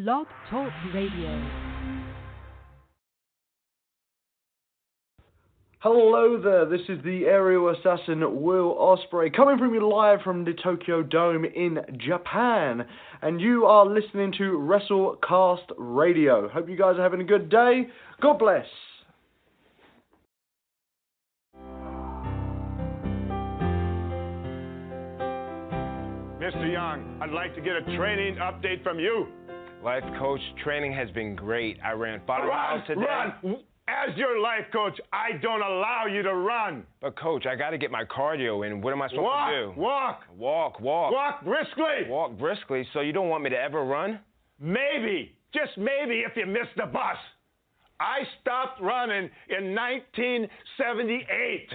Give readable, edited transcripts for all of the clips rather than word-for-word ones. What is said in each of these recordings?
Blog Talk Radio. Hello there, this is the aerial assassin Will Ospreay, coming from you live from the Tokyo Dome in Japan, and you are listening to WrestleCast Radio. Hope you guys are having a good day. God bless. Mr. Young, I'd like to get a training update from you. Life coach, training has been great. I ran 5 miles today. Run! As your life coach, I don't allow you to run. But coach, I got to get my cardio in. What am I supposed to do? Walk briskly. Walk briskly, so you don't want me to ever run? Maybe, just maybe if you miss the bus. I stopped running in 1978.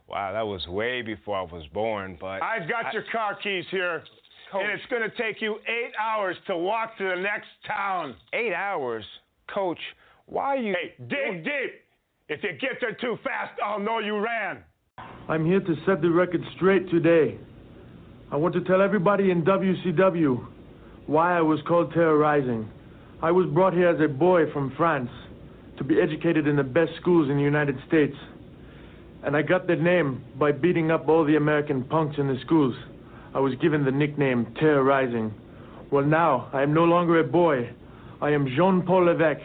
Wow, that was way before I was born, but... I've got your car keys here, Coach. And it's going to take you 8 hours to walk to the next town. 8 hours? Coach, why are you... Hey, dig deep. If you get there too fast, I'll know you ran. I'm here to set the record straight today. I want to tell everybody in WCW why I was called Terrorizing. I was brought here as a boy from France to be educated in the best schools in the United States. And I got the name by beating up all the American punks in the schools. I was given the nickname Terrorizing. Well, now, I am no longer a boy. I am Jean-Paul Levesque,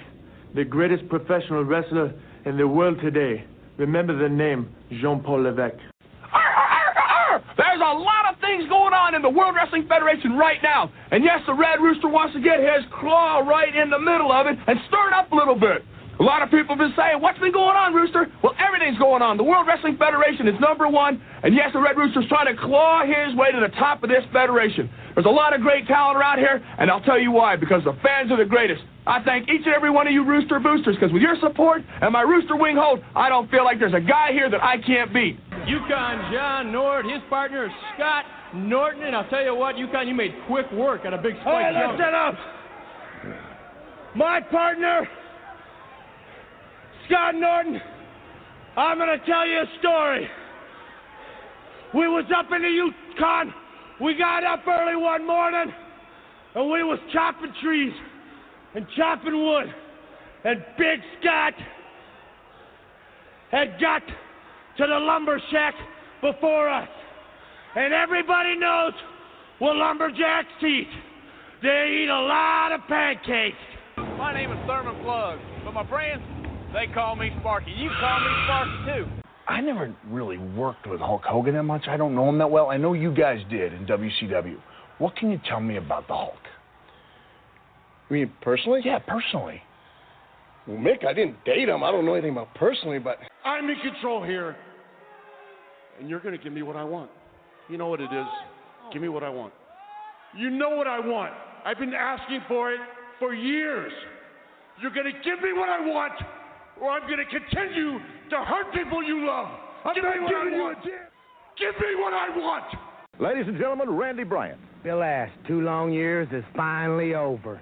the greatest professional wrestler in the world today. Remember the name, Jean-Paul Levesque. There's a lot of things going on in the World Wrestling Federation right now. And yes, the Red Rooster wants to get his claw right in the middle of it and stir it up a little bit. A lot of people have been saying, what's been going on, Rooster? Well, everything's going on. The World Wrestling Federation is #1. And yes, the Red Rooster's trying to claw his way to the top of this federation. There's a lot of great talent around here, and I'll tell you why, because the fans are the greatest. I thank each and every one of you Rooster Boosters, because with your support and my Rooster Wing hold, I don't feel like there's a guy here that I can't beat. Yukon John Nord, his partner is Scott Norton, and I'll tell you what, Yukon, you made quick work on a big spike. All right, listen up. My partner, Scott Norton, I'm going to tell you a story. We was up in the Yukon. We got up early one morning, and we was chopping trees and chopping wood. And Big Scott had got to the lumber shack before us. And everybody knows what lumberjacks eat. They eat a lot of pancakes. My name is Thurman Plugg, but my friends, they call me Sparky. You call me Sparky too. I never really worked with Hulk Hogan that much. I don't know him that well. I know you guys did in WCW. What can you tell me about the Hulk? You mean personally? Yeah, personally. Well, Mick, I didn't date him. I don't know anything about personally, but... I'm in control here, and you're going to give me what I want. You know what it is. Give me what I want. You know what I want. I've been asking for it for years. You're going to give me what I want, or I'm going to continue to hurt people you love. Give me what I want. Give me what I want. Ladies and gentlemen, Randy Bryant. Bill Ash, 2 long years is finally over.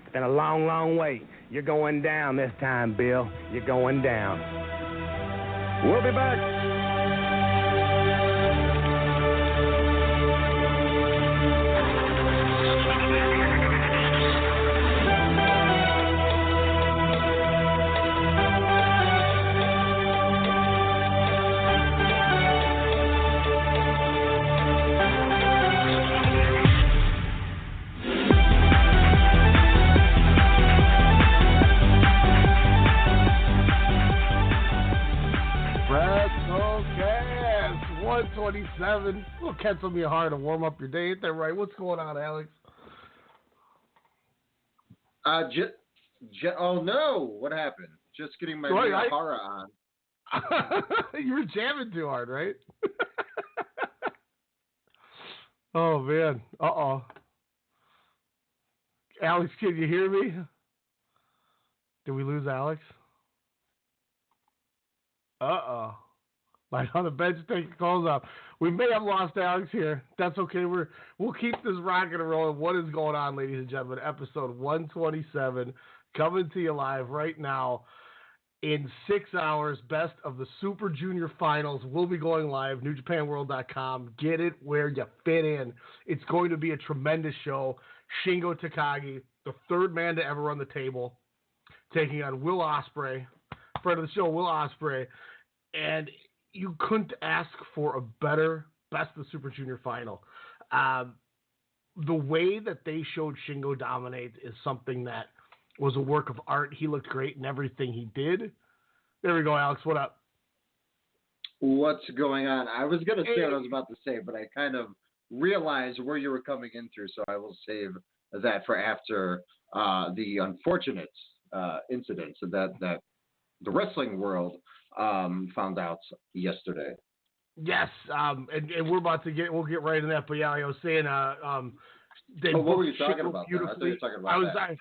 It's been a long, long wait. You're going down this time, Bill. You're going down. We'll be back. WrestleCast 127. Will cancel me hard to warm up your day. Ain't that right? What's going on, Alex? Oh no! What happened? Just getting my Hara on. You were jamming too hard, right? Oh man. Uh-oh. Alex, can you hear me? Did we lose Alex? Uh-oh. Light on the bench, take your clothes off. We may have lost Alex here. That's okay. We'll keep this rocking and rolling. What is going on, ladies and gentlemen? Episode 127 coming to you live right now. in 6 hours, best of the Super Junior Finals will be going live, NewJapanWorld.com. Get it where you fit in. It's going to be a tremendous show. Shingo Takagi, the third man to ever run the table, taking on Will Ospreay, friend of the show, Will Ospreay. And you couldn't ask for a better best of the Super Junior Final. The way that they showed Shingo dominate is something that was a work of art. He looked great in everything he did. There we go, Alex. What up? What's going on? I was going to say what I was about to say, but I kind of realized where you were coming in through, so I will save that for after the unfortunate incidents that the wrestling world found out yesterday. Yes, and we're about to we'll get right in that, but yeah, I was saying, what were you talking about? I thought you were talking about that.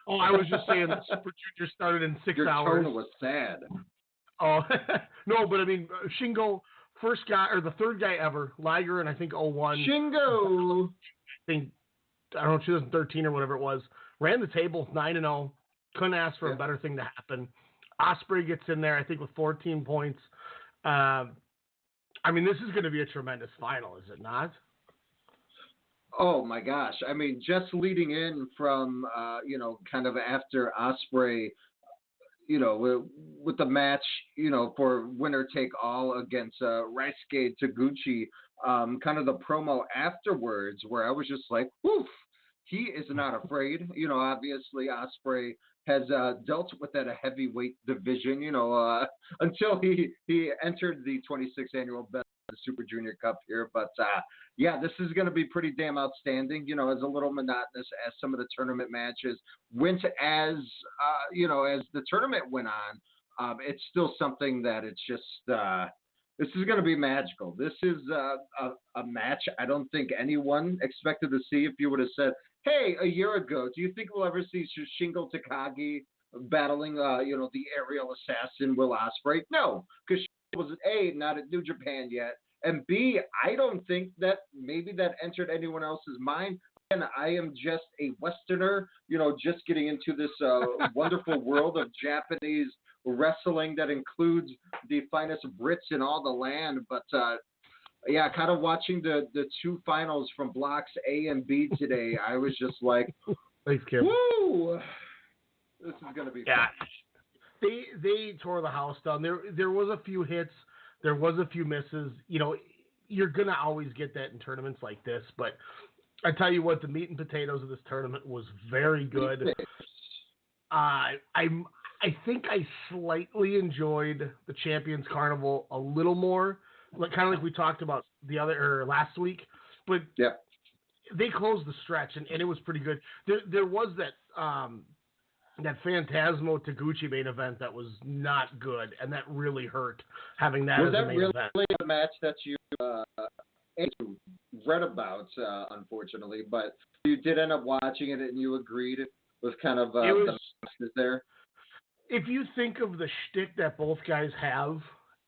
I was just saying that Super Junior started in 6 hours. Your tone was sad. Oh, no, but I mean, Shingo, first guy, or the third guy ever, Liger, and I think 01. Shingo! I don't know, 2013 or whatever it was, ran the table 9-0. Couldn't ask for a better thing to happen. Ospreay gets in there, I think, with 14 points. I mean, this is going to be a tremendous final, is it not? Oh my gosh! I mean, just leading in from kind of after Ospreay, with the match, for winner take all against Ryusuke Taguchi, kind of the promo afterwards, where I was just like, woof, he is not afraid. Obviously Ospreay has dealt with that heavyweight division, until he entered the 26th annual Best of the Super Junior Cup here. But this is going to be pretty damn outstanding. As a little monotonous as some of the tournament matches went, as the tournament went on, it's still something that it's just this is going to be magical. This is a match I don't think anyone expected to see. If you would have said, hey, a year ago, do you think we'll ever see Shingo Takagi battling, the aerial assassin Will Ospreay? No, because Shingo was A, not at New Japan yet, and B, I don't think that maybe that entered anyone else's mind. And I am just a Westerner, just getting into this wonderful world of Japanese wrestling that includes the finest Brits in all the land. But kind of watching the two finals from blocks A and B today, I was just like, thanks, Kim. Woo! This is going to be fun. They tore the house down. There was a few hits. There was a few misses. You're going to always get that in tournaments like this. But I tell you what, the meat and potatoes of this tournament was very good. I think I slightly enjoyed the Champions Carnival a little more, kind of like we talked about last week. But they closed the stretch, and it was pretty good. There was that Phantasmo Taguchi main event that was not good, and that really hurt having that as a main event. Was that really a match that you read about, unfortunately, but you did end up watching it and you agreed with kind of the message there? If you think of the shtick that both guys have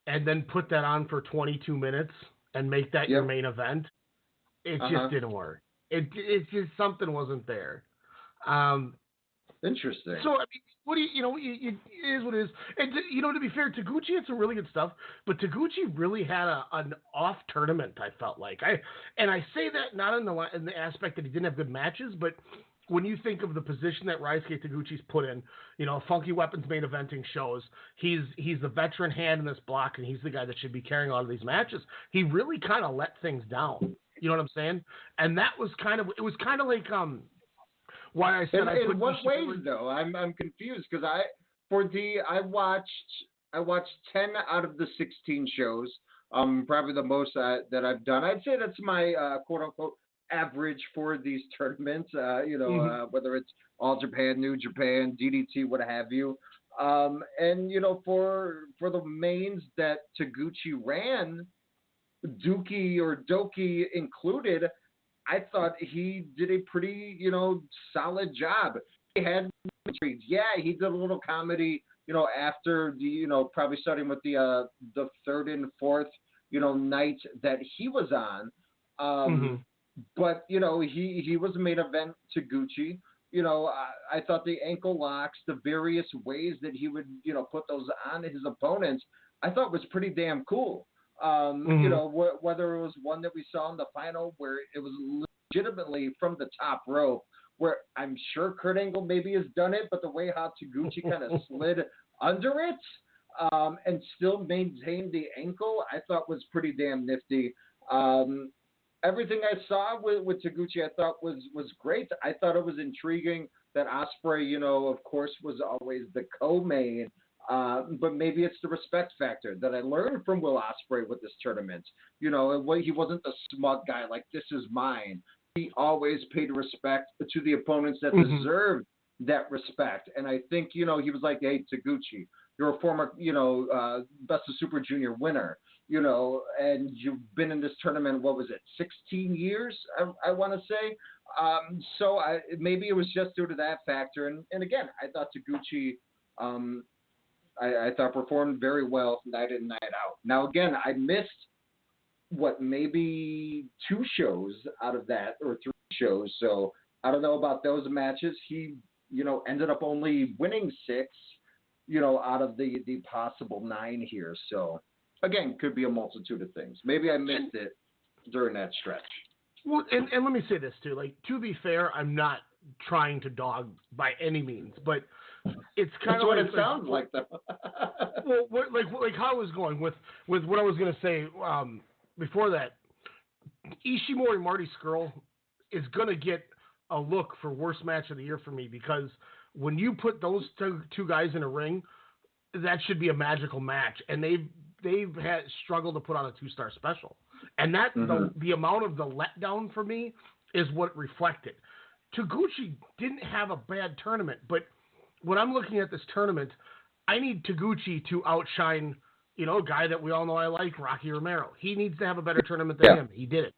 and then put that on for 22 minutes and make that your main event, it just didn't work. It just, something wasn't there. Interesting. So, I mean, what do it is what it is. And, to be fair, Taguchi had some really good stuff, but Taguchi really had an off tournament, I felt like. I say that not in the aspect that he didn't have good matches, but when you think of the position that Ryusuke Taguchi's put in, Funky Weapons main eventing shows, he's the veteran hand in this block, and he's the guy that should be carrying a lot of these matches. He really kind of let things down. You know what I'm saying? And that was kind of like, why I said in what ways though? I'm confused because I watched 10 out of the 16 shows. Probably the most that I've done. I'd say that's my quote unquote average for these tournaments. Whether it's All Japan, New Japan, DDT, what have you. And for the mains that Taguchi ran, Dookie or Doki included, I thought he did a pretty, solid job. He had, he did a little comedy, after the, probably starting with the third and fourth, night that he was on. But, he was a main event Taguchi. I thought the ankle locks, the various ways that he would, put those on his opponents, I thought was pretty damn cool. Whether it was one that we saw in the final where it was legitimately from the top rope, where I'm sure Kurt Angle maybe has done it, but the way how Taguchi kind of slid under it and still maintained the ankle, I thought was pretty damn nifty. Everything I saw with Taguchi, I thought was great. I thought it was intriguing that Ospreay, of course, was always the co-main. But maybe it's the respect factor that I learned from Will Ospreay with this tournament. He wasn't the smug guy like, this is mine. He always paid respect to the opponents that deserved that respect. And I think, he was like, hey, Taguchi, you're a former, Best of Super Junior winner, and you've been in this tournament, what was it, 16 years, I want to say. So maybe it was just due to that factor. And again, I thought Taguchi, I thought performed very well night in, night out. Now, again, I missed maybe 2 shows out of that, or 3 shows. So I don't know about those matches. He, ended up only winning 6, out of the possible 9 here. So again, could be a multitude of things. Maybe I missed it during that stretch. Well, and let me say this too. Like, to be fair, I'm not trying to dog by any means, but it's kind of what like, it sounds like, though. Well, like how I was going with what I was going to say before that. Ishimori Marty Scurll is going to get a look for worst match of the year for me, because when you put those two guys in a ring, that should be a magical match, and they've had struggled to put on a 2-star special, and that the amount of the letdown for me is what reflected. Taguchi didn't have a bad tournament, but when I'm looking at this tournament, I need Taguchi to outshine, a guy that we all know I like, Rocky Romero. He needs to have a better tournament than him. He didn't.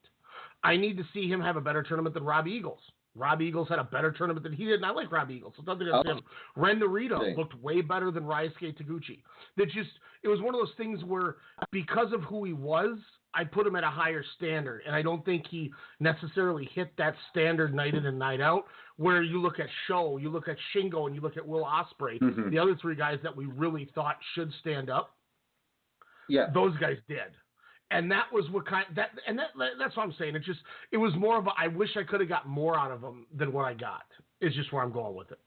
I need to see him have a better tournament than Rob Eagles. Rob Eagles had a better tournament than he did, and I like Rob Eagles. So nothing against him. Ren Narita looked way better than Ryusuke Taguchi. It was one of those things where, because of who he was, I put him at a higher standard, and I don't think he necessarily hit that standard night in and night out, where you look at Sho, you look at Shingo, and you look at Will Ospreay, the other 3 guys that we really thought should stand up. Yeah, those guys did. And that was what that's what I'm saying. It was more of a, I wish I could have got more out of them than what I got. Is just where I'm going with it.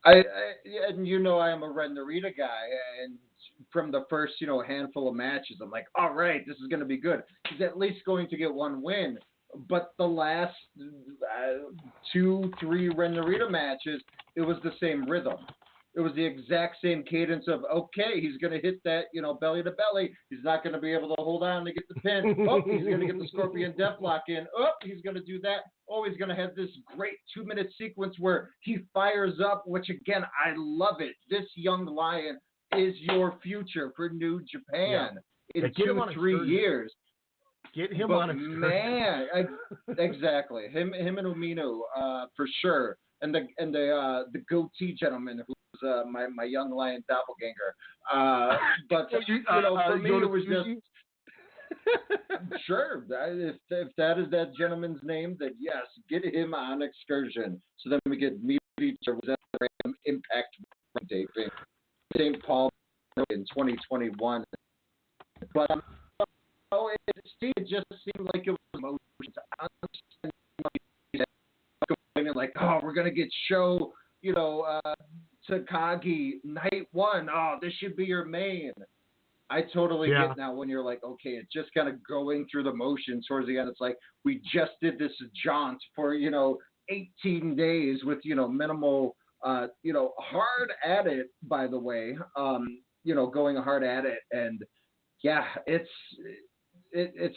I am a Ren Narita guy, and from the first, handful of matches, I'm like, all right, this is going to be good. He's at least going to get 1 win. But the last 2-3 Ren Narita matches, it was the same rhythm. It was the exact same cadence of, okay, he's going to hit that, belly to belly. He's not going to be able to hold on to get the pin. Oh, he's going to get the Scorpion Deathlock in. Oh, he's going to do that. Oh, he's going to have this great 2-minute sequence where he fires up, which, again, I love it. This young lion is your future for New Japan in 2-3 years. Get him on excursion. Man, exactly. Him and Umino, for sure. And the goatee gentleman who's my young lion doppelganger. But for me it was just sure. If that is that gentleman's name, then yes, get him on excursion. So then we get meet each other with that Impact taping, St. Paul in 2021. But it just seemed like it was emotions. Like, oh, we're gonna get Sho, Takagi night 1. Oh, this should be your main. I totally get now when you're like, okay, it's just kind of going through the motions towards the end. It's like we just did this jaunt for 18 days with minimal, hard at it. By the way, going hard at it, and it's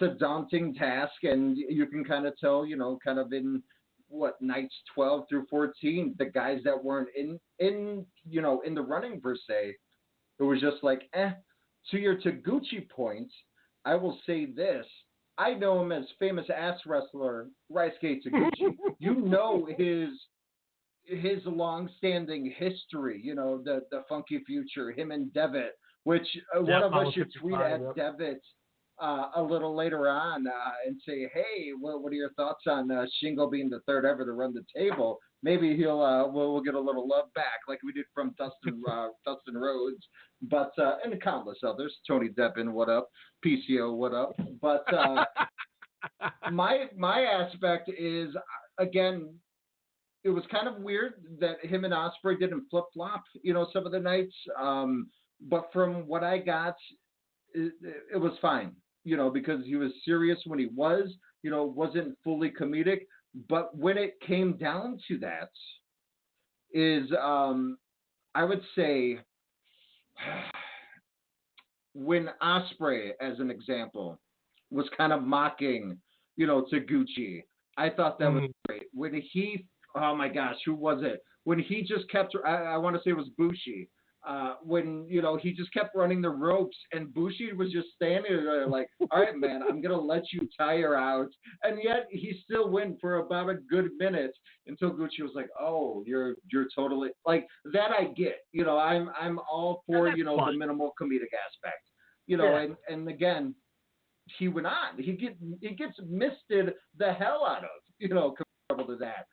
a daunting task, and you can kind of tell, kind of in nights 12 through 14, the guys that weren't in the running per se, it was just like, To your Taguchi point, I will say this. I know him as famous ass wrestler Ryusuke Taguchi. You know his long-standing history, the funky future, him and Devitt, which one of us should tweet at Devitt a little later on and say, hey, what are your thoughts on Shingo being the third ever to run the table? Maybe we'll get a little love back like we did from Dustin Rhodes, but and countless others. Tony Deppen, what up? PCO, what up? But my aspect is, again, it was kind of weird that him and Ospreay didn't flip flop, some of the nights. But from what I got, it was fine, because he was serious when he was, wasn't fully comedic. But when it came down to that, is I would say when Ospreay, as an example, was kind of mocking, Taguchi, I thought that was great. When he, oh my gosh, who was it? When he just kept, I want to say it was Bushi. When, he just kept running the ropes and Bushi was just standing there like, all right, man, I'm going to let you tire out. And yet he still went for about a good minute until Gucci was like, oh, you're totally like that. I get, I'm all for, the minimal comedic aspect, and again, he went on, he gets misted the hell out of, comparable to that.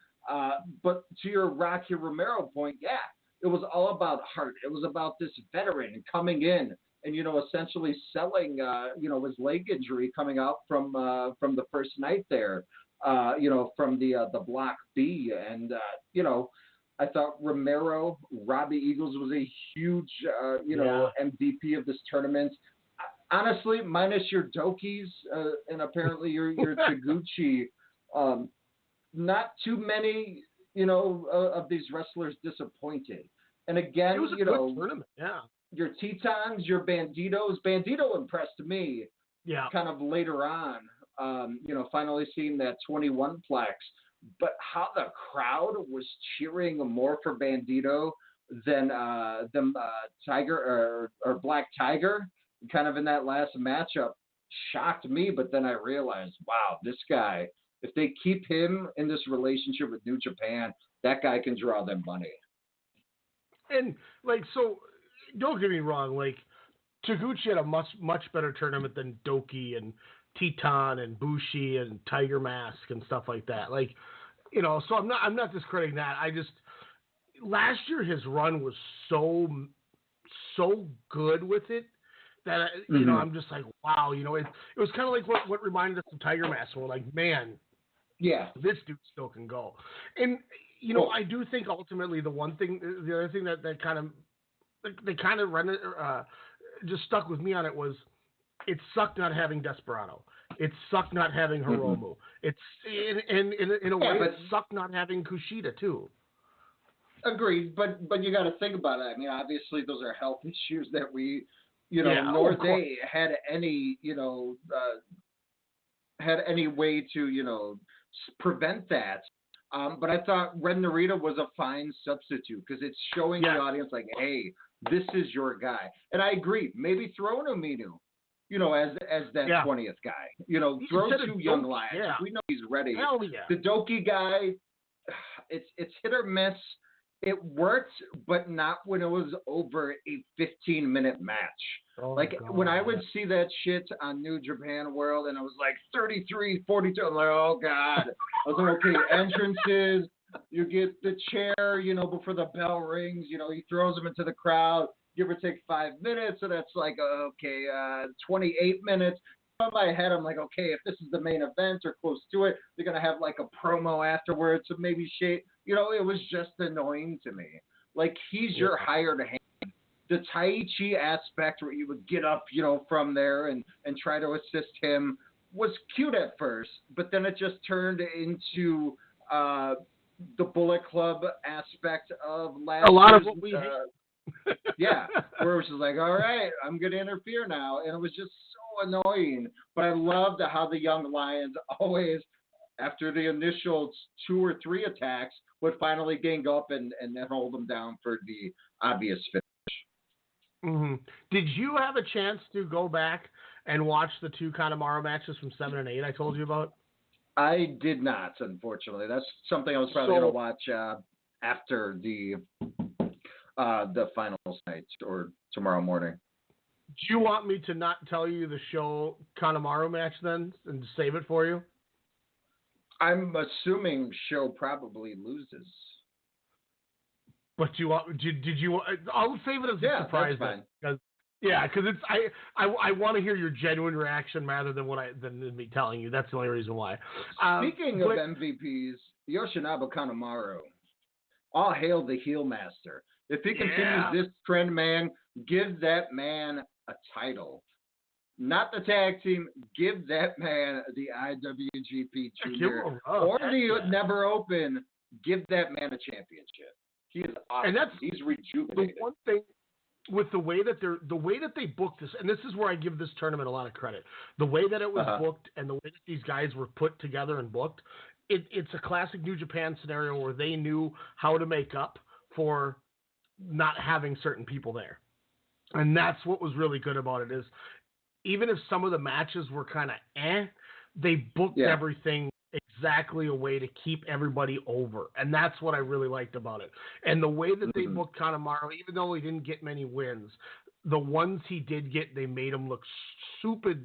But to your Rocky Romero point, yeah, it was all about heart. It was about this veteran coming in and, essentially selling, his leg injury coming out from the first night there, from the Block B. And, I thought Robbie Eagles was a huge, MVP of this tournament. Honestly, minus your Dokis and apparently your Taguchi, not too many, of these wrestlers disappointed. And again, it was a good tournament. Yeah. Your Tetons, your Banditos. Bandito impressed me. Yeah. Kind of later on, finally seeing that 21 plex. But how the crowd was cheering more for Bandito than Tiger or Black Tiger, kind of in that last matchup, shocked me. But then I realized, wow, this guy, if they keep him in this relationship with New Japan, that guy can draw them money. And, so, don't get me wrong, Taguchi had a much better tournament than Doki and Teton and Bushi and Tiger Mask and stuff like that. So I'm not discrediting that. I just, last year his run was so good with it that, I'm just like, wow, it was kind of like what reminded us of Tiger Mask. We're like, man, yeah, this dude still can go. And, I do think ultimately the other thing that kind of just stuck with me on it was it sucked not having Desperado. It sucked not having Hiromu. It's in a way it sucked not having Kushida too. Agreed, but you got to think about it. I mean, obviously those are health issues that we, nor they had any, had any way to, prevent that. But I thought Ren Narita was a fine substitute because it's showing the audience like, hey, this is your guy. And I agree. Maybe throw in Uminu, as that 20th guy. Throw two young lions. Yeah. We know he's ready. Hell yeah. The Doki guy, it's hit or miss. It worked, but not when it was over a 15-minute match. Oh, when I would see that shit on New Japan World and it was like 33, 42, I'm like, oh, God. I was like, okay, entrances, you get the chair, before the bell rings, he throws them into the crowd, give or take 5 minutes, so that's like, okay, 28 minutes. In my head, I'm like, okay, if this is the main event or close to it, they're going to have like a promo afterwards, so maybe shit. It was just annoying to me. He's your hired hand. The Taichi aspect where you would get up, from there and try to assist him was cute at first, but then it just turned into the Bullet Club aspect of last a lot year's, of what we yeah, where it was just like, all right, I'm going to interfere now. And it was just so annoying. But I loved how the Young Lions always, after the initial 2 or 3 attacks, would finally gang up and then hold them down for the obvious finish. Mm-hmm. Did you have a chance to go back and watch the 2 Kanemaru matches from 7 and 8 I told you about? I did not, unfortunately. That's something I was probably going to watch after the finals night or tomorrow morning. you want me to not tell you the Sho Kanemaru match then and save it for you? I'm assuming Sho probably loses. But did you? I'll save it as a surprise then. Because it's I want to hear your genuine reaction rather than than me telling you. That's the only reason why. Speaking of MVPs, Yoshinobu Kanemaru, all hail the heel master. If he continues this trend, man, give that man a title. Not the tag team. Give that man the IWGP Junior or the Never Open. Give that man a championship. He is awesome. And he's rejuvenated. The one thing with the way that they booked this, and this is where I give this tournament a lot of credit. The way that it was booked and the way that these guys were put together and booked, it's a classic New Japan scenario where they knew how to make up for not having certain people there. And that's what was really good about it is even if some of the matches were kind of they booked everything exactly a way to keep everybody over. And that's what I really liked about it. And the way that they booked Kanemaru, even though he didn't get many wins, the ones he did get, they made him look super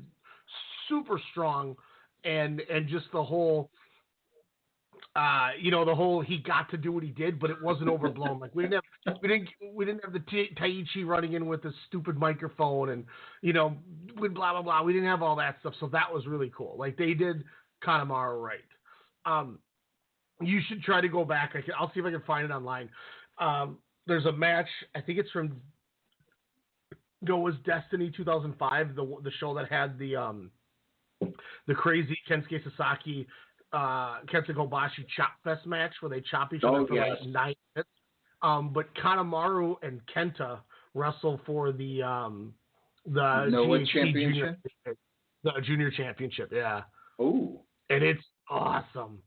strong. And just the whole, he got to do what he did, but it wasn't overblown. Like we didn't have the Taichi running in with the stupid microphone and, with blah, blah, blah. We didn't have all that stuff. So that was really cool. Like they did Kanemaru right. You should try to go back. I'll see if I can find it online. There's a match. I think it's from Noah's Destiny 2005, the show that had the crazy Kensuke Sasaki, Kenta Kobashi Chop Fest match where they chop each other for like 9 minutes. But Kanemaru and Kenta wrestle for the Noah Championship. The Junior Championship, yeah. Oh. And it's awesome.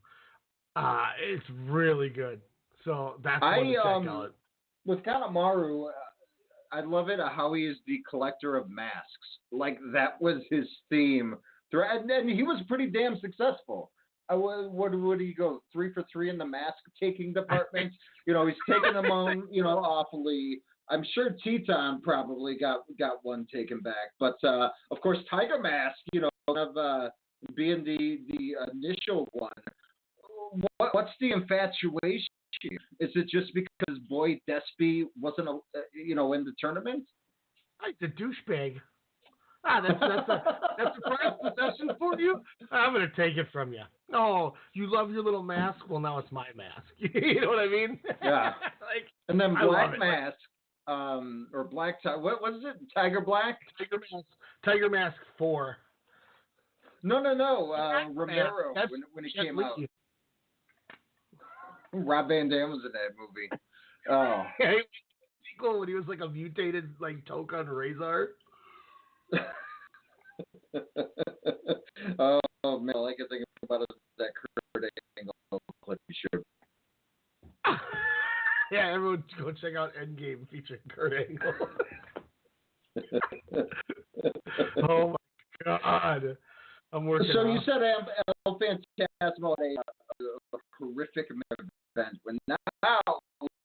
It's really good. So that's one to check out. With Kanemaru, I love it how he is the collector of masks. Like that was his theme. And he was pretty damn successful. What would he go 3 for 3 in the mask taking department? He's taking them on, awfully. I'm sure Teton probably got one taken back, but of course Tiger Mask, being the initial one. What's the infatuation? Is it just because boy Despy wasn't in the tournament? Like the douchebag. That's a prize possession for you. I'm gonna take it from you. Oh, you love your little mask? Well, now it's my mask. You know what I mean? Yeah. And then Black Mask, or Black. What was it? Tiger Black? Tiger Mask 4. No. Romero when he came out. Rob Van Dam was in that movie. Oh. Yeah, when he was like a mutated Toka and Razor. Oh man, all I can think about is that Kurt Angle clip you showed. Yeah, everyone go check out Endgame featuring Kurt Angle. Oh my god. I'm working. So you said El Phantasmo had a horrific event, but now,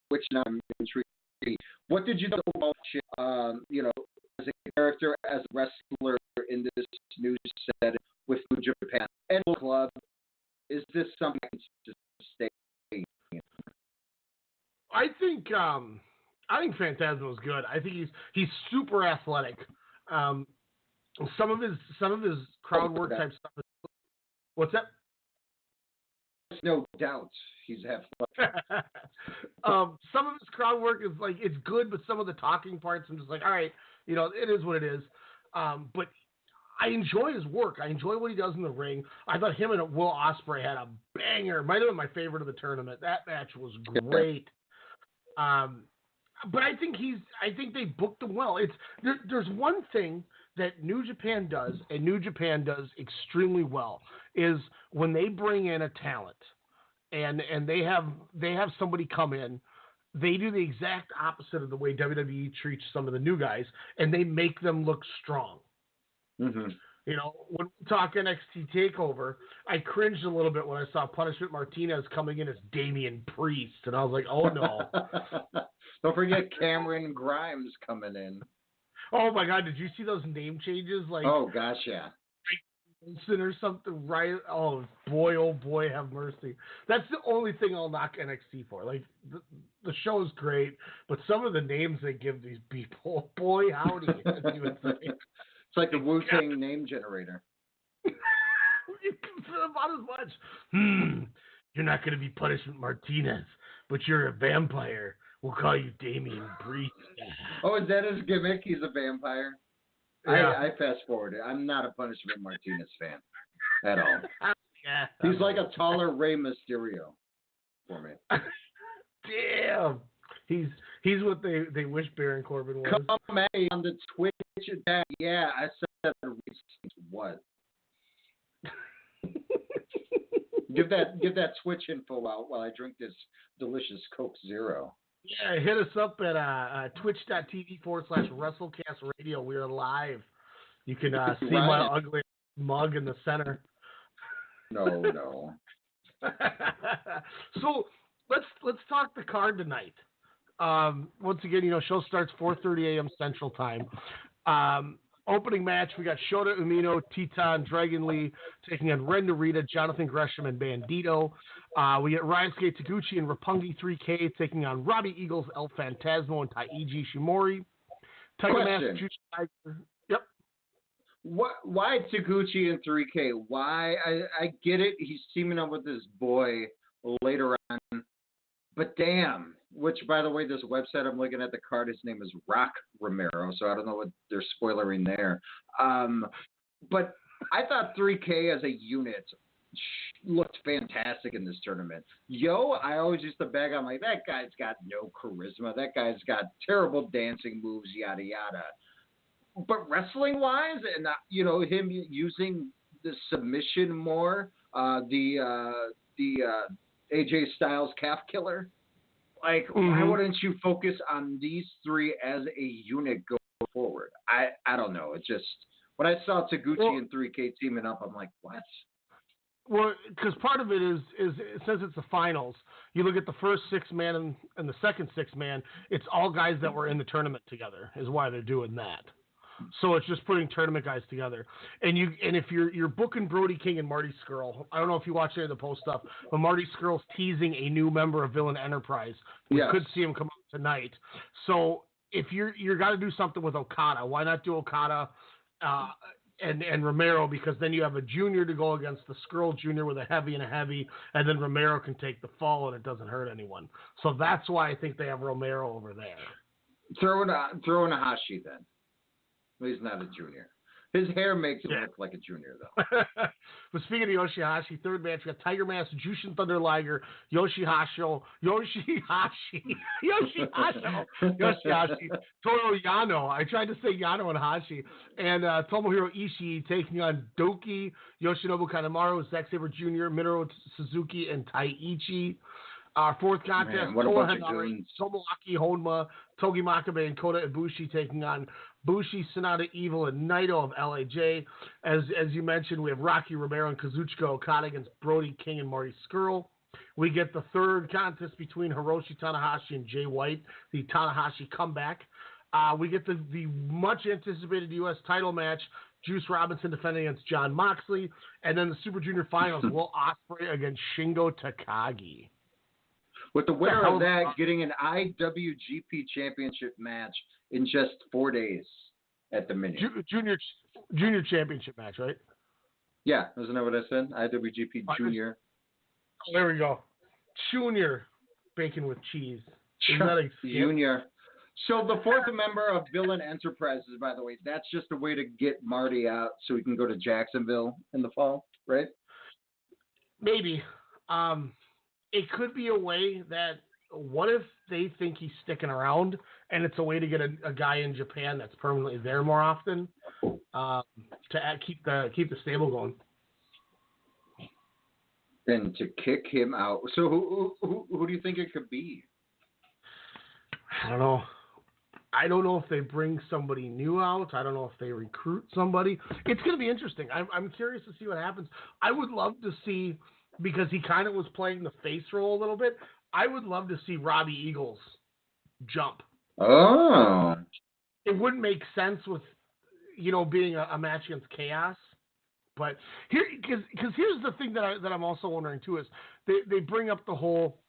which I'm intrigued. What did you know about as a character, as a wrestler in this new setting with New Japan and club? Is this something to stay in? I think Phantasmo is good. I think he's super athletic. Some of his crowd work type stuff. What's that? There's no doubt he's athletic. Some of his crowd work is it's good, but some of the talking parts I'm just like, all right, it is what it is. But I enjoy his work. I enjoy what he does in the ring. I thought him and Will Ospreay had a banger. Might have been my favorite of the tournament. That match was great. But I think they booked him well. There's one thing that New Japan does, and New Japan does extremely well, is when they bring in a talent and they have somebody come in, they do the exact opposite of the way WWE treats some of the new guys, and they make them look strong. Mm-hmm. When we talk NXT TakeOver, I cringed a little bit when I saw Punishment Martinez coming in as Damian Priest, and I was like, oh no. Don't forget Cameron Grimes coming in. Oh my God! Did you see those name changes? Like, oh gosh, yeah. Wilson or something, right? Oh boy, have mercy. That's the only thing I'll knock NXT for. Like, the show is great, but some of the names they give these people, boy howdy, as you would say. It's like the Wu-Tang name generator. About as much. You're not going to be Punishment Martinez, but you're a vampire. We'll call you Damian Priest. Oh, is that his gimmick? He's a vampire? Yeah. I fast forwarded. I'm not a Punishment Martinez fan at all. Yeah. He's like a taller Rey Mysterio for me. Damn. He's what they wish Baron Corbin was. Come at me on the Twitch attack. Yeah, I said what? Give that Twitch info out while I drink this delicious Coke Zero. Yeah, hit us up at twitch.tv/WrestleCast Radio. We are live. You can see my ugly mug in the center. No. So let's talk the card tonight. Once again, show starts 4:30 a.m. Central Time. Opening match, we got Shota Umino, Titan, Dragon Lee taking on Ren Narita, Jonathan Gresham, and Bandito. We get Ryosuke Taguchi and Roppongi 3K taking on Robbie Eagles, El Phantasmo, and Taiji Shimori. Question. Yep. Why Taguchi and 3K? Why? I get it. He's teaming up with his boy later on. But damn. Which, by the way, this website I'm looking at the card, his name is Rock Romero, so I don't know what they're spoilering there. But I thought 3K as a unit looked fantastic in this tournament. I always used to bag on like, that guy's got no charisma. That guy's got terrible dancing moves, yada, yada. But wrestling-wise, and, him using the submission more, the AJ Styles calf killer, like, why wouldn't you focus on these three as a unit going forward? I don't know. It just, when I saw Taguchi and 3K teaming up, I'm like, what? Well, because part of it is since it's the finals, you look at the first 6-man and the second 6-man, it's all guys that were in the tournament together is why they're doing that. So it's just putting tournament guys together. And if you're booking Brody King and Marty Scurll, I don't know if you watch any of the post stuff, but Marty Scurll's teasing a new member of Villain Enterprise. We could see him come up tonight. So if you're got to do something with Okada, why not do Okada and Romero? Because then you have a junior to go against the Scurll Jr. with a heavy, and then Romero can take the fall and it doesn't hurt anyone. So that's why I think they have Romero over there. Throw in a Hashi then. He's not a junior. His hair makes him look like a junior, though. But speaking of Yoshihashi, third match, we got Tiger Mask, Jushin Thunder Liger, Yoshihashi, Toru Yano. I tried to say Yano and Hashi. And Tomohiro Ishii taking on Doki, Yoshinobu Kanemaru, Zack Sabre Jr., Minoru Suzuki, and Taiichi. Our fourth contest, Toa Henare, Tomoaki Honma, Togi Makabe, and Kota Ibushi taking on Bushi, Sonata Evil, and Naito of LAJ. As you mentioned, we have Rocky Romero and Kazuchika Okada against Brody King and Marty Scurll. We get the third contest between Hiroshi Tanahashi and Jay White, the Tanahashi comeback. We get the much-anticipated U.S. title match, Juice Robinson defending against Jon Moxley. And then the Super Junior Finals, Will Ospreay against Shingo Takagi. With the winner of that getting an IWGP Championship match in just 4 days at the minute. Junior Championship match, right? Yeah, isn't that what I said? IWGP Junior. Oh, there we go. Junior bacon with cheese. Junior. So the fourth member of Villain Enterprises, by the way, that's just a way to get Marty out so he can go to Jacksonville in the fall, right? Maybe. It could be a way that, what if they think he's sticking around and it's a way to get a guy in Japan that's permanently there more often to keep the stable going. And to kick him out. So who do you think it could be? I don't know. I don't know if they bring somebody new out. I don't know if they recruit somebody. It's going to be interesting. I'm curious to see what happens. I would love to see, because he kind of was playing the face role a little bit, I would love to see Robbie Eagles jump. Oh. it wouldn't make sense with, being a match against Chaos. But because here's the thing that I'm also wondering too is they bring up the whole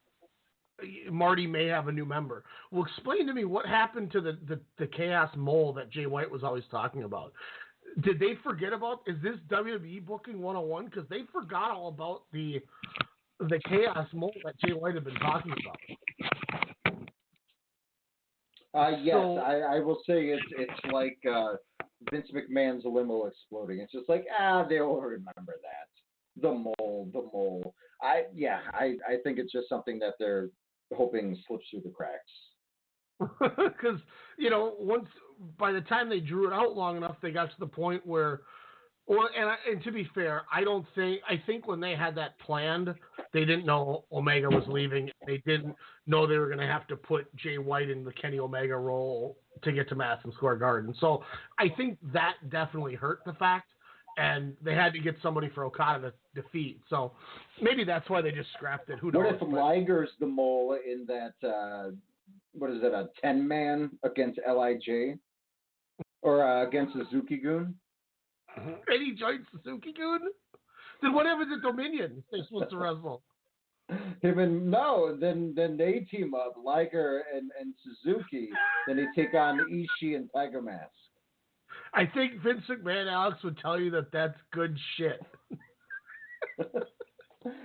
Marty may have a new member. Well, explain to me what happened to the Chaos Mole that Jay White was always talking about. Did they forget about? Is this WWE booking 101? Because they forgot all about the Chaos Mole that Jay White had been talking about. Yes, so, I will say it's like Vince McMahon's limo exploding. It's just like, they'll remember that. The mole. I think it's just something that they're hoping slips through the cracks. Because, once by the time they drew it out long enough, they got to the point where, and to be fair, I think when they had that planned, they didn't know Omega was leaving. They didn't know they were going to have to put Jay White in the Kenny Omega role to get to Madison Square Garden. So I think that definitely hurt the fact, and they had to get somebody for Okada to defeat. So maybe that's why they just scrapped it. Who knows? What if Liger's the mole in that, what is it, a 10-man against LIJ? Or against Suzuki-gun? And he joined Suzuki-gun? Then what happened to Dominion? They're supposed to wrestle. Then they team up, Liger and Suzuki. Then they take on Ishii and Tiger Mask. I think Vince McMahon, Alex, would tell you that that's good shit.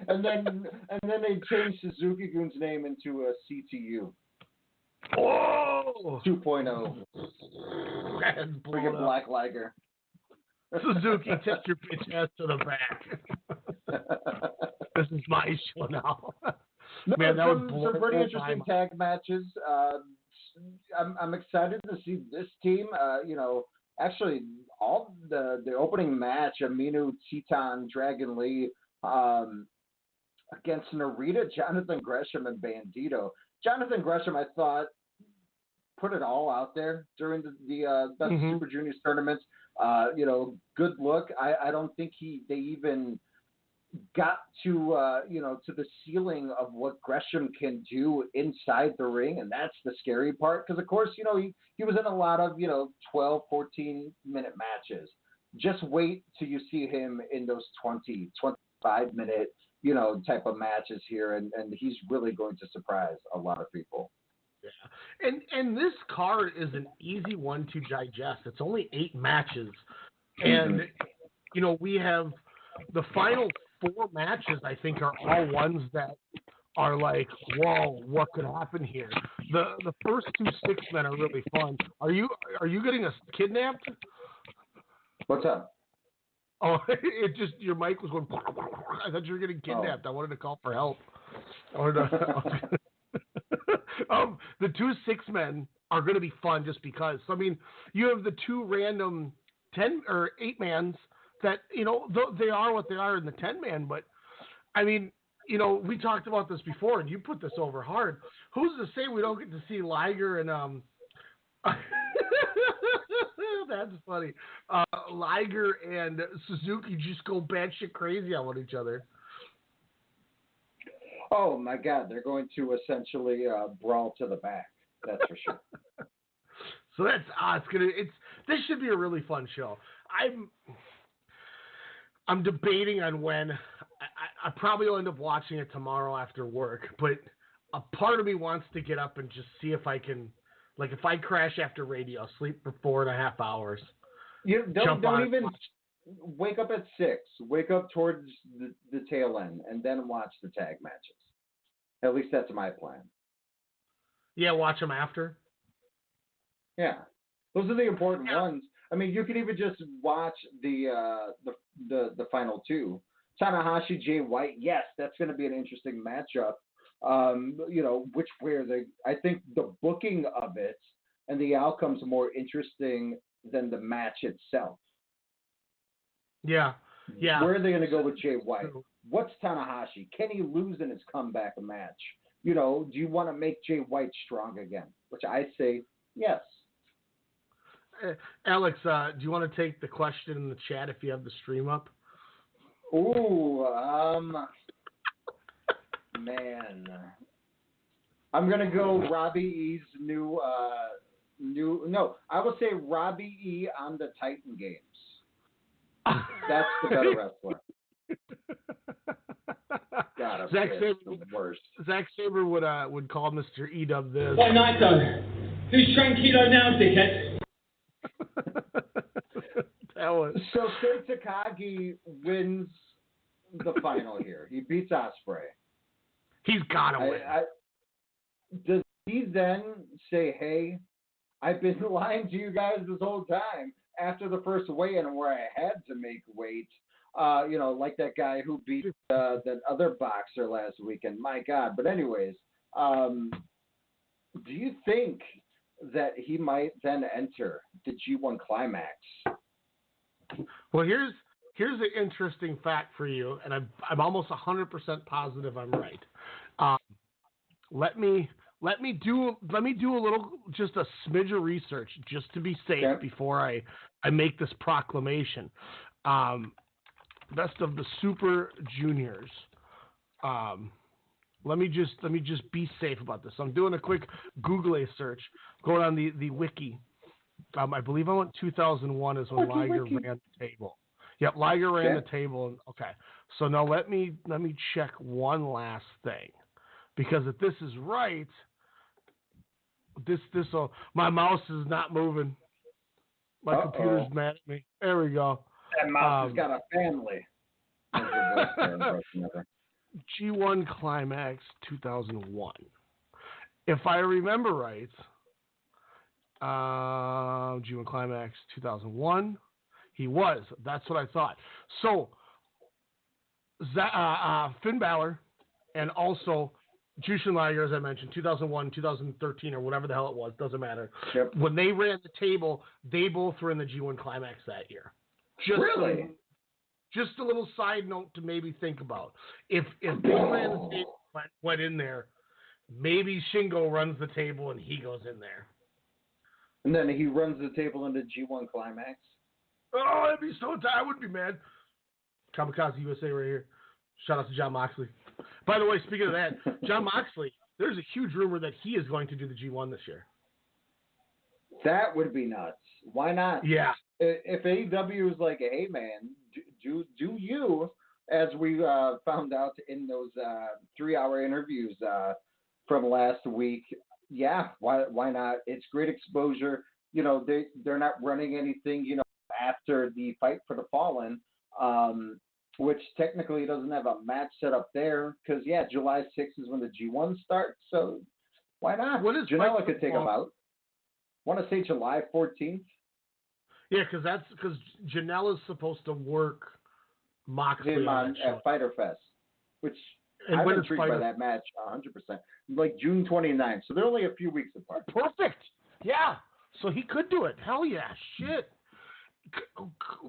and then they change Suzuki-gun's name into a CTU. Oh! 2.0. Bring it Black Liger. Suzuki, take your bitch ass to the back. This is my show now. Man, that would blow some pretty interesting tag matches. I'm excited to see this team. Actually, all the opening match, Aminu, Titan, Dragon Lee, against Narita, Jonathan Gresham, and Bandito. Jonathan Gresham, I thought, put it all out there during the Best Super Juniors tournaments. Good look. I don't think they even got to to the ceiling of what Gresham can do inside the ring, and that's the scary part. Because of course, he was in a lot of 12, 14-minute matches. Just wait till you see him in those 20, 25-minute type of matches here, and he's really going to surprise a lot of people. Yeah, and this card is an easy one to digest. It's only 8 matches, and we have the final 4 matches. I think are all ones that are like, whoa, what could happen here? The first 2 6-men are really fun. Are you getting us kidnapped? What's up? Oh, it just your mic was going. I thought you were getting kidnapped. I wanted to call for help. The 2 6-men are going to be fun just because. So, I mean, you have the 2 random 10 or 8-mans that, they are what they are in the 10-man. But, I mean, we talked about this before, and you put this over hard. Who's to say we don't get to see Liger and that's funny. Liger and Suzuki just go batshit crazy on one each other. Oh my God, they're going to essentially brawl to the back. That's for sure. So that's this should be a really fun show. I'm debating on when. I probably will end up watching it tomorrow after work, but a part of me wants to get up and just see if I can, like, if I crash after radio, sleep for 4.5 hours. You don't even wake up at 6. Wake up towards the tail end and then watch the tag matches. At least that's my plan. Yeah, watch them after. Yeah, those are the important ones. I mean, you can even just watch the final 2. Tanahashi, Jay White. Yes, that's going to be an interesting matchup. I think the booking of it and the outcome's more interesting than the match itself. Yeah. Where are they going to go with Jay White? What's Tanahashi? Can he lose in his comeback match? Do you want to make Jay White strong again? Which I say yes. Alex, do you want to take the question in the chat if you have the stream up? Ooh, man. I'm going to go Robbie E's new I will say Robbie E. on the Titan Games. That's the better wrestler. God, Zack Sabre, the worst. Zack Sabre would call Mr. E-Dub this. Why not, though? Who's tranquilo now, dickhead? That was... So Sei Takagi wins the final here. He beats Ospreay. He's got to win. Does he then say, hey, I've been lying to you guys this whole time after the first weigh-in where I had to make weight? Like that guy who beat that other boxer last weekend. My God. But anyways, do you think that he might then enter the G1 Climax? Well, here's an interesting fact for you, and I'm almost 100% positive I'm right. Let me do a little, just a smidge of research just to be safe before I make this proclamation. Best of the Super Juniors. Let me just be safe about this. I'm doing a quick Google search, going on the wiki. I believe I went 2001 is when Liger ran the table. Yep, Liger ran the table. Okay, so now let me check one last thing, because if this is right, my mouse is not moving. My computer's mad at me. There we go. That mouse has got a family. G1 Climax 2001. If I remember right, G1 Climax 2001, he was. That's what I thought. So, Finn Balor and also Jushin Liger, as I mentioned, 2001, 2013, or whatever the hell it was, doesn't matter. Yep. When they ran the table, they both were in the G1 Climax that year. Really? Just a little side note to maybe think about. If they ran the table, went in there, maybe Shingo runs the table and he goes in there. And then he runs the table into G1 Climax. Oh, that'd be so tight. I wouldn't be mad. Kamikaze USA right here. Shout out to Jon Moxley. By the way, speaking of that, Jon Moxley, there's a huge rumor that he is going to do the G1 this year. That would be nuts. Why not? Yeah. If AEW is like, hey, man, do you, as we found out in those 3-hour interviews from last week, yeah, why not? It's great exposure. They're not running anything, after the Fight for the Fallen, which technically doesn't have a match set up there because, July 6th is when the G1 starts. So why not? Janela could take them out. Want to say July 14th? Yeah, because Janela's supposed to work Moxley at Fyter Fest, which I'm intrigued by that match 100%. Like June 29th, so they're only a few weeks apart. Perfect. Yeah, so he could do it. Hell yeah, shit.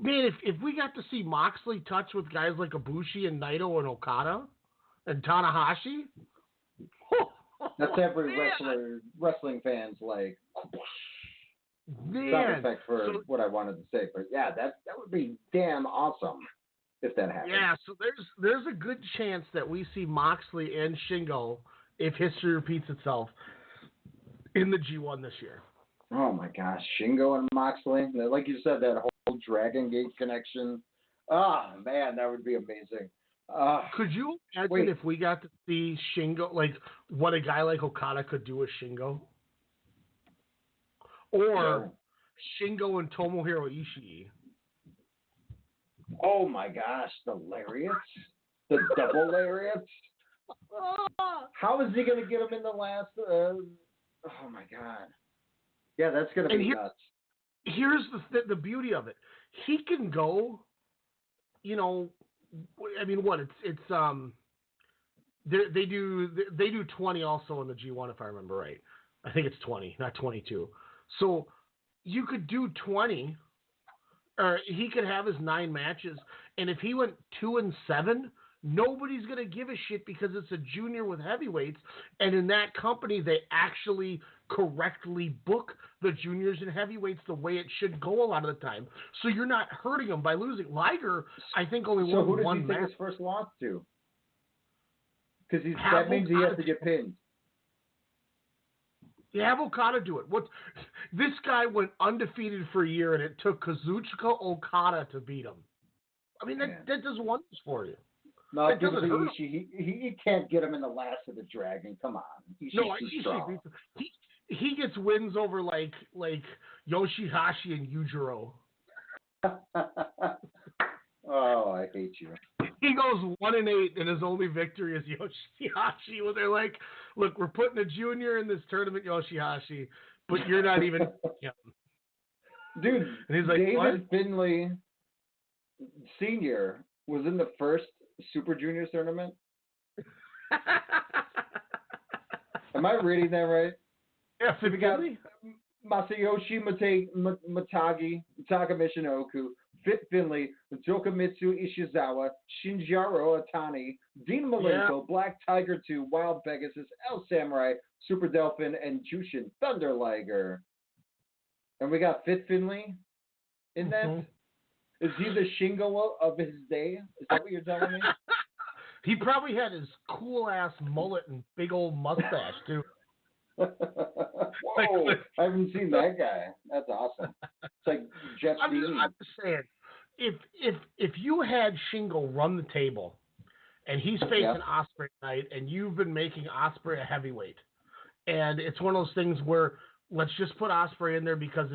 Man, if we got to see Moxley touch with guys like Ibushi and Naito and Okada and Tanahashi, that's every wrestling fan's like. Sound effect for what I wanted to say, but yeah, that would be damn awesome if that happens. Yeah, so there's a good chance that we see Moxley and Shingo, if history repeats itself, in the G1 this year. Oh my gosh, Shingo and Moxley, like you said, that whole Dragon Gate connection. Oh man, that would be amazing. Could you imagine if we got to see Shingo, like what a guy like Okada could do with Shingo? Or Shingo and Tomohiro Ishii. Oh my gosh, the lariats? The double lariats? How is he going to get him in the last... oh my god. Yeah, that's going to be nuts. Here's the beauty of it. He can go, I mean, what? They do 20 also in the G1 if I remember right. I think it's 20, not 22. So you could do 20, or he could have his 9 matches, and if he went 2-7, nobody's going to give a shit because it's a junior with heavyweights, and in that company they actually correctly book the juniors and heavyweights the way it should go a lot of the time. So you're not hurting them by losing. Liger, I think, only won one match. So who does he take his first loss to? Because that means he has to get pinned. You have Okada do it. This guy went undefeated for a year, and it took Kazuchika Okada to beat him. I mean, that does wonders for you. No, it doesn't hurt him. He can't get him in the last of the Dragon. Come on. He gets wins over like Yoshihashi and Yujiro. Oh, I hate you. He goes 1-8, and his only victory is Yoshihashi. Where they're like, "Look, we're putting a junior in this tournament, Yoshihashi, but you're not even." Dude, and he's like, David what? Finlay Sr. was in the first Super Juniors tournament. Am I reading that right? Yeah, we got Masayoshi Matagi, Taka Michinoku, Fit Finlay, Jokamitsu Ishizawa, Shinjiro Atani, Dean Malenko, Black Tiger 2, Wild Pegasus, El Samurai, Super Delphin, and Jushin Thunder Liger. And we got Fit Finlay in that. Is he the Shingo of his day? Is that what you're telling me? He probably had his cool-ass mullet and big old mustache, too. Whoa, I haven't seen that guy. That's awesome. It's like Jeff Dean. I'm just saying, if you had Shingo run the table, and he's facing Ospreay tonight, and you've been making Ospreay a heavyweight, and it's one of those things where let's just put Ospreay in there because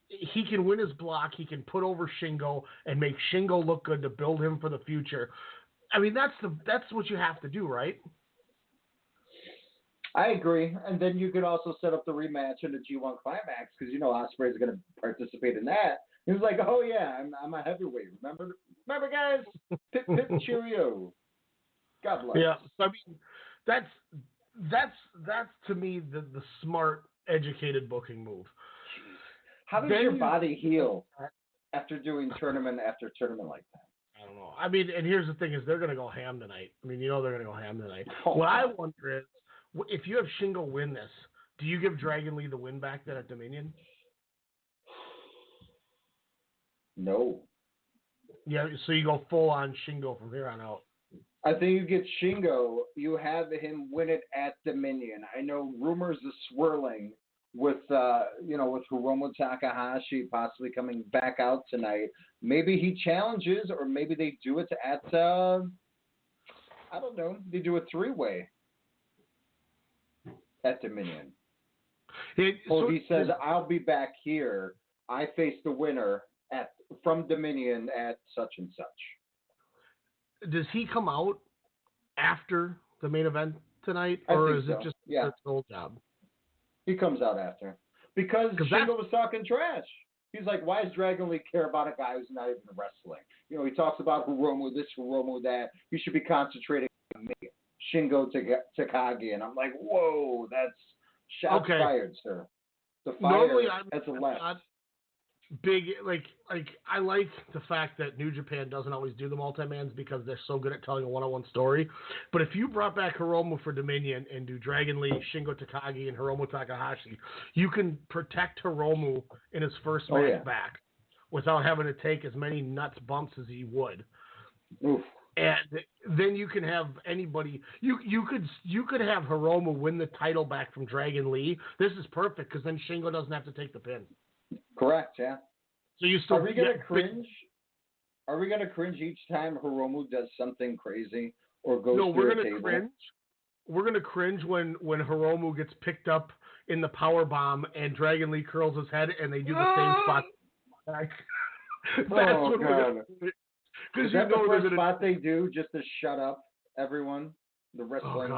he can win his block, he can put over Shingo and make Shingo look good to build him for the future. I mean, that's what you have to do, right? I agree. And then you could also set up the rematch in the G1 Climax because you know Ospreay is going to participate in that. He was like, "Oh yeah, I'm a heavyweight. Remember guys? Pip cheerio. God bless." Yeah. So, I mean, that's to me the smart, educated booking move. How does your body heal after doing tournament after tournament like that? I don't know. I mean, and here's the thing: is they're going to go ham tonight. I mean, you know they're going to go ham tonight. What I wonder is, if you have Shingo win this, do you give Dragon Lee the win back then at Dominion? No. Yeah, so you go full on Shingo from here on out. I think you get Shingo. You have him win it at Dominion. I know rumors are swirling with Hiromu Takahashi possibly coming back out tonight. Maybe he challenges, or maybe they do it at I don't know. They do a 3-way at Dominion. He says, "I'll be back here. I face the winner from Dominion at such and such." Does he come out after the main event tonight, or is it just his old job? He comes out after. Because Shingo was talking trash. He's like, why does Dragon Lee care about a guy who's not even wrestling? You know, he talks about Hiromu this, Hiromu that. He should be concentrating on me, Shingo Takagi. And I'm like, whoa, that's shots fired, sir. The fire has left. Big, I like the fact that New Japan doesn't always do the multi-mans because they're so good at telling a one-on-one story. But if you brought back Hiromu for Dominion and do Dragon Lee, Shingo Takagi, and Hiromu Takahashi, you can protect Hiromu in his first match back without having to take as many nuts bumps as he would. Oof. And then you can have anybody. You could have Hiromu win the title back from Dragon Lee. This is perfect because then Shingo doesn't have to take the pin. Correct, yeah. So you still Are we gonna cringe? Are we gonna cringe each time Hiromu does something crazy or goes through a table? Cringe. We're gonna cringe when Hiromu gets picked up in the power bomb and Dragon Lee curls his head and they do the same spot. That's what we're gonna do. Is that the first spot they do just to shut up everyone, the wrestling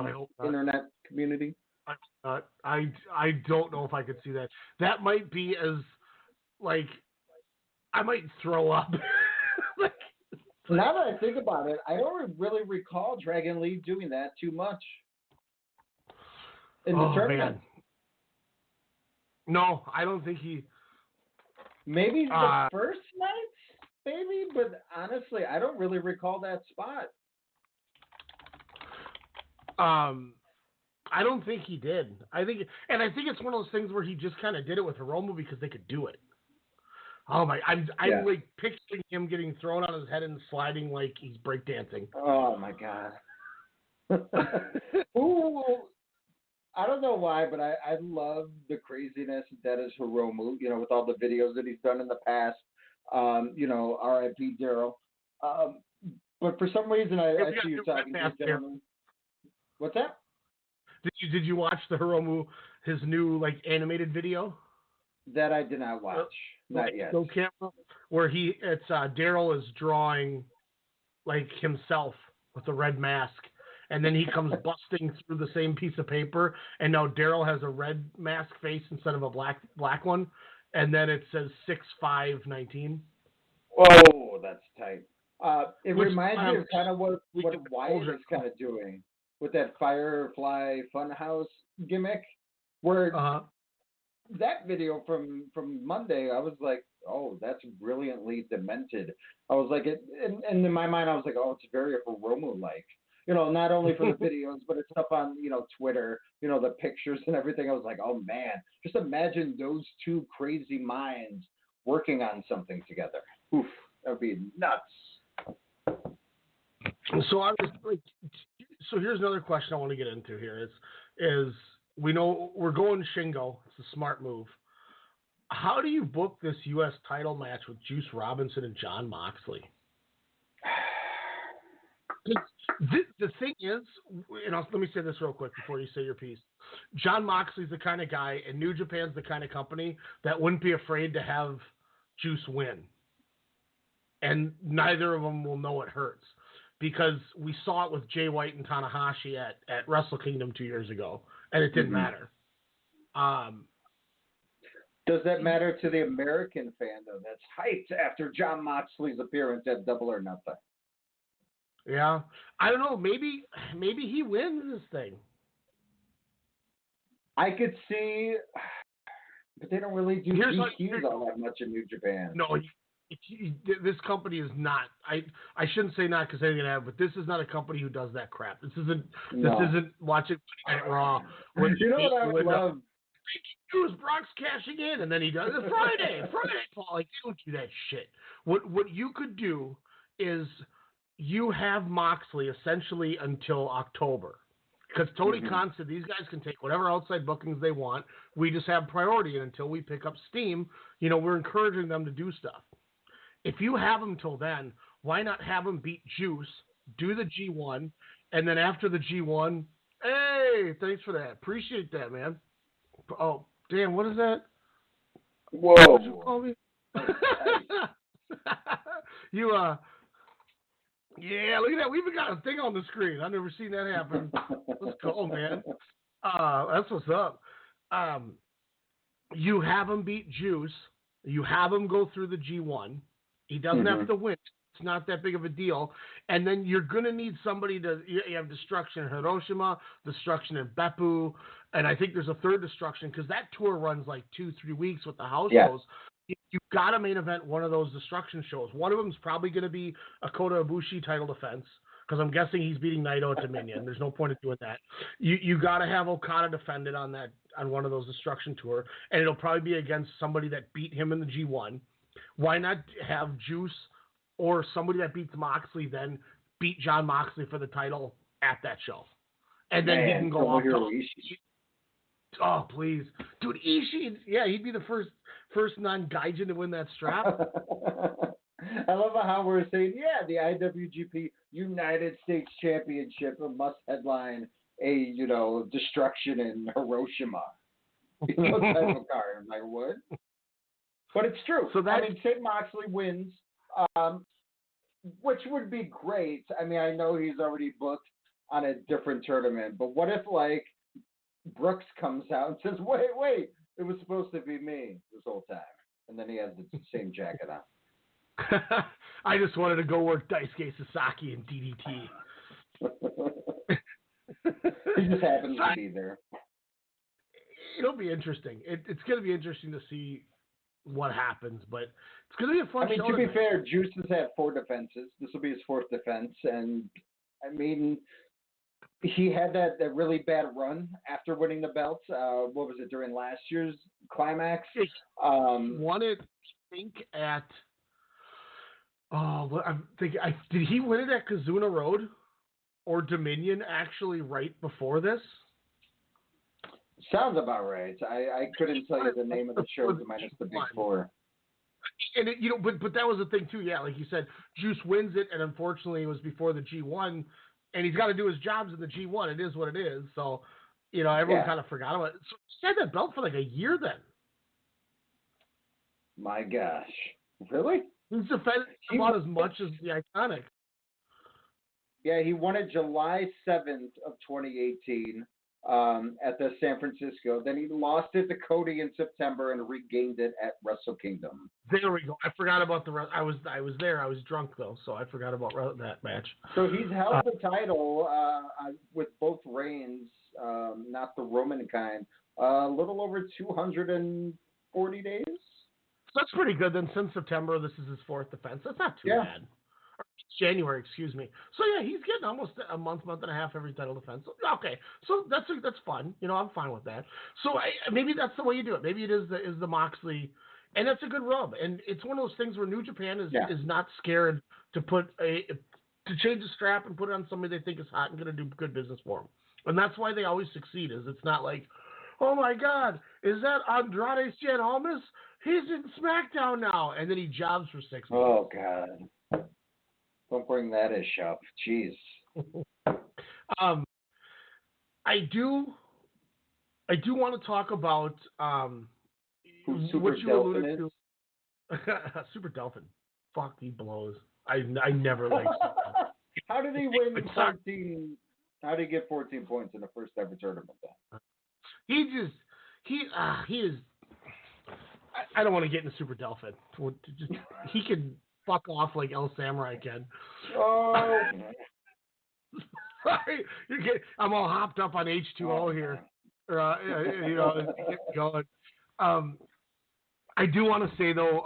internet community? I don't know if I could see that. That might be as I might throw up. Now that I think about it, I don't really recall Dragon Lee doing that too much in the tournament. Man. No, I don't think he. Maybe the first night, maybe, but honestly, I don't really recall that spot. I don't think he did. I think it's one of those things where he just kind of did it with Hiromu because they could do it. Oh my! I'm like picturing him getting thrown on his head and sliding like he's breakdancing. Oh my god! Ooh, I don't know why, but I love the craziness that is Hiromu, with all the videos that he's done in the past. R.I.P. Daryl. But for some reason, I see you talking to a gentleman. What's that? Did you watch the Hiromu, his new animated video? That I did not watch. Not yet. No camera. Where Daryl is drawing himself with a red mask. And then he comes busting through the same piece of paper, and now Daryl has a red mask face instead of a black one, and then it says 6'5", 19. Oh, that's tight. It reminds me of kind of what Wyatt is kind of doing with that Firefly Funhouse gimmick, where that video from Monday, I was like, oh, that's brilliantly demented. I was like, and in my mind, I was like, oh, it's very Hiromu-like. Not only for the videos, but it's up on, Twitter, the pictures and everything. I was like, oh, man, just imagine those two crazy minds working on something together. Oof, that would be nuts. So so here's another question I want to get into here is we know we're going Shingo. It's a smart move. How do you book this U.S. title match with Juice Robinson and Jon Moxley? The thing is, let me say this real quick before you say your piece. Jon Moxley's the kind of guy, and New Japan's the kind of company that wouldn't be afraid to have Juice win. And neither of them will know it hurts. Because we saw it with Jay White and Tanahashi at Wrestle Kingdom 2 years ago, and it didn't matter. Does that matter to the American fan, though, that's hyped after Jon Moxley's appearance at Double or Nothing? Yeah, I don't know. Maybe he wins this thing. I could see, but they don't really do DQs all that much in New Japan. No, this company is not. I shouldn't say not because they're gonna have, but this is not a company who does that crap. This isn't watching Raw. What I would love. Brock's cashing in, and then he does it Friday, Paul. They don't do that shit. What you could do is you have Moxley essentially until October. Because Tony Khan said these guys can take whatever outside bookings they want. We just have priority, and until we pick up steam, we're encouraging them to do stuff. If you have them till then, why not have them beat Juice, do the G1, and then after the G1, hey, thanks for that. Appreciate that, man. Oh, damn, what is that? Whoa. What did you call me? Yeah, look at that. We even got a thing on the screen. I've never seen that happen. Let's go, man. That's what's up. You have him beat Juice. You have him go through the G1. He doesn't have to win. It's not that big of a deal. And then you're going to need somebody to – you have Destruction in Hiroshima, Destruction in Beppu, and I think there's a third Destruction because that tour runs like 2-3 weeks with the house shows. You've got to main event one of those Destruction shows. One of them is probably going to be a Kota Ibushi title defense because I'm guessing he's beating Naito at Dominion. There's no point in doing that. You got to have Okada defended on one of those Destruction tour, and it'll probably be against somebody that beat him in the G1. Why not have Juice or somebody that beats Moxley then beat Jon Moxley for the title at that show? And then he can go off to oh, please. Dude, Ishii, he'd be the first non-gaijin to win that strap. I love how we're saying, the IWGP United States Championship must headline a, Destruction in Hiroshima. Type of card. I'm like, what? But it's true. So say Moxley wins, which would be great. I mean, I know he's already booked on a different tournament, but what if, Brooks comes out and says, wait, it was supposed to be me this whole time. And then he has the same jacket on. I just wanted to go work Daisuke Sasaki and DDT. He just happens to be there. It'll be interesting. It's going to be interesting to see what happens, but it's going to be a fun show. To be fair, Juice has had 4 defenses. This will be his 4th defense. And, he had that really bad run after winning the belts. What was it, during last year's Climax? Won it, I think, at... did he win it at Kazuna Road or Dominion actually right before this? Sounds about right. I couldn't tell you the name of the show minus the big four. And but that was the thing too. Yeah, like you said, Juice wins it, and unfortunately, it was before the G1, and he's got to do his jobs in the G1. It is what it is. So, everyone kind of forgot about it. So he had that belt for like a year then. My gosh, really? He's defended about as much as the Iconic. Yeah, he won it July 7th of 2018 at the San Francisco. Then he lost it to Cody in September and regained it at Wrestle Kingdom. There we go. I forgot about I was there. I was drunk though, so I forgot about that match. So he's held the title with both reigns, not the Roman kind, a little over 240 days. So that's pretty good. Then since September, this is his fourth defense. That's not too bad. January, excuse me. So yeah, he's getting almost a month and a half every title defense. Okay, so that's fun. I'm fine with that. So maybe that's the way you do it. Maybe it is the Moxley, and that's a good rub. And it's one of those things where New Japan is not scared to to change the strap and put it on somebody they think is hot and going to do good business for them. And that's why they always succeed. It's not like, oh my God, is that Andrade Cien Almas? He's in SmackDown now, and then he jobs for 6 months. Oh God. Don't bring that ish up. Jeez. I do want to talk about what you alluded to. Super Delphin. Fuck, he blows. I never liked Super Delphin. How did he win 14? How did he get 14 points in the first ever tournament then? He is. I don't want to get into Super Delphin. He can fuck off like El Samurai can. Oh. Sorry, I'm all hopped up on H2O here. Going. I do want to say though,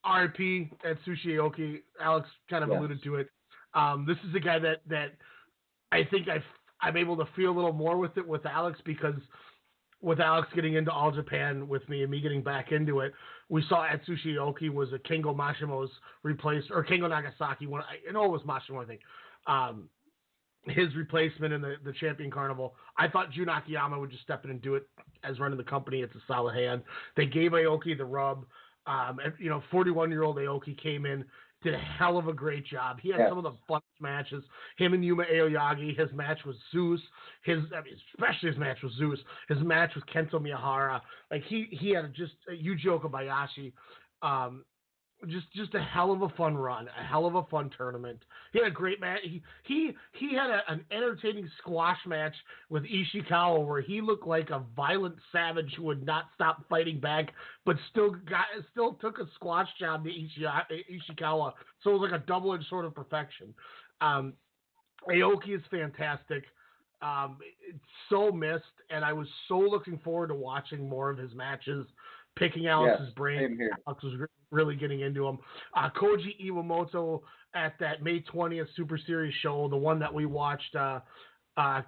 RIP Atsushi Aoki. Alex kind of alluded to it. This is a guy that I think I'm able to feel a little more with it with Alex, because with Alex getting into All Japan with me and me getting back into it, we saw Atsushi Aoki was a Kengo Mashimo's replaced, or Kengo Nagasaki. I know it was Mashimo, I think. His replacement in the Champion Carnival. I thought Jun Akiyama would just step in and do it as running the company. It's a solid hand. They gave Aoki the rub. 41-year-old Aoki came in, did a hell of a great job. He had some of the funnest matches. Him and Yuma Aoyagi, his match with Zeus, especially his match with Zeus, his match with Kento Miyahara. Like he had just Yuji Okabayashi. Just a hell of a fun run, a hell of a fun tournament. He had a great match. He had an entertaining squash match with Ishikawa where he looked like a violent savage who would not stop fighting back, but still took a squash job to Ishikawa. So it was like a double-edged sword of perfection. Aoki is fantastic. It's so missed, and I was so looking forward to watching more of his matches. Picking Alex's brain. Alex was really getting into him. Koji Iwamoto at that May 20th Super Series show, the one that we watched, Kento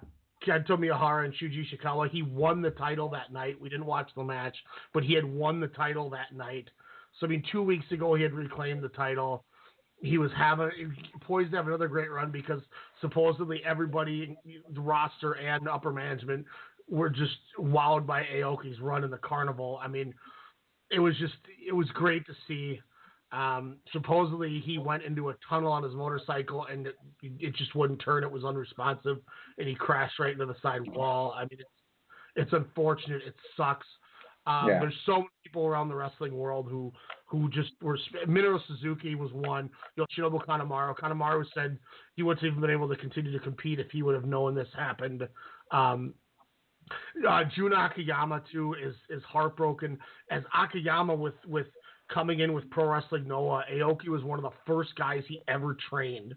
Miyahara and Shuji Ishikawa, he won the title that night. We didn't watch the match, but he had won the title that night. So, 2 weeks ago, he had reclaimed the title. He was poised to have another great run because supposedly everybody, the roster and upper management, were just wowed by Aoki's run in the Carnival. It was great to see. Supposedly he went into a tunnel on his motorcycle and it just wouldn't turn. It was unresponsive and he crashed right into the side wall. It's unfortunate. It sucks. There's so many people around the wrestling world who just were. Minoru Suzuki was one. Yoshinobu Kanemaru. Kanemaru said he wouldn't have even been able to continue to compete if he would have known this happened. Jun Akiyama too is heartbroken as Akiyama with coming in with Pro Wrestling Noah. Aoki was one of the first guys he ever trained,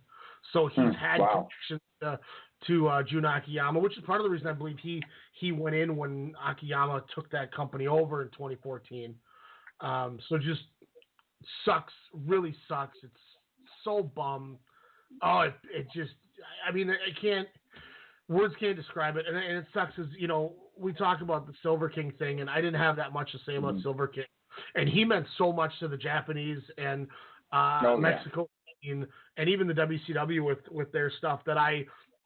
so he's had connections to Jun Akiyama, which is part of the reason I believe he went in when Akiyama took that company over in 2014. So just sucks, really sucks. It's so bummed. Oh, it just, I can't. Words can't describe it, and it sucks as, we talk about the Silver King thing, and I didn't have that much to say about Silver King, and he meant so much to the Japanese and Mexico and even the WCW with their stuff that I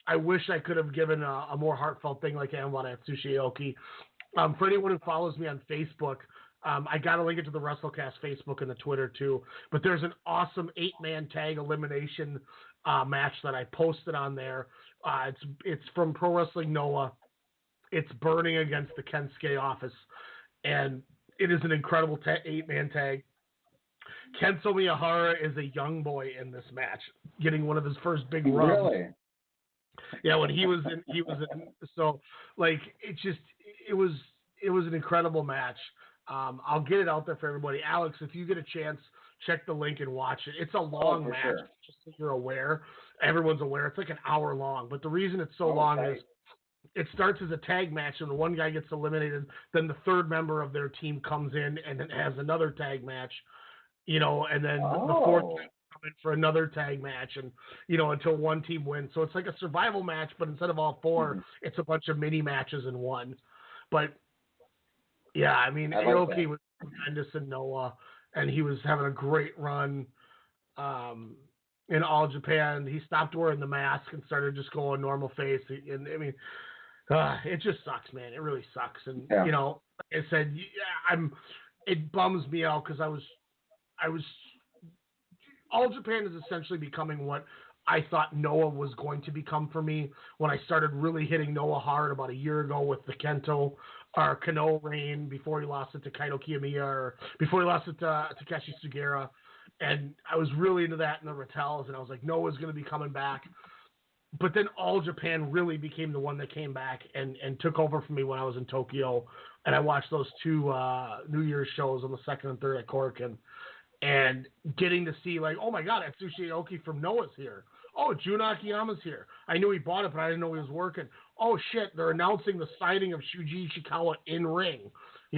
I wish I could have given a more heartfelt thing like I am about Atsushi Aoki. For anyone who follows me on Facebook, I got to link it to the WrestleCast Facebook and the Twitter too. But there's an awesome 8-man tag elimination match that I posted on there. It's from Pro Wrestling Noah. It's Burning against the Kensuke office, and it is an incredible 8-man tag. Kento Miyahara is a young boy in this match, getting one of his first big runs. Really? Yeah, when he was in. So like it was an incredible match. I'll get it out there for everybody. Alex, if you get a chance, check the link and watch it. It's a long match, sure. just so you're aware. Everyone's aware. It's like an hour long. But the reason it's so long is it starts as a tag match, and one guy gets eliminated. Then the third member of their team comes in and then has another tag match, and then the fourth guy come in for another tag match, and until one team wins. So it's like a survival match, but instead of all four, it's a bunch of mini matches in one. But yeah, I mean, Aoki was tremendous in Noah, and he was having a great run in All Japan. He stopped wearing the mask and started just going normal face. And I mean, it just sucks, man. It really sucks. And like I said, it bums me out because I was All Japan is essentially becoming what I thought Noah was going to become for me when I started really hitting Noah hard about a year ago with the Kano reign before he lost it to Kaito Kiyomiya, or before he lost it to Takeshi Sugiura. And I was really into that in the Rattels, and I was like, Noah's going to be coming back. But then All Japan really became the one that came back and took over for me when I was in Tokyo. And I watched those two New Year's shows on the 2nd and 3rd at Korakuen. And getting to see, like, oh my God, Atsushi Aoki from Noah's here. Oh, Jun Akiyama's here. I knew he bought it, but I didn't know he was working. Oh shit, they're announcing the signing of Shuji Ishikawa in ring.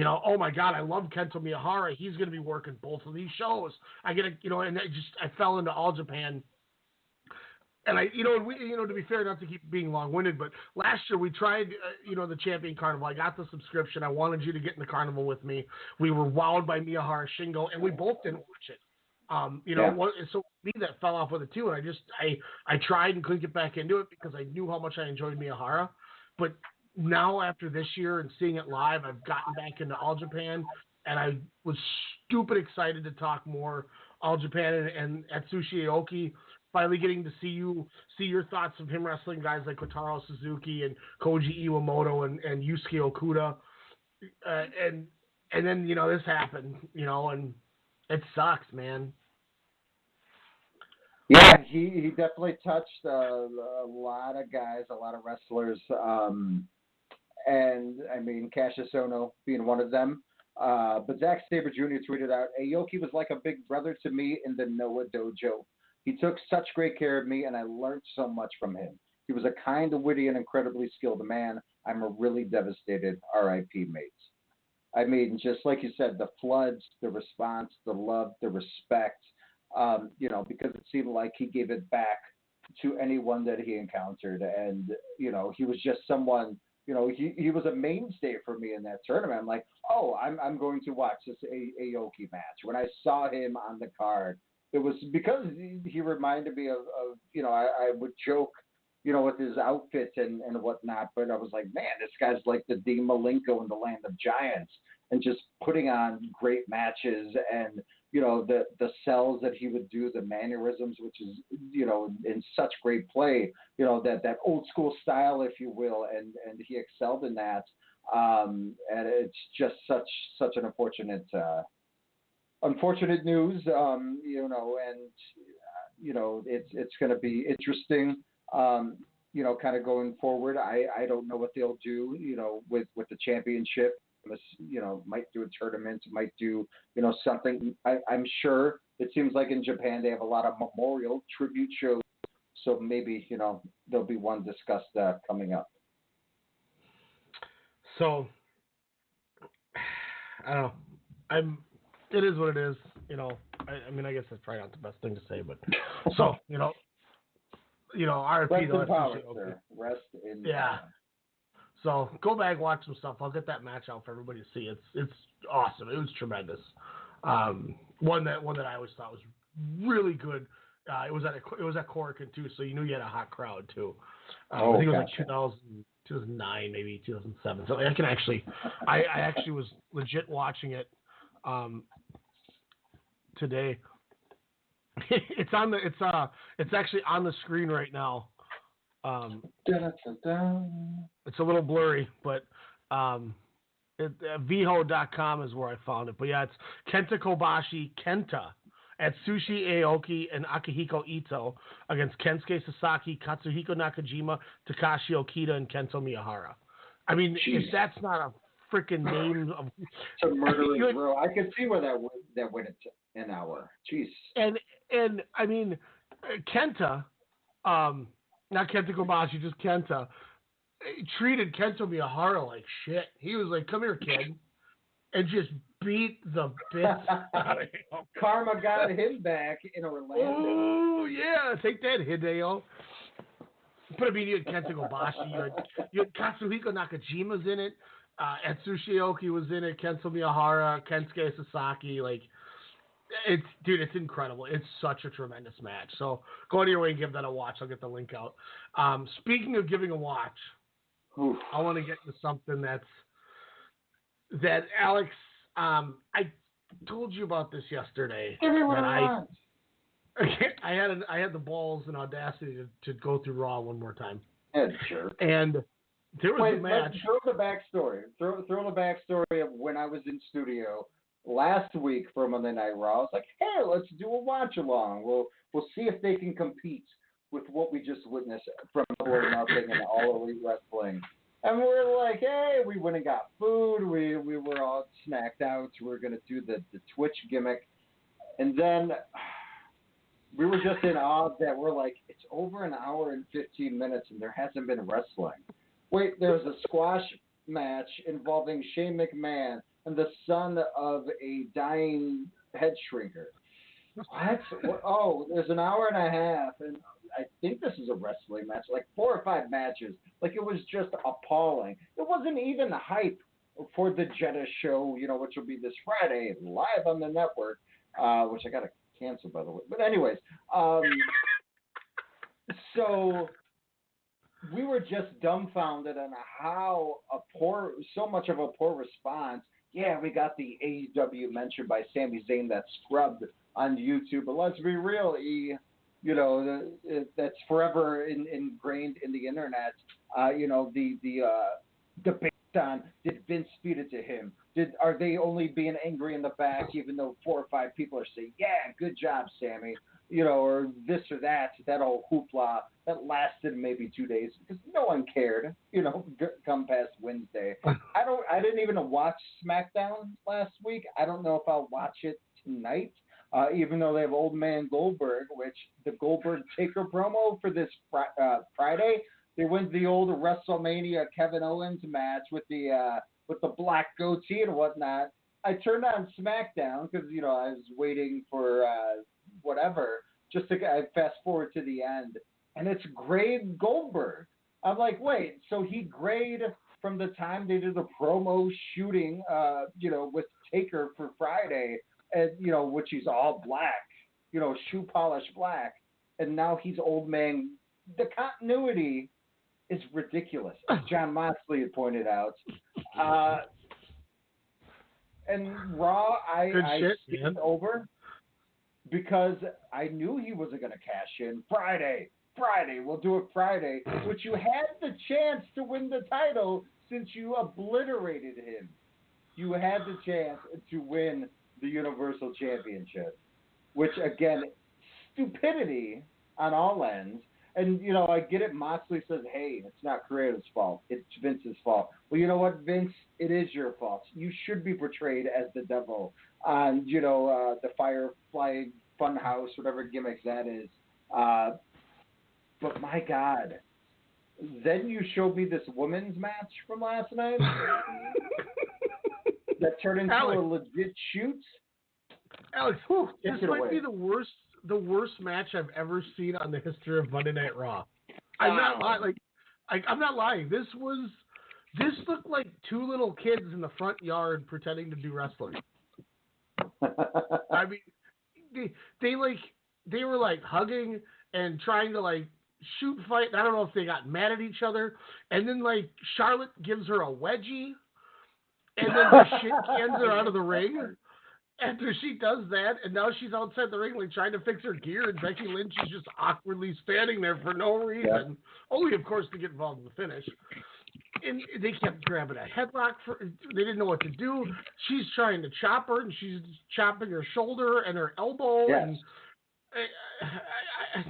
Oh my God, I love Kento Miyahara. He's going to be working both of these shows. I fell into All Japan. And to be fair, not to keep being long-winded, but last year we tried, the Champion Carnival. I got the subscription. I wanted you to get in the carnival with me. We were wowed by Miyahara Shingo, and we both didn't watch it. So me that fell off with it too, and I tried and couldn't get back into it because I knew how much I enjoyed Miyahara. But now after this year and seeing it live, I've gotten back into All Japan, and I was stupid excited to talk more All Japan and Atsushi Aoki. Finally getting to see your thoughts of him wrestling guys like Kotaro Suzuki and Koji Iwamoto and Yusuke Okuda. And then, this happened, and it sucks, man. Yeah, he definitely touched a lot of guys, a lot of wrestlers. And, I mean, Cassius Ohno being one of them. But Zack Sabre Jr. tweeted out, Aoki was like a big brother to me in the Noah Dojo. He took such great care of me, and I learned so much from him. He was a kind, witty, and incredibly skilled man. I'm a really devastated R.I.P. mates. I mean, just like you said, the floods, the response, the love, the respect, because it seemed like he gave it back to anyone that he encountered. And, he was just someone, he was a mainstay for me in that tournament. I'm like, I'm going to watch this Aoki match. When I saw him on the card, it was because he reminded me of I would joke, with his outfit and whatnot, but I was like, man, this guy's like the Dean Malenko in the Land of Giants, and just putting on great matches, and, the sells that he would do, the mannerisms, which is, in such great play, that old school style, if you will, and he excelled in that. And it's just such an unfortunate news, and it's going to be interesting, kind of going forward. I don't know what they'll do, with the championship. Might do a tournament, might do, something. I'm sure it seems like in Japan they have a lot of memorial tribute shows, so maybe, there'll be one discussed coming up. So, I don't know. It is what it is, I mean, I guess that's probably not the best thing to say, but so, RIP. Rest in power, sir. Rest in power. So go back, watch some stuff. I'll get that match out for everybody to see. It's awesome. It was tremendous. One that I always thought was really good. It was at Corcoran too, so you knew you had a hot crowd too. Oh, I think it was gotcha. like 2009, maybe 2007. So I can actually, I actually was legit watching it today. It's actually on the screen right now. It's a little blurry, but Viho.com is where I found it. But yeah, it's Kenta Kobashi, Atsushi Aoki, and Akihiko Ito against Kensuke Sasaki, Katsuhiko Nakajima, Takashi Okita, and Kento Miyahara. I mean, Jeez. if that's not a freaking name of It's a murderer's row. I could see where that went an hour. Jeez. And I mean, Kenta, not Kenta Kobashi, just Kenta, treated Kento Miyahara like shit. He was like, "Come here, kid," and just beat the bits out of him. Karma got him back in Orlando. Oh yeah, take that, Hideo. But I mean, you had Kenta Kobashi, you had Katsuhiko Nakajima's in it, Atsushi Aoki was in it, Kento Miyahara, Kensuke Sasaki, like. It's incredible. It's such a tremendous match. So go out of your way and give that a watch. I'll get the link out. Speaking of giving a watch, I want to get to something that Alex. I told you about this yesterday. I had the balls and audacity to go through Raw one more time. Yeah, sure. And there was a match. Throw the backstory. Throw the backstory of when I was in studio last week for Monday Night Raw. I was like, hey, let's do a watch along. We'll see if they can compete with what we just witnessed from Double or Nothing and All Elite Wrestling. And we're like, hey, we went and got food. We were all snacked out. We were going to do the Twitch gimmick. And then we were just in awe that we're like, it's over an hour and 15 minutes and there hasn't been wrestling. Wait, there's a squash match involving Shane McMahon and the son of a dying head shrinker. What? Oh, there's an hour and a half, and I think this is a wrestling match, like 4 or 5 matches. Like, it was just appalling. It wasn't even hype for the Jeddah show, which will be this Friday, live on the network, which I got to cancel, by the way. But anyways, so we were just dumbfounded on how so much of a poor response. Yeah, we got the AEW mentioned by Sami Zayn that's scrubbed on YouTube, but let's be real, that's forever ingrained in the internet. The debate on did Vince feed it to him? Are they only being angry in the back, even though 4 or 5 people are saying, yeah, good job, Sammy, or this or that whole hoopla that lasted maybe 2 days because no one cared, come past Wednesday. I didn't even watch SmackDown last week. I don't know if I'll watch it tonight, even though they have Old Man Goldberg, which the Goldberg Taker promo for this Friday, they went the old WrestleMania Kevin Owens match with the black goatee and whatnot. I turned on SmackDown because, I was waiting for whatever, just to fast forward to the end. And it's grade Goldberg. I'm like, wait, so he grade from the time they did the promo shooting, with Taker for Friday, and, which he's all black, shoe polish black. And now he's Old Man. The continuity is ridiculous, as Jon Moxley had pointed out. And Raw, I skipped over because I knew he wasn't going to cash in. Friday, we'll do it Friday, which you had the chance to win the title since you obliterated him. You had the chance to win the Universal Championship, which, again, stupidity on all ends. And, I get it. Moxley says, hey, it's not creative's fault. It's Vince's fault. Well, you know what, Vince? It is your fault. You should be portrayed as the devil on, the Firefly Funhouse, whatever gimmicks that is. But, my God. Then you showed me this women's match from last night that turned into a legit shoot. Alex, this might be the worst match I've ever seen on the history of Monday Night Raw. I'm not lying. I'm not lying. This looked like 2 little kids in the front yard pretending to do wrestling. I mean, they they were like hugging and trying to like shoot fight. I don't know if they got mad at each other. And then like Charlotte gives her a wedgie, and then the shit cans her out of the ring. After she does that, and now she's outside the ring like trying to fix her gear, and Becky Lynch is just awkwardly standing there for no reason, only of course to get involved in the finish. And they kept grabbing a headlock. They didn't know what to do. She's trying to chop her, and she's chopping her shoulder and her elbow. Yes. And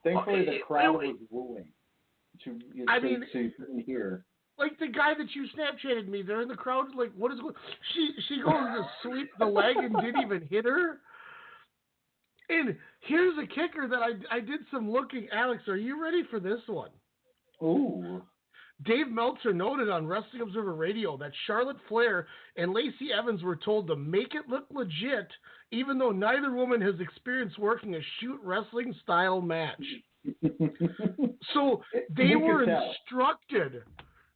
thankfully, the crowd was wooing to hear. Like the guy that you Snapchatted me, they're in the crowd. Like, what is going? She goes to sweep the leg and didn't even hit her. And here's a kicker that I did some looking. Alex, are you ready for this one? Ooh. Dave Meltzer noted on Wrestling Observer Radio that Charlotte Flair and Lacey Evans were told to make it look legit, even though neither woman has experience working a shoot wrestling style match. So they were instructed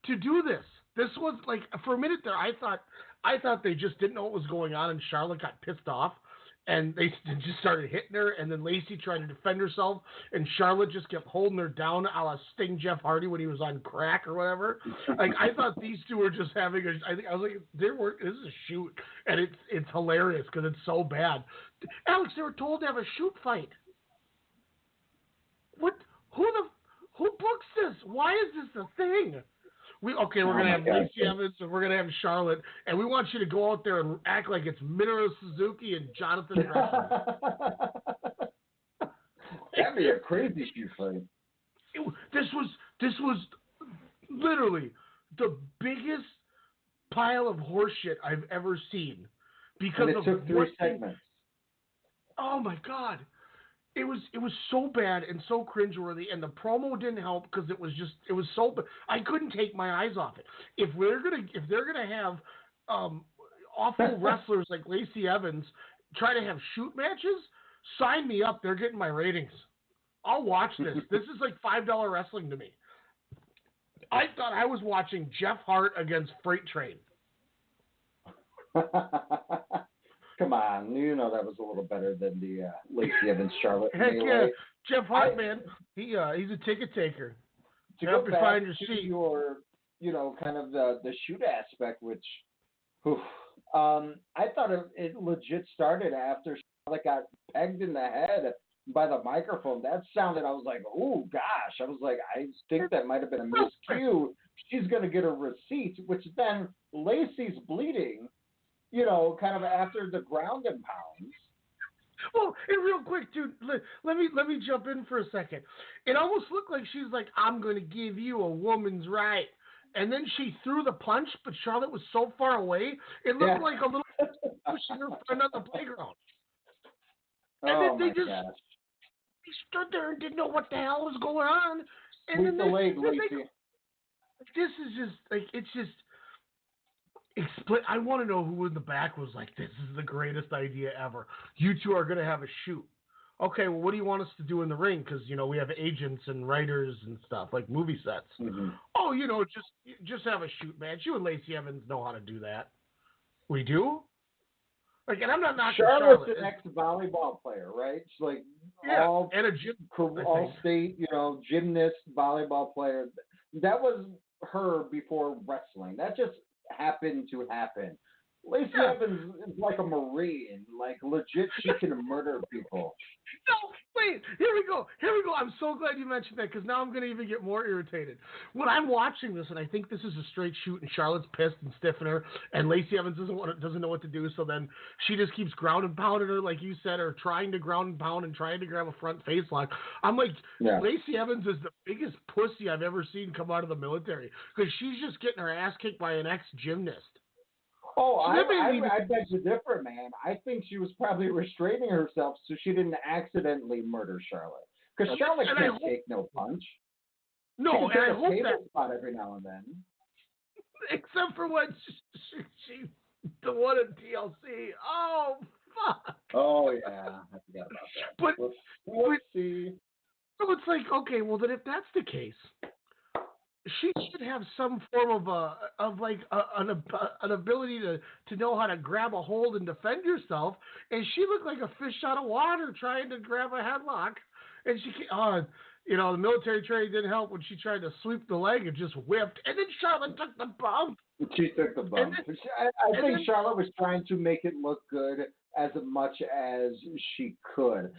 to do this. This was like, for a minute there, I thought they just didn't know what was going on, and Charlotte got pissed off, and they just started hitting her, and then Lacey tried to defend herself, and Charlotte just kept holding her down a la Sting Jeff Hardy when he was on crack or whatever. Like, I thought these two were just having I was like, this is a shoot, and it's hilarious because it's so bad. Alex, they were told to have a shoot fight. What? Who books this? Why is this a thing? We're going to have Lacey Evans and we're going to have Charlotte, and we want you to go out there and act like it's Minoru Suzuki and Jonathan Gresham. That'd be a crazy shoot fight. This was literally the biggest pile of horseshit I've ever seen. Because and it took 3 segments. Oh my God. It was so bad and so cringeworthy, and the promo didn't help because it was so bad. I couldn't take my eyes off it. If they're gonna have awful wrestlers like Lacey Evans try to have shoot matches, sign me up. They're getting my ratings. I'll watch this. This is like $5 wrestling to me. I thought I was watching Jeff Hart against Freight Train. Come on, you know that was a little better than the Lacey Evans Charlotte. Heck yeah, Jeff Hart, man, he's a ticket taker. To go back to your, kind of the shoot aspect, which, I thought it legit started after Charlotte got pegged in the head by the microphone. That sounded, I was like, oh gosh, I was like, I think that might have been a miscue. She's gonna get a receipt, which then Lacey's bleeding. Kind of after the ground and pounds. Well, and real quick, dude, let me jump in for a second. It almost looked like she's like, I'm going to give you a woman's right. And then she threw the punch, but Charlotte was so far away, it looked like a little pushing her friend on the playground. And then they stood there and didn't know what the hell was going on. And then this is just, like, it's just, I want to know who in the back was like, this is the greatest idea ever. You two are going to have a shoot. Okay, well, what do you want us to do in the ring? Because, we have agents and writers and stuff, like movie sets. Mm-hmm. Oh, just have a shoot match. You and Lacey Evans know how to do that. We do? Like, and I'm not knocking Charlotte's Charlotte. an ex-volleyball player, right? She's like and a gym, all-state, gymnast, volleyball player. That was her before wrestling. That just happened to happen. Lacey Evans is like a Marine. Like, legit, she can murder people. No, wait. Here we go. I'm so glad you mentioned that because now I'm going to even get more irritated. When I'm watching this, and I think this is a straight shoot, and Charlotte's pissed and stiffing her, and Lacey Evans doesn't know what to do, so then she just keeps ground and pounding her, like you said, or trying to ground and pound and trying to grab a front face lock. I'm like, Lacey Evans is the biggest pussy I've ever seen come out of the military because she's just getting her ass kicked by an ex-gymnast. Oh, I beg to differ, man. I think she was probably restraining herself so she didn't accidentally murder Charlotte. Because Charlotte can't take no punch. No, and I hope that spot every now and then. Except for when she the one in TLC. Oh, fuck. Oh, yeah. I forgot about that. But let's see. So it's like, okay, well, then if that's the case, she should have some form of an ability to know how to grab a hold and defend yourself. And she looked like a fish out of water trying to grab a headlock. And the military training didn't help when she tried to sweep the leg and just whipped. And then Charlotte took the bump. She took the bump. I think Charlotte was trying to make it look good as much as she could.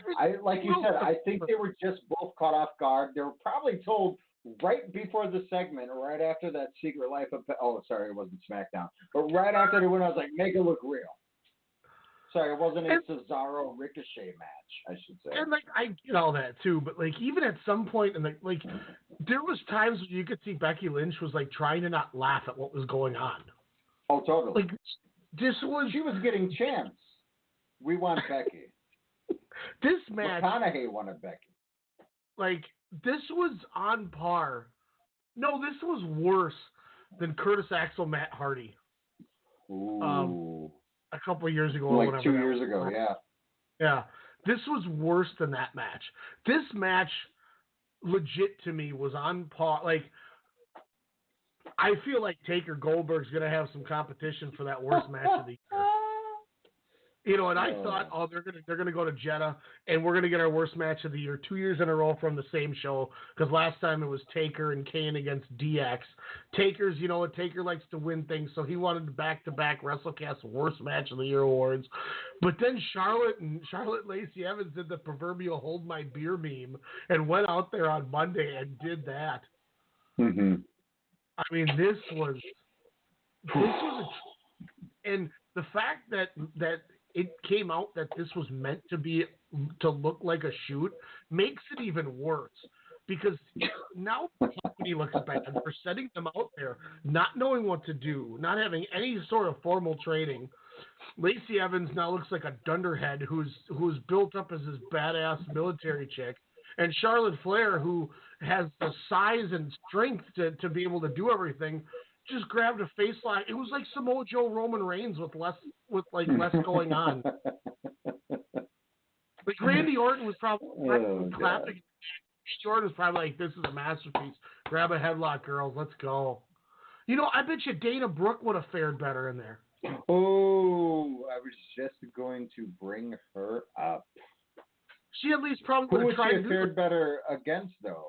Like you said, I think they were just both caught off guard. They were probably told right before the segment, right after that Secret Life of... Oh, sorry, it wasn't SmackDown. But right after they went, I was like, make it look real. Sorry, it wasn't a Cesaro Ricochet match, I should say. And, I get all that, too. But, even at some point, there was times when you could see Becky Lynch was, trying to not laugh at what was going on. Oh, totally. She was getting chants. We want Becky. This match... McConaughey wanted Becky. This was on par. No, this was worse than Curtis Axel Matt Hardy. Ooh. A couple of years ago. Like 2 years ago, yeah. Yeah. This was worse than that match. This match, legit to me, was on par. I feel like Taker Goldberg's going to have some competition for that worst match of the year. And I thought, they're gonna go to Jeddah, and we're gonna get our worst match of the year 2 years in a row from the same show. Because last time it was Taker and Kane against DX. Taker's, Taker likes to win things, so he wanted back-to-back WrestleCast worst match of the year awards. But then Charlotte Lacey Evans did the proverbial hold my beer meme and went out there on Monday and did that. Mm-hmm. I mean, this was and the fact that it came out that this was meant to look like a shoot makes it even worse, because now the company looks bad for setting them out there, not knowing what to do, not having any sort of formal training. Lacey Evans now looks like a dunderhead who's built up as this badass military chick, and Charlotte Flair, who has the size and strength to be able to do everything, just grabbed a face lock. It was like Samoa Joe Roman Reigns with less going on. Randy Orton was probably clapping. Randy Orton was probably like, "This is a masterpiece. Grab a headlock, girls. Let's go." I bet you Dana Brooke would have fared better in there. Oh, I was just going to bring her up. She at least probably would have tried to do fared better against, though?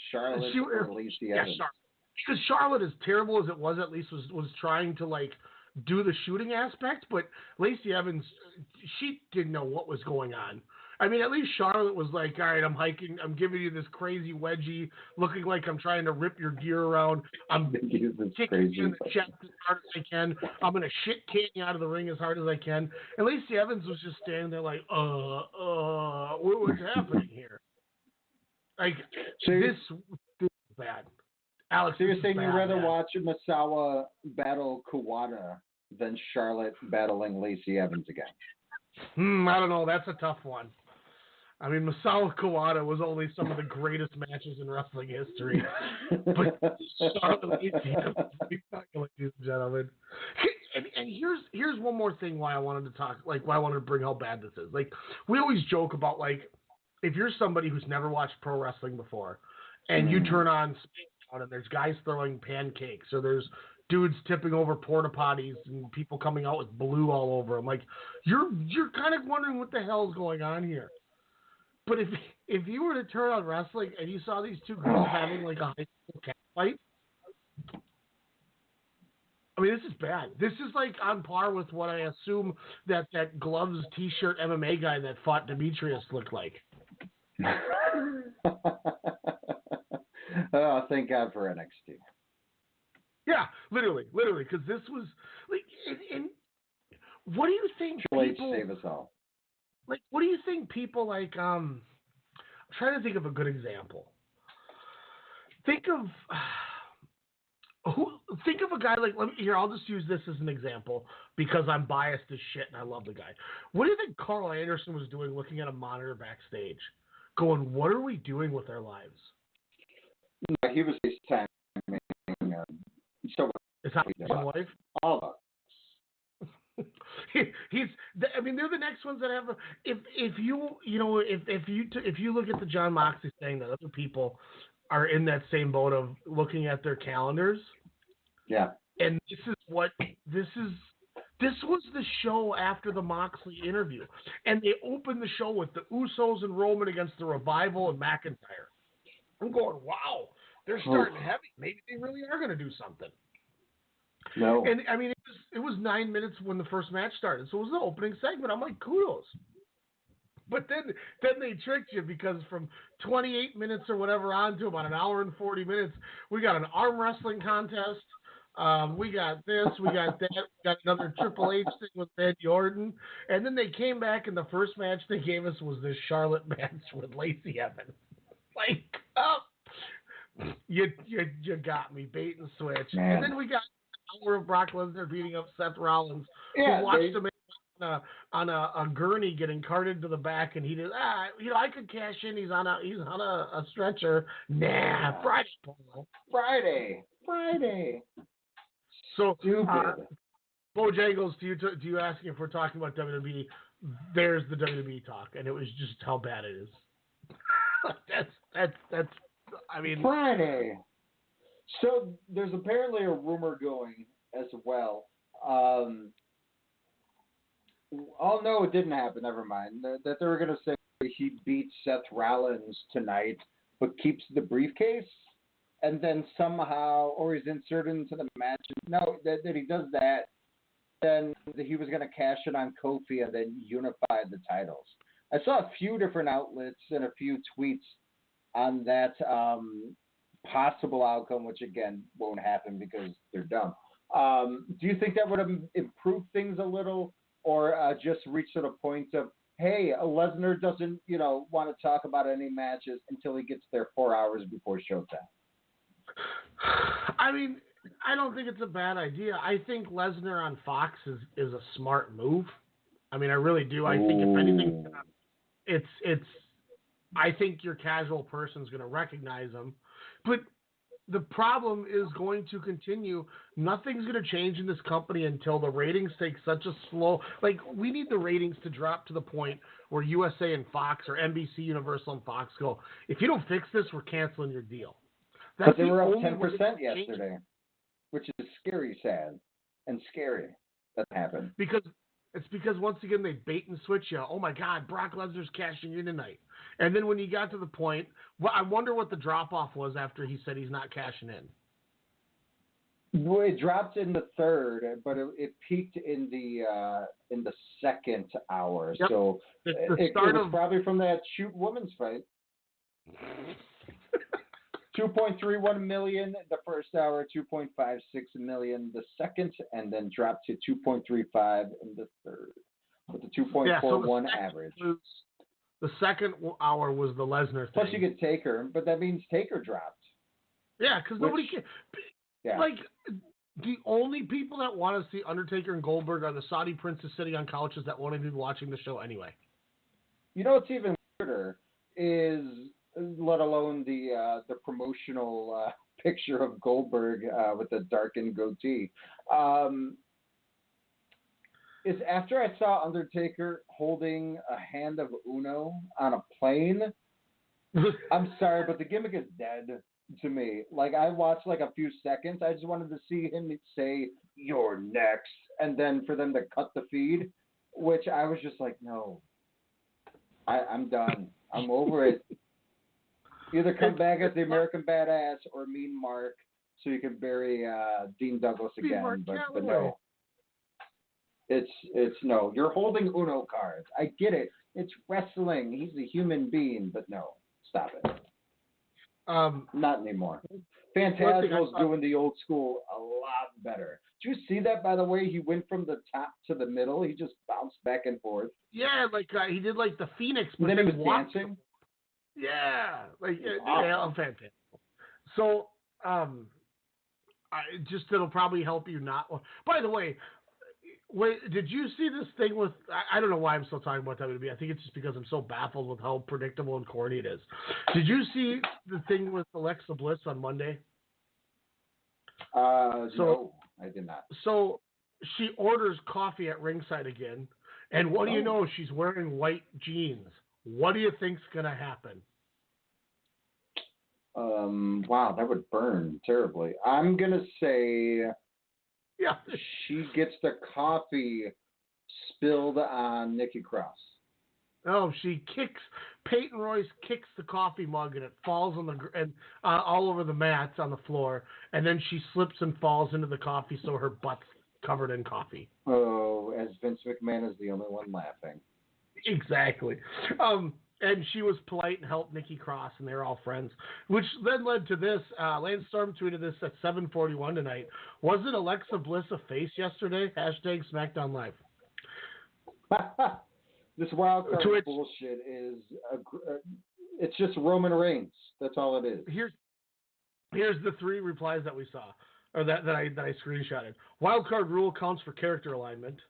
Charlotte or Lacey Evans? Charlotte. Because Charlotte, as terrible as it was, at least was trying to do the shooting aspect, but Lacey Evans, she didn't know what was going on. I mean, at least Charlotte was like, all right, I'm giving you this crazy wedgie, looking like I'm trying to rip your gear around. I'm kicking you in the chest as hard as I can. I'm going to shit can you out of the ring as hard as I can. And Lacey Evans was just standing there like, what's happening here? This is bad. Alex, so you're saying you'd rather watch Misawa battle Kawada than Charlotte battling Lacey Evans again? I don't know. That's a tough one. I mean, Misawa Kawada was only some of the greatest matches in wrestling history. But Charlotte Lacey Evans, ladies and gentlemen. And here's one more thing why I wanted to talk, why I wanted to bring how bad this is. We always joke about, if you're somebody who's never watched pro wrestling before, and you turn on and there's guys throwing pancakes, or there's dudes tipping over porta potties and people coming out with blue all over them. You're kind of wondering what the hell is going on here. But if you were to turn on wrestling and you saw these two girls having a high school cat fight, I mean, this is bad. This is on par with what I assume that gloves t-shirt MMA guy that fought Demetrius looked like. Oh, thank God for NXT. Yeah, literally, because this was and what do you think people save us all? What do you think people I'm trying to think of a good example. Think of a guy I'll just use this as an example because I'm biased as shit and I love the guy. What do you think Carl Anderson was doing looking at a monitor backstage, going, "What are we doing with our lives?" He was FaceTiming. Is that his wife? All of us. They're the next ones that have. If you look at the Jon Moxley saying that other people are in that same boat of looking at their calendars. Yeah. And this was the show after the Moxley interview. And they opened the show with the Usos and Roman against the Revival and McIntyre. I'm going, wow, they're starting heavy. Maybe they really are going to do something. No. And, I mean, it was 9 minutes when the first match started. So it was the opening segment. I'm like, kudos. But then they tricked you because from 28 minutes or whatever on to about an hour and 40 minutes, we got an arm wrestling contest. We got this, we got that, we got another Triple H thing with Randy Orton. And then they came back and the first match they gave us was this Charlotte match with Lacey Evans. Like, you got me, bait and switch. Man. And then we got an hour of Brock Lesnar beating up Seth Rollins. Yeah, who watched him on a gurney getting carted to the back, and he did. I could cash in. He's on a stretcher. Nah, Friday, Paul. Friday. So, stupid. Bojangles, do you ask if we're talking about WWE? There's the WWE talk, and it was just how bad it is. that's. I mean, Friday. So there's apparently a rumor going as well. Oh no, it didn't happen. Never mind. That they were going to say he beats Seth Rollins tonight, but keeps the briefcase, and then somehow, or he's inserted into the match. No, that he does that. Then he was going to cash it on Kofi and then unify the titles. I saw a few different outlets and a few tweets on that possible outcome, which again won't happen because they're dumb. Do you think that would have improved things a little? Or just reach to the point of, hey, Lesnar doesn't, want to talk about any matches until he gets there 4 hours before showtime. I mean, I don't think it's a bad idea. I think Lesnar on Fox is a smart move. I mean, I really do. I think if anything, it's. I think your casual person's going to recognize him, but the problem is going to continue. Nothing's going to change in this company until the ratings take such a slow. Like, we need the ratings to drop to the point where USA and Fox or NBC, Universal, and Fox go, if you don't fix this, we're canceling your deal. But they were up 10% yesterday, which is sad and scary that happened. Because once again they bait and switch you. Oh my God, Brock Lesnar's cashing in tonight. And then when you got to the point, well, I wonder what the drop off was after he said he's not cashing in. Well, it dropped in the third, but it peaked in the second hour. Yep. So it was probably from that shoot women's fight. 2.31 million the first hour, 2.56 million the second, and then dropped to 2.35 in the third, with the 2.41 average. The second hour was the Lesnar thing. Plus you get Taker, but that means Taker dropped. Yeah, because nobody can. Yeah. Like, the only people that want to see Undertaker and Goldberg are the Saudi princes sitting on couches that won't even be watching the show anyway. You know what's even weirder is, let alone the promotional picture of Goldberg with the darkened goatee, is after I saw Undertaker holding a hand of Uno on a plane. I'm sorry, but the gimmick is dead to me. Like, I watched like a few seconds. I just wanted to see him say, "You're next," and then for them to cut the feed, which I was just like, no. I'm done. I'm over it. Either come back as the American Badass or Mean Mark so you can bury Dean Douglas again, but no. It's no. You're holding Uno cards. I get it. It's wrestling. He's a human being, but no. Stop it. Not anymore. Phantasmo's doing the old school a lot better. Did you see that, by the way? He went from the top to the middle. He just bounced back and forth. Yeah, like he did like the Phoenix. But then he was dancing. Yeah, like awesome. Fantastic. So, it'll probably help you not. By the way, did you see this thing with? I don't know why I'm still talking about WWE. I think it's just because I'm so baffled with how predictable and corny it is. Did you see the thing with Alexa Bliss on Monday? No, I did not. So she orders coffee at ringside again, and what do you know? She's wearing white jeans. What do you think's gonna happen? Wow, that would burn terribly. I'm gonna say, yeah, she gets the coffee spilled on Nikki Cross. Oh, Peyton Royce kicks the coffee mug and it falls on all over the mats on the floor, and then she slips and falls into the coffee, so her butt's covered in coffee. Oh, as Vince McMahon is the only one laughing. Exactly. And she was polite and helped Nikki Cross, and they're all friends, which then led to this. Lance Storm tweeted this at 7:41 tonight. Wasn't Alexa Bliss a face yesterday? Hashtag SmackDown Live. This wild card bullshit is it's just Roman Reigns. That's all it is. Here's the 3 replies that we saw, or that I screenshotted. Wild card rule counts for character alignment.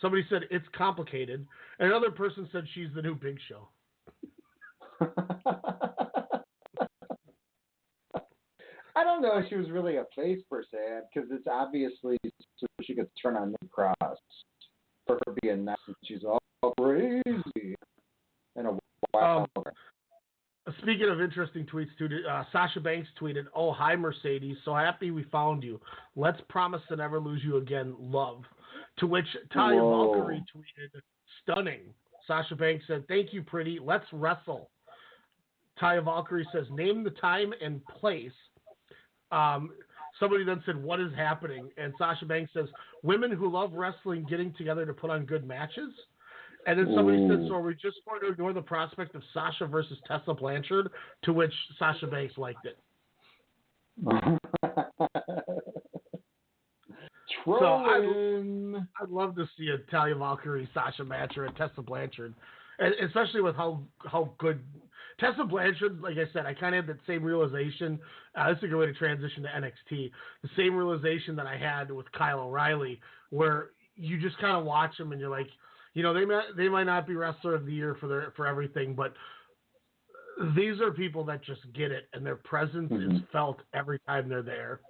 Somebody said it's complicated, and another person said she's the new Big Show. I don't know if she was really a face per se, because it's obviously so she could turn on Nick Cross for her being nice. She's all crazy and a wild. Speaking of interesting tweets, too, Sasha Banks tweeted, "Oh, hi, Mercedes. So happy we found you. Let's promise to never lose you again. Love." To which Talia Valkyrie tweeted, "Stunning." Sasha Banks said, "Thank you, pretty. Let's wrestle." Talia Valkyrie says, "Name the time and place." Somebody then said, "What is happening?" And Sasha Banks says, "Women who love wrestling getting together to put on good matches." And then somebody said, "So are we just going to ignore the prospect of Sasha versus Tessa Blanchard?" To which Sasha Banks liked it. So I'd love to see a Talia Valkyrie Sasha match or a Tessa Blanchard, and especially with how good Tessa Blanchard. Like I said, I kind of had that same realization. This is a good way to transition to NXT. The same realization that I had with Kyle O'Reilly, where you just kind of watch them and you're like, you know, they might not be Wrestler of the Year for everything, but these are people that just get it, and their presence is felt every time they're there.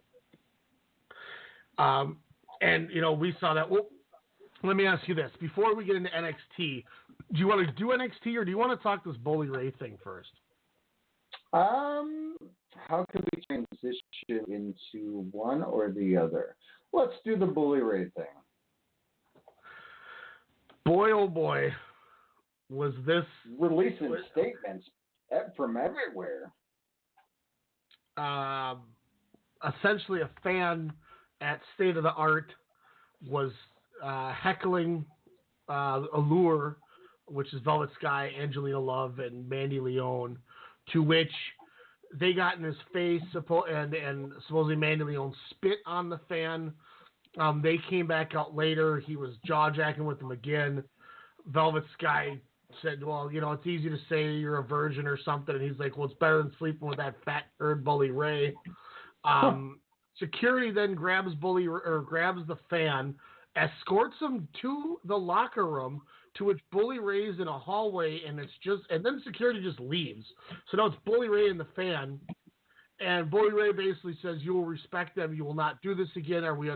And, you know, we saw that. Well, let me ask you this. Before we get into NXT, do you want to do NXT or do you want to talk this Bully Ray thing first? How can we transition into one or the other? Let's do the Bully Ray thing. Boy, oh boy, was this... Releasing statements from everywhere. Essentially, a fan at State of the Art was heckling Allure, which is Velvet Sky, Angelina Love, and Mandy Leone, to which they got in his face, and supposedly Mandy Leone spit on the fan. They came back out later. He was jaw-jacking with them again. Velvet Sky said, well, you know, it's easy to say you're a virgin or something. And he's like, well, it's better than sleeping with that fat bird Bully Ray. Security then grabs the fan, escorts him to the locker room, to which Bully Ray's in a hallway, and then security just leaves. So now it's Bully Ray and the fan, and Bully Ray basically says, "You will respect them. You will not do this again. Are we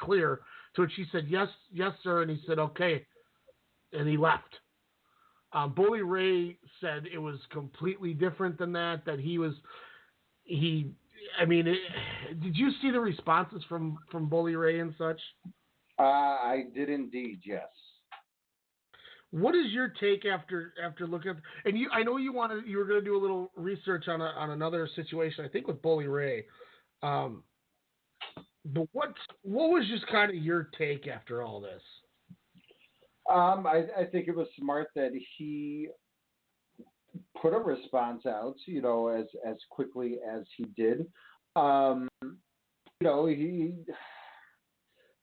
clear?" To which he said, "Yes, sir." And he said, "Okay," and he left. Bully Ray said it was completely different than that. That did you see the responses from Bully Ray and such? I did indeed, yes. What is your take after looking at? And I know you were going to do a little research on another situation, I think with Bully Ray. But what was just kind of your take after all this? I think it was smart that he put a response out, you know, as quickly as he did. You know,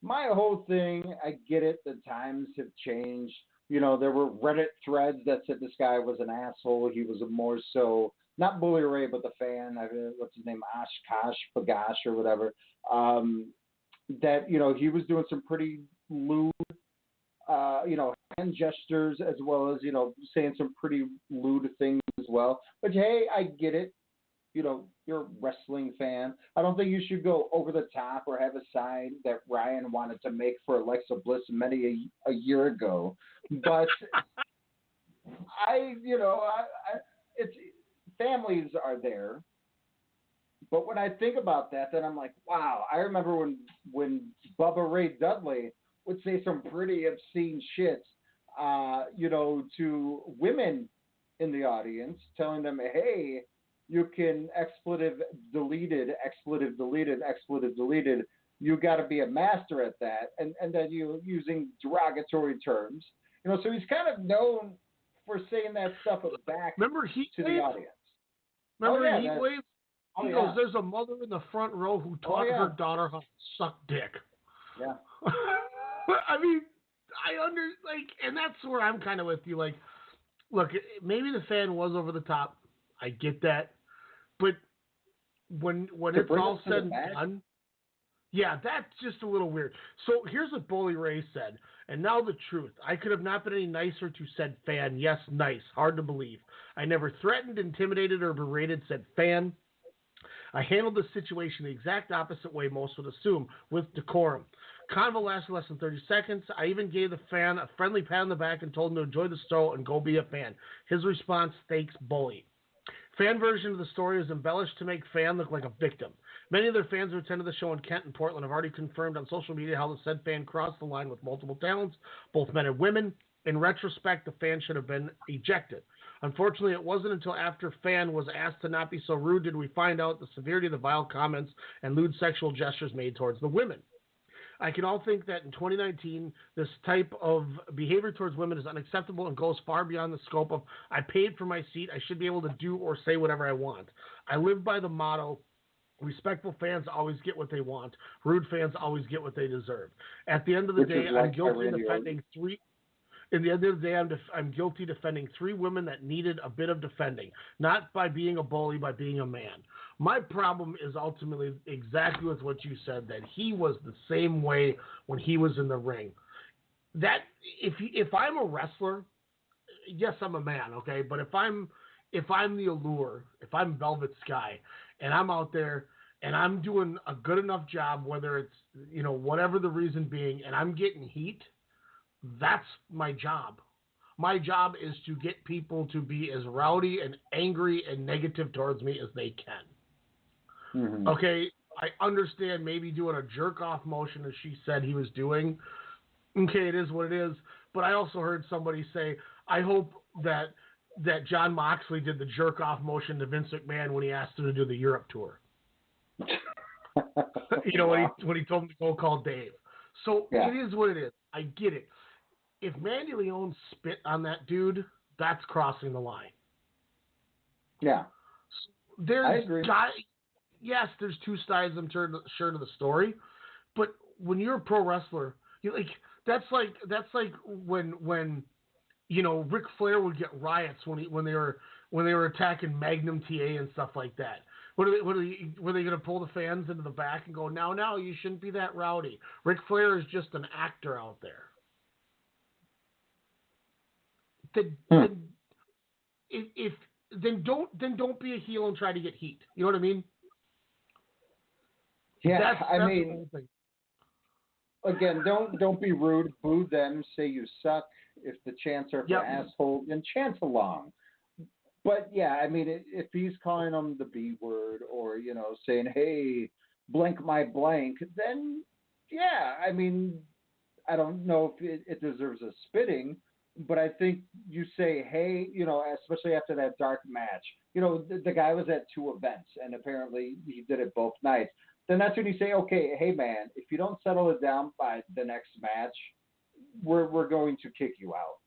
my whole thing, I get it. The times have changed. You know, there were Reddit threads that said this guy was an asshole. He was more so, not Bully Ray, but the fan. What's his name? Oshkosh Bagash or whatever. That, you know, he was doing some pretty lewd, you know, hand gestures, as well as, you know, saying some pretty lewd things as well. But hey, I get it. You know, you're a wrestling fan. I don't think you should go over the top or have a sign that Ryan wanted to make for Alexa Bliss many a year ago. But it's families are there. But when I think about that, then I'm like, wow, I remember when Bubba Ray Dudley would say some pretty obscene shit, to women in the audience, telling them, hey, you can expletive deleted. You got to be a master at that. And then you using derogatory terms. So he's kind of known for saying that stuff back to the audience. Remember Heatwave? He goes, there's a mother in the front row who taught her daughter how to suck dick. Yeah. I mean, and that's where I'm kind of with you. Like, look, maybe the fan was over the top. I get that. But when it's all said and done, yeah, that's just a little weird. So here's what Bully Ray said. And now the truth. I could have not been any nicer to said fan. Yes, nice. Hard to believe. I never threatened, intimidated, or berated said fan. I handled the situation the exact opposite way most would assume, with decorum. Convo lasted less than 30 seconds. I even gave the fan a friendly pat on the back and told him to enjoy the show and go be a fan. His response, thanks, Bully. Fan version of the story is embellished to make fan look like a victim. Many of their fans who attended the show in Kent and Portland have already confirmed on social media how the said fan crossed the line with multiple talents, both men and women. In retrospect, the fan should have been ejected. Unfortunately, it wasn't until after fan was asked to not be so rude did we find out the severity of the vile comments and lewd sexual gestures made towards the women. I can all think that in 2019, this type of behavior towards women is unacceptable and goes far beyond the scope of, I paid for my seat, I should be able to do or say whatever I want. I live by the motto, respectful fans always get what they want. Rude fans always get what they deserve. At the end of the day, I'm guilty of defending three... In the end of the day, I'm guilty defending three women that needed a bit of defending, not by being a bully, by being a man. My problem is ultimately exactly with what you said, that he was the same way when he was in the ring. That if I'm a wrestler, yes, I'm a man, okay, but if I'm the Allure, if I'm Velvet Sky, and I'm out there and I'm doing a good enough job, whether it's whatever the reason being, and I'm getting heat. That's my job. My job is to get people to be as rowdy and angry and negative towards me as they can. Mm-hmm. Okay, I understand maybe doing a jerk-off motion as she said he was doing. Okay, it is what it is. But I also heard somebody say, I hope that Jon Moxley did the jerk-off motion to Vince McMahon when he asked him to do the Europe tour. When he told him to go call Dave. So It is what it is. I get it. If Mandy Leon spit on that dude, that's crossing the line. Yeah. I agree. Yes, there's two sides I'm sure to the story, but when you're a pro wrestler, that's like when Ric Flair would get riots when they were attacking Magnum TA and stuff like that. Were they going to pull the fans into the back and go, no, you shouldn't be that rowdy? Ric Flair is just an actor out there. Then don't be a heel and try to get heat. You know what I mean? Yeah, I mean, again, don't be rude. Boo them. Say you suck. If the chants are for asshole, then chant along. But yeah, I mean, if he's calling them the B word or saying, "Hey, blank my blank," then yeah, I mean, I don't know if it deserves a spitting. But I think you say, hey, especially after that dark match, the guy was at two events and apparently he did it both nights. Then that's when you say, okay, hey man, if you don't settle it down by the next match, we're going to kick you out.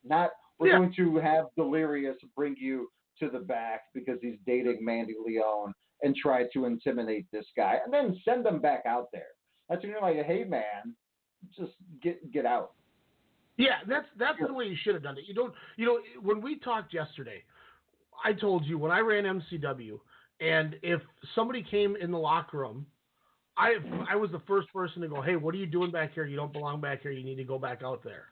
We're going to have Delirious bring you to the back because he's dating Mandy Leon and try to intimidate this guy and then send them back out there. That's when you're like, hey man, just get out. Yeah, that's the way you should have done it. When we talked yesterday, I told you when I ran MCW, and if somebody came in the locker room, I was the first person to go, hey, what are you doing back here? You don't belong back here. You need to go back out there.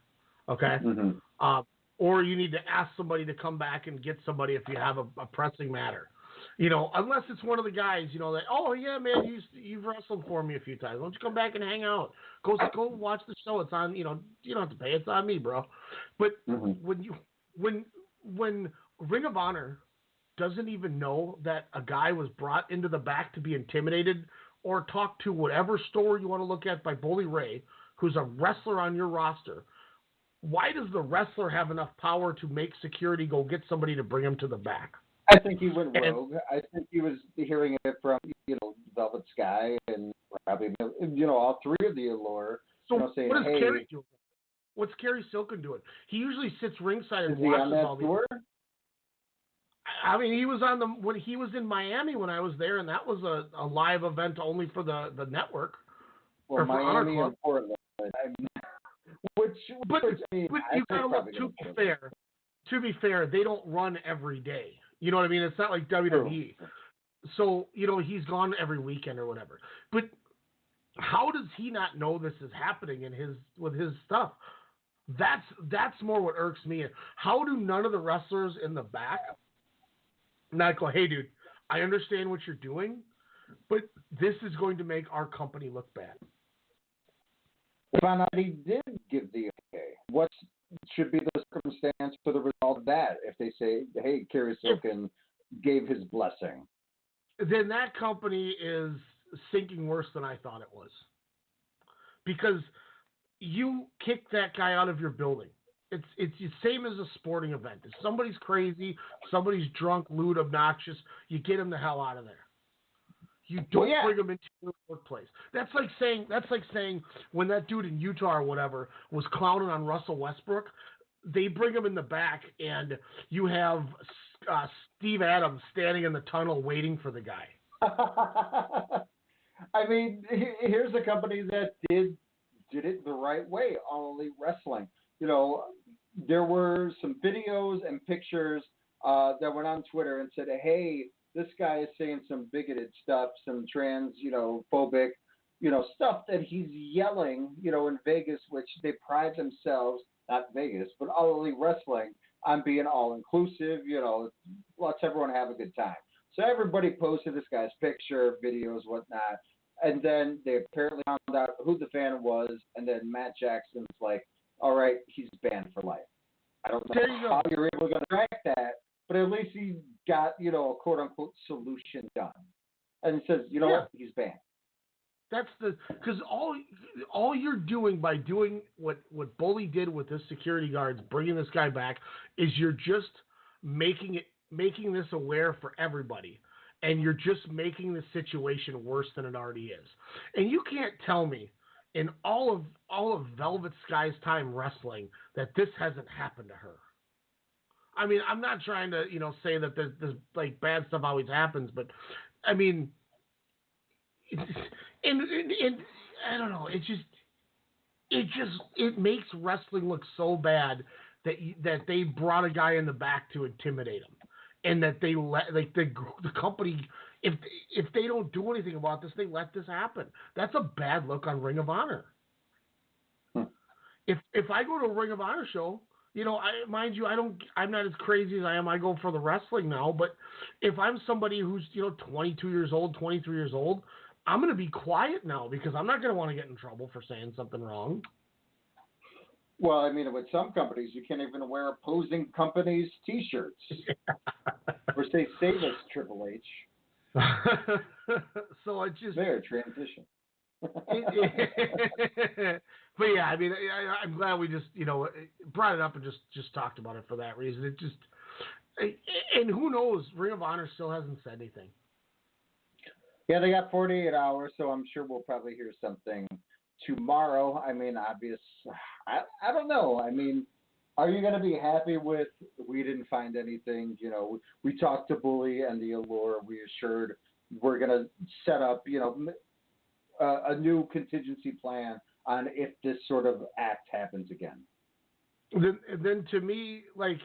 Okay? Mm-hmm. Or you need to ask somebody to come back and get somebody if you have a pressing matter. Unless it's one of the guys, that, oh, yeah, man, you've wrestled for me a few times. Why don't you come back and hang out? Go watch the show. It's on, you don't have to pay. It's on me, bro. But when Ring of Honor doesn't even know that a guy was brought into the back to be intimidated or talked to whatever story you want to look at by Bully Ray, who's a wrestler on your roster. Why does the wrestler have enough power to make security go get somebody to bring him to the back? I think he went rogue. I think he was hearing it from, Velvet Sky and probably, all three of the Allure. So saying, what is hey, Kerry doing? What's Kerry Silken doing? He usually sits ringside and is he on watches that all these. tour? I mean, he was when he was in Miami when I was there, and that was a live event only for the network. Well, or for Honor Miami Club. and Portland. But you gotta look. To be fair, they don't run every day. You know what I mean? It's not like WWE. So he's gone every weekend or whatever. But how does he not know this is happening with his stuff? That's more what irks me. How do none of the wrestlers in the back not go, hey, dude, I understand what you're doing, but this is going to make our company look bad. Found out he did give the okay. What should be the circumstance for the result of that? If they say, hey, Kerry Silken gave his blessing. Then that company is sinking worse than I thought it was. Because you kick that guy out of your building. It's the same as a sporting event. If somebody's crazy, somebody's drunk, lewd, obnoxious, you get him the hell out of there. You don't bring him into your workplace. That's like saying when that dude in Utah or whatever was clowning on Russell Westbrook, they bring him in the back and you have Steve Adams standing in the tunnel waiting for the guy. I mean, here's a company that did it the right way, All Elite Wrestling. There were some videos and pictures that went on Twitter and said, hey, this guy is saying some bigoted stuff, some trans, phobic, stuff that he's yelling, in Vegas, which they pride themselves, not Vegas, but All Elite Wrestling, on being all-inclusive, lets everyone have a good time. So everybody posted this guy's picture, videos, whatnot, and then they apparently found out who the fan was, and then Matt Jackson's like, all right, he's banned for life. I don't know how you're able to track that, but at least he got, a quote-unquote solution done. And he says, what, he's banned. That's because all you're doing by doing what Bully did with his security guards, bringing this guy back, is you're just making this aware for everybody, and you're just making the situation worse than it already is. And you can't tell me in all of Velvet Sky's time wrestling that this hasn't happened to her. I mean, I'm not trying to say that there's like bad stuff always happens, but I mean. And I don't know. It makes wrestling look so bad that they brought a guy in the back to intimidate him, and that they let the company, if they don't do anything about this, they let this happen. That's a bad look on Ring of Honor. If I go to a Ring of Honor show, I'm not as crazy as I am. I go for the wrestling now, but if I'm somebody who's 22 years old, 23 years old. I'm going to be quiet now because I'm not going to want to get in trouble for saying something wrong. Well, I mean, with some companies, you can't even wear opposing companies' T-shirts. Or say, save us, Triple H. So it's just... There, transition. But yeah, I mean, I'm glad we just, brought it up and just talked about it for that reason. It just... And who knows, Ring of Honor still hasn't said anything. Yeah, they got 48 hours, so I'm sure we'll probably hear something tomorrow. I mean, I don't know. I mean, are you going to be happy with we didn't find anything? We talked to Bully and the Allure. We assured we're going to set up, a new contingency plan on if this sort of act happens again. Then to me, like,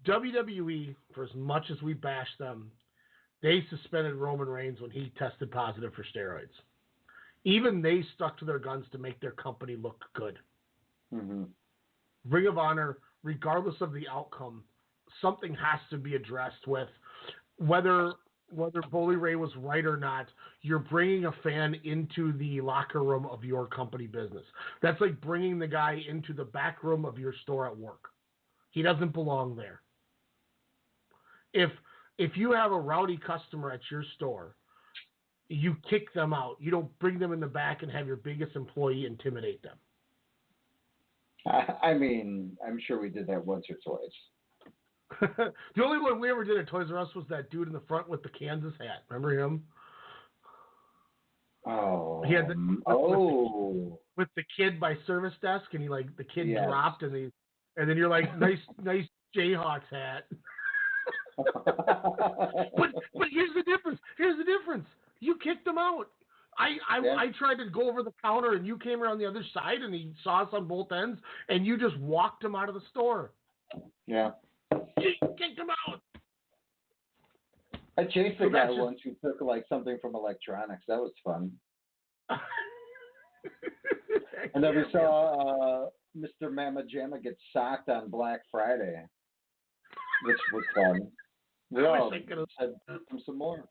WWE, for as much as we bash them, they suspended Roman Reigns when he tested positive for steroids. Even they stuck to their guns to make their company look good. Mm-hmm. Ring of Honor, regardless of the outcome, something has to be addressed with whether Bully Ray was right or not. You're bringing a fan into the locker room of your company business. That's like bringing the guy into the back room of your store at work. He doesn't belong there. if you have a rowdy customer at your store, you kick them out. You don't bring them in the back and have your biggest employee intimidate them. I mean, I'm sure we did that once or twice. The only one we ever did at Toys R Us was that dude in the front with the Kansas hat. Remember him? Oh. He had with the kid by service desk, and the kid dropped, and then you're like, nice Jayhawks hat. but here's the difference. You kicked him out. I tried to go over the counter, and you came around the other side, and he saw us on both ends, and you just walked him out of the store. Yeah. You kicked him out. I chased a guy once who took something from electronics. That was fun. And then we saw Mr. Mama Jamma get socked on Black Friday, which was fun. We all had some more.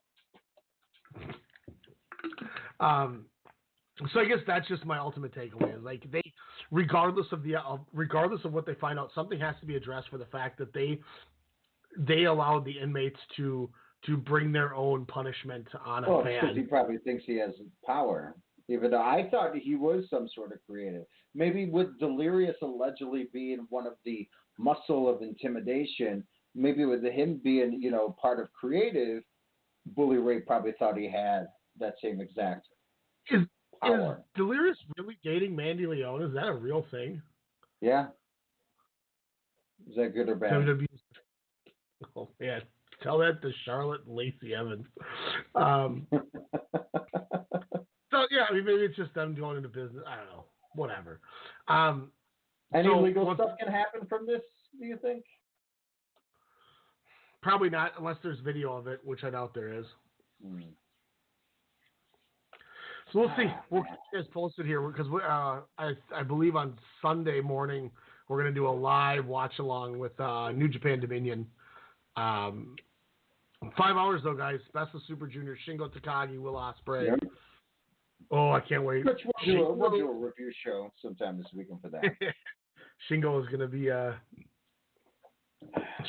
So I guess that's just my ultimate takeaway. Is they, regardless of what they find out, something has to be addressed for the fact that they allowed the inmates to bring their own punishment on a fan. Because he probably thinks he has power. Even though I thought he was some sort of creative. Maybe with Delirious allegedly being one of the muscle of intimidation, maybe with him being, part of creative, Bully Ray probably thought he had that same exact power. Is Delirious really dating Mandy Leon? Is that a real thing? Yeah. Is that good or bad? WWE. Oh, yeah. Tell that to Charlotte and Lacey Evans. So, yeah, I mean, maybe it's just them going into business. I don't know. Whatever. Any legal stuff can happen from this, do you think? Probably not, unless there's video of it, which I doubt there is. So we'll see. We'll keep you guys posted here because I believe on Sunday morning we're going to do a live watch-along with New Japan Dominion. 5 hours, though, guys. Best of Super Junior, Shingo Takagi, Will Ospreay. Yep. Oh, I can't wait. We'll do a review show sometime this weekend for that. Shingo is going to be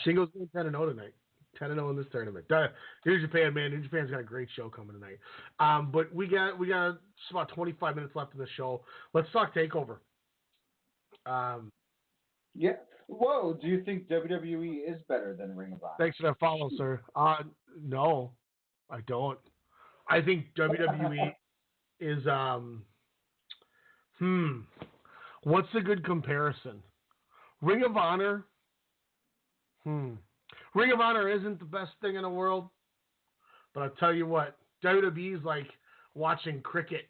Shingo's going 10-0 tonight. 10-0 in this tournament. New Japan, man. New Japan's got a great show coming tonight. But we got just about 25 minutes left in the show. Let's talk TakeOver. Yeah. Whoa, do you think WWE is better than Ring of Honor? Thanks for that follow, sir. No, I don't. I think WWE is what's a good comparison? Ring of Honor. Ring of Honor isn't the best thing in the world, but I'll tell you what, WWE is like watching cricket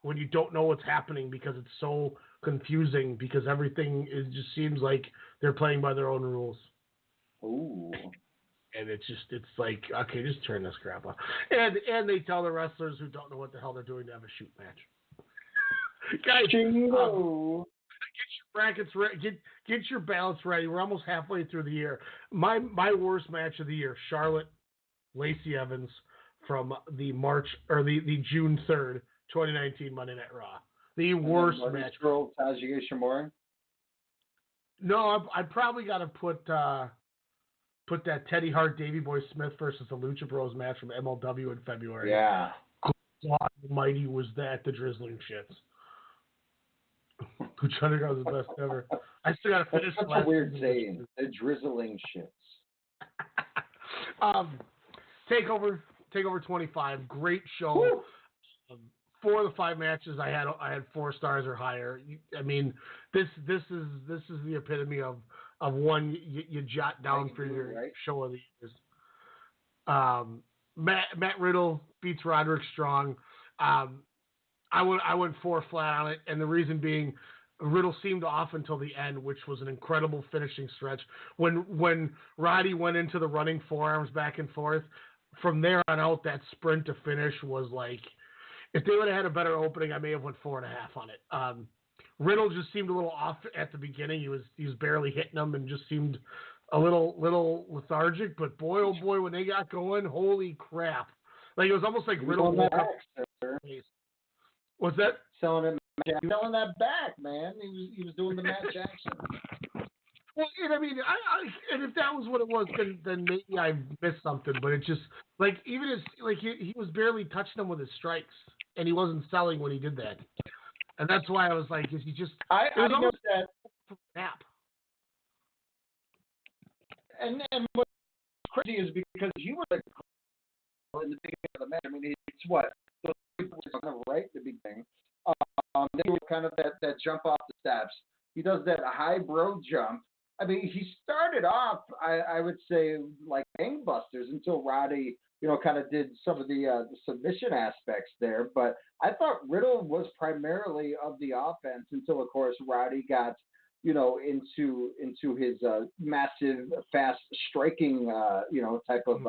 when you don't know what's happening because it's so confusing because everything just seems like they're playing by their own rules. Ooh. And it's like, okay, just turn this crap on. And they tell the wrestlers who don't know what the hell they're doing to have a shoot match. Guys, get your brackets ready. Get your ballots ready. We're almost halfway through the year. My worst match of the year, Charlotte, Lacey Evans from the June 3rd, 2019 Monday Night Raw. The worst match. Girl, Tajiri Shimura? No, I probably got to put that Teddy Hart, Davey Boy Smith versus the Lucha Bros match from MLW in February. Yeah. God almighty, was that the drizzling shits. Lucha Underground is the best ever. I still got to finish. That's such a weird saying. The drizzling shits. TakeOver 25. Great show. 4 of the 5 matches I had 4 stars or higher. I mean, this is the epitome of one you jot down for your show of the years. Matt Riddle beats Roderick Strong. I went 4 flat on it, and the reason being, Riddle seemed off until the end, which was an incredible finishing stretch. When Roddy went into the running forearms back and forth, from there on out, that sprint to finish was like, if they would have had a better opening, I may have went 4.5 on it. Riddle just seemed a little off at the beginning. He was barely hitting them and just seemed a little lethargic. But boy, oh boy, when they got going, holy crap! Like it was almost like Riddle woke up. What's that? Selling that back, man. He was doing the Matt Jackson. Well, and I mean, and if that was what it was, then maybe I missed something. But it just like even as like he was barely touching them with his strikes, and he wasn't selling when he did that, and that's why I was like, is he just? I know that. Snap. And what's crazy is because he was in the beginning of the match. I mean, it's what those people were kind of right at the beginning. They were kind of that jump off the steps. He does that high bro jump. I mean, he started off, I would say, like gangbusters until Roddy, kind of did some of the submission aspects there. But I thought Riddle was primarily of the offense until, of course, Roddy got, into his massive, fast striking, type of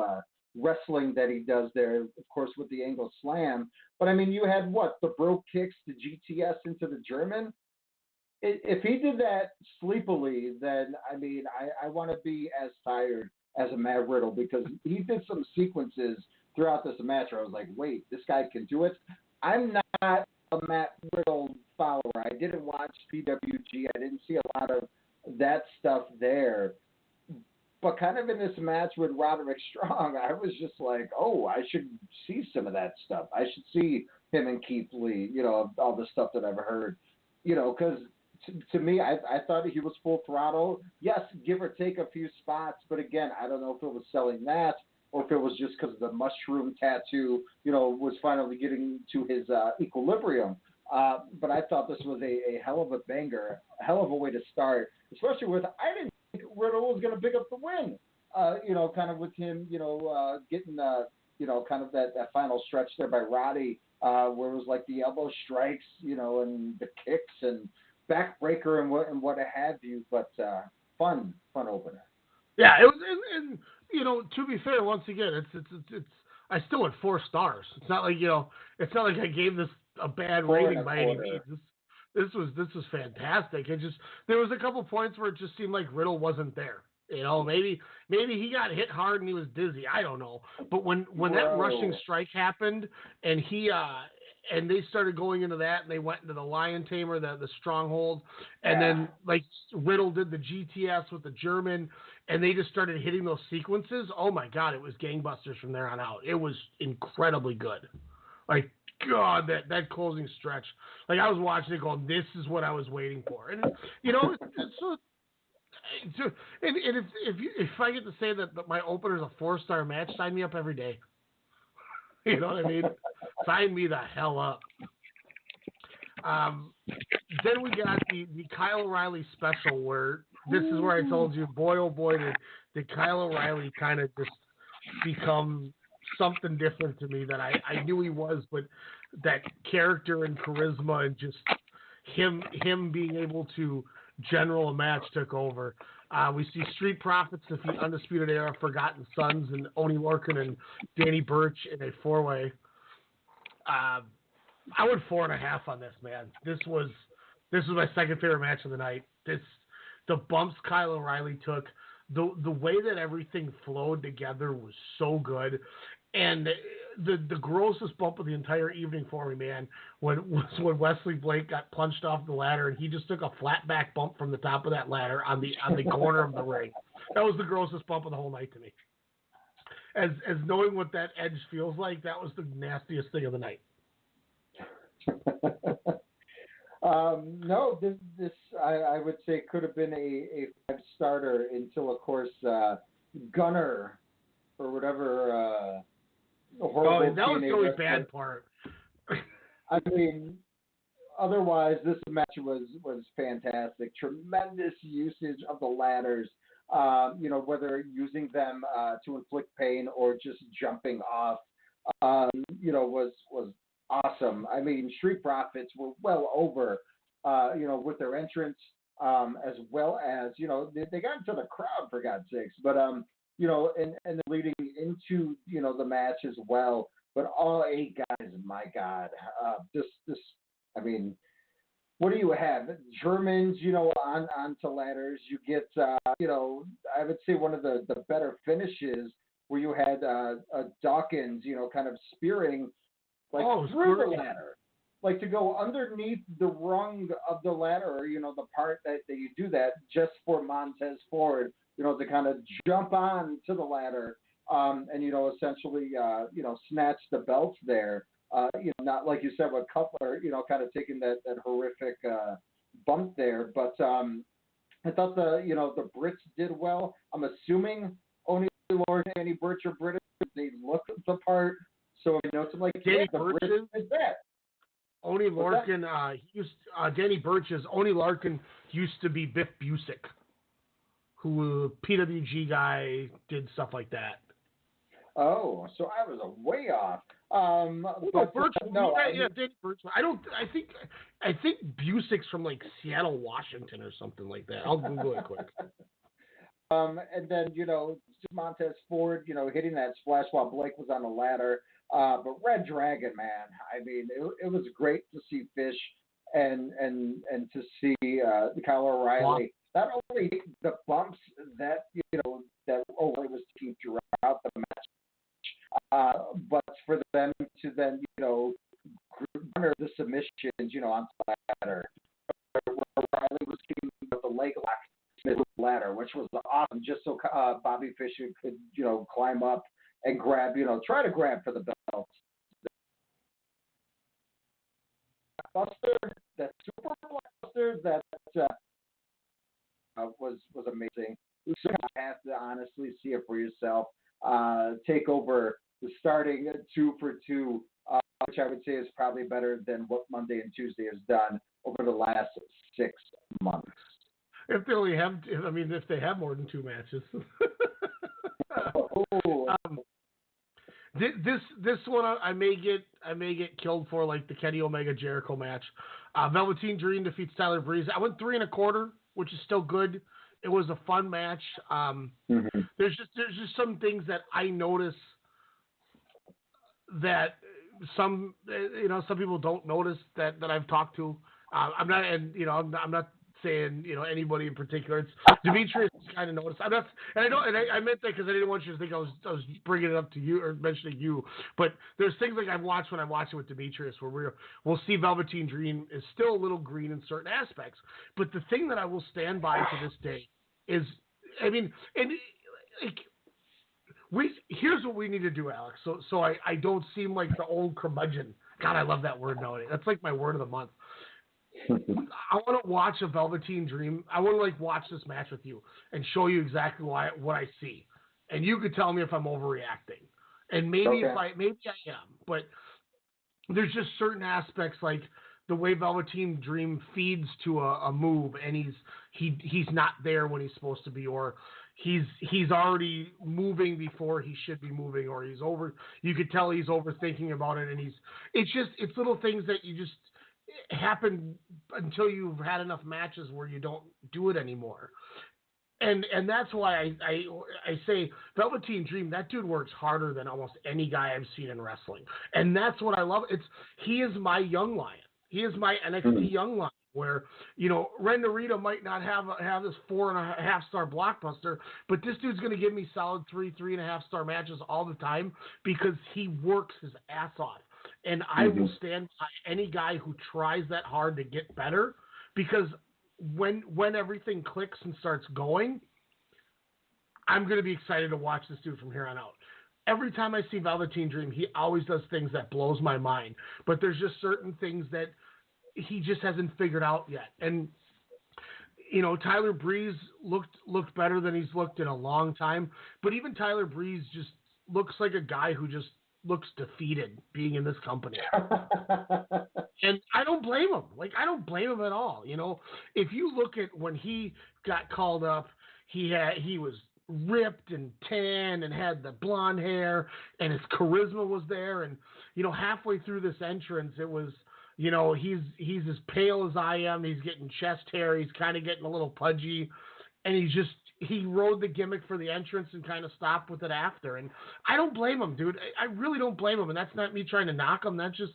wrestling that he does there, of course, with the angle slam. But I mean, you had the bro kicks, the GTS into the German. If he did that sleepily, then I mean, I want to be as tired as a Matt Riddle, because he did some sequences throughout this match where I was like, wait, this guy can do it. I'm not a Matt Riddle follower. I didn't watch PWG. I didn't see a lot of that stuff there. But kind of in this match with Roderick Strong, I was just like, oh, I should see some of that stuff. I should see him and Keith Lee, all the stuff that I've heard, because to me, I thought he was full throttle. Yes, give or take a few spots, but again, I don't know if it was selling that or if it was just because the mushroom tattoo, was finally getting to his equilibrium. But I thought this was a hell of a banger, a hell of a way to start, especially with, I didn't think Riddle was going to pick up the win, kind of with him, getting, kind of that final stretch there by Roddy, where it was like the elbow strikes, and the kicks and backbreaker and what have you, but fun opener. Yeah, it was, and to be fair, once again, it's I still went 4 stars. It's not like it's not like I gave this a bad rating by any means. This was fantastic. It just, there was a couple points where it just seemed like Riddle wasn't there. Maybe he got hit hard and he was dizzy. I don't know. But when that rushing strike happened and he and they started going into that, and they went into the Lion Tamer, the Stronghold, and then like Riddle did the GTS with the German, and they just started hitting those sequences. Oh my God, it was gangbusters from there on out. It was incredibly good. Like, God, that closing stretch. Like, I was watching it going, this is what I was waiting for. And if I get to say that my opener is a 4-star match, sign me up every day. You know what I mean? Sign me the hell up. Then we got the Kyle O'Reilly special, where this is where I told you, boy, oh boy, did Kyle O'Reilly kind of just become something different to me that I knew he was, but that character and charisma and just him being able to general a match took over. We see Street Profits defeat Undisputed Era, Forgotten Sons, and Oney Lorcan and Danny Burch in a 4-way. I went 4.5 on this, man. This was my second favorite match of the night. The bumps Kyle O'Reilly took, the way that everything flowed together was so good. And the grossest bump of the entire evening for me, man, was when Wesley Blake got punched off the ladder and he just took a flat back bump from the top of that ladder on the corner of the ring. That was the grossest bump of the whole night to me. As knowing what that edge feels like, that was the nastiest thing of the night. No, this I would say could have been a 5-starter until, of course, Gunner or whatever. That was the only bad part. I mean, otherwise, this match was fantastic. Tremendous usage of the ladders. Whether using them to inflict pain or just jumping off, was awesome. I mean, Street Profits were well over, with their entrance, as well as, they got into the crowd, for God's sakes. But, and leading into, the match as well. But all 8 guys, my God, I mean, what do you have? Germans, onto ladders. You get, I would say one of the better finishes where you had Dawkins, kind of spearing through the ladder. like to go underneath the rung of the ladder, or, the part that you do that just for Montez Ford, to kind of jump on to the ladder, and, essentially, snatch the belts there. Not like you said with Cutler, kind of taking that horrific bump there. But I thought the Brits did well. I'm assuming Oney Lorcan, Danny Burch are British. They look the part. So, it's like, Danny the Burch Brits is that. Oney Lorcan, Danny Burch's Oney Lorcan used to be Biff Busick, who PWG guy, did stuff like that. Oh, so I was way off. Burch, Danny Burch. I think Busick's from like Seattle, Washington, or something like that. I'll Google it quick. And then Montez Ford, hitting that splash while Blake was on the ladder. But Red Dragon, man, I mean, it was great to see Fish and to see Kyle O'Reilly. Not only the bumps that that O'Reilly was taking throughout the match, but for them to then garner the submissions, on the ladder. O'Reilly was getting the leg lock to the ladder, which was awesome, just so Bobby Fish could climb up and grab, try to grab for the belt. That super blockbuster that was amazing. You have to honestly see it for yourself. Takeover, the starting 2 for 2, which I would say is probably better than what Monday and Tuesday has done over the last 6 months. If they have more than 2 matches. This one I may get killed for, like the Kenny Omega Jericho match. Velveteen Dream defeats Tyler Breeze. I went 3 1/4, which is still good. It was a fun match. There's just some things that I notice that some people don't notice that I've talked to. I'm not saying anybody in particular. It's Demetrius kind of noticed. I meant that because I didn't want you to think I was bringing it up to you or mentioning you. But there's things like I've watched when I watch it with Demetrius where we'll see Velveteen Dream is still a little green in certain aspects. But the thing that I will stand by to this day is, here's what we need to do, Alex. So I don't seem like the old curmudgeon. God, I love that word nowadays. That's like my word of the month. I want to watch a Velveteen Dream. I want to watch this match with you and show you exactly what I see, and you could tell me if I'm overreacting. And maybe I am, but there's just certain aspects like the way Velveteen Dream feeds to a move, and he's not there when he's supposed to be, or he's already moving before he should be moving, or he's over. You could tell he's overthinking about it, and it's little things that you just happen until you've had enough matches where you don't do it anymore. And that's why I say Velveteen Dream, that dude works harder than almost any guy I've seen in wrestling. And that's what I love. He is my young lion. He is my NXT young lion, where, Ren Narita might not have this 4.5-star blockbuster, but this dude's going to give me solid 3.5-star matches all the time because he works his ass off. And I will stand by any guy who tries that hard to get better, because when everything clicks and starts going, I'm going to be excited to watch this dude from here on out. Every time I see Velveteen Dream, he always does things that blows my mind. But there's just certain things that he just hasn't figured out yet. And, Tyler Breeze looked better than he's looked in a long time. But even Tyler Breeze just looks like a guy who just looks defeated being in this company. And I don't blame him. I don't blame him at all. If you look at when he got called up, he was ripped and tan and had the blonde hair, and his charisma was there. And, halfway through this entrance, it was, he's as pale as I am. He's getting chest hair. He's kind of getting a little pudgy, and he rode the gimmick for the entrance and kind of stopped with it after. And I don't blame him, dude. I really don't blame him. And that's not me trying to knock him. That's just,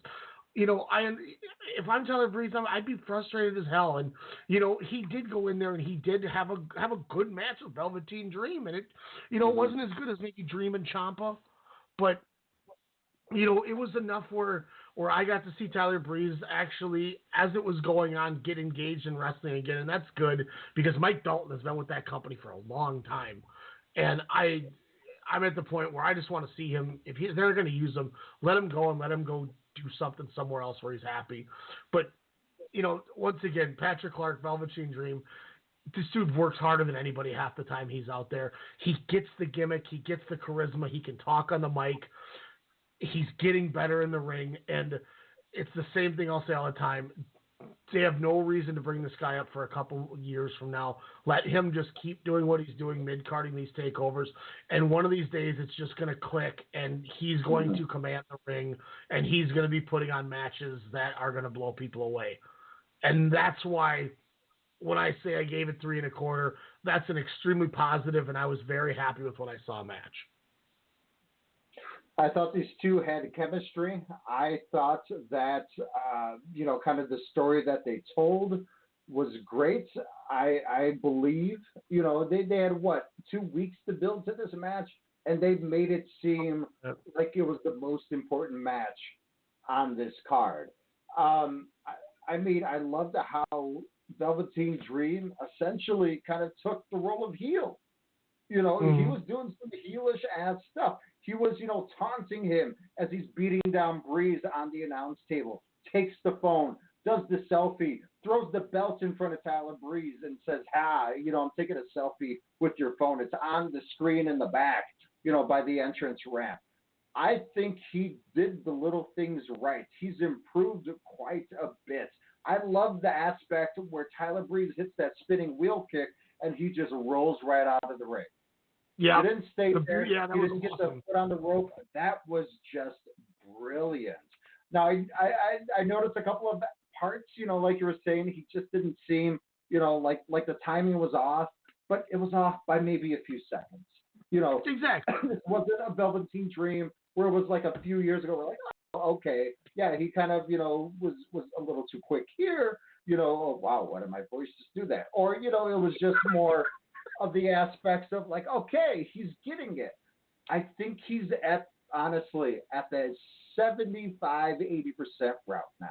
if I'm Tyler Breeze, I'd be frustrated as hell. And, he did go in there and he did have a good match with Velveteen Dream. And it, it wasn't as good as maybe Dream and Ciampa, but, it was enough where where I got to see Tyler Breeze actually, as it was going on, get engaged in wrestling again, and that's good because Mike Dalton has been with that company for a long time, and I'm at the point where I just want to see him. If they're going to use him, let him go and let him go do something somewhere else where he's happy. But once again, Patrick Clark, Velveteen Dream. This dude works harder than anybody half the time he's out there. He gets the gimmick. He gets the charisma. He can talk on the mic. He's getting better in the ring. And it's the same thing I'll say all the time. They have no reason to bring this guy up for a couple years from now. Let him just keep doing what he's doing, mid-carding these takeovers. And one of these days it's just going to click, and he's going to command the ring, and he's going to be putting on matches that are going to blow people away. And that's why when I say I gave it 3 1/4, that's an extremely positive, and I was very happy with what I saw match. I thought these two had chemistry. I thought that, kind of the story that they told was great. I believe, they had, 2 weeks to build to this match, and they made it seem like it was the most important match on this card. I loved how Velveteen Dream essentially kind of took the role of heel. He was doing some heelish ass stuff. He was, taunting him as he's beating down Breeze on the announce table, takes the phone, does the selfie, throws the belt in front of Tyler Breeze and says, I'm taking a selfie with your phone. It's on the screen in the back, by the entrance ramp. I think he did the little things right. He's improved quite a bit. I love the aspect where Tyler Breeze hits that spinning wheel kick and he just rolls right out of the ring. Yeah. He didn't stay there. Yeah, he didn't get the foot on the rope. That was just brilliant. Now, I noticed a couple of parts, like you were saying, he just didn't seem, like the timing was off, but it was off by maybe a few seconds. Exactly. This wasn't a Velveteen Dream where it was like a few years ago, we're like, oh, okay, yeah, he kind of, was a little too quick here, oh, wow, why did my voice just do that? Or, it was just more of the aspects of like, okay, he's getting it. I think he's honestly at the 75-80% route now.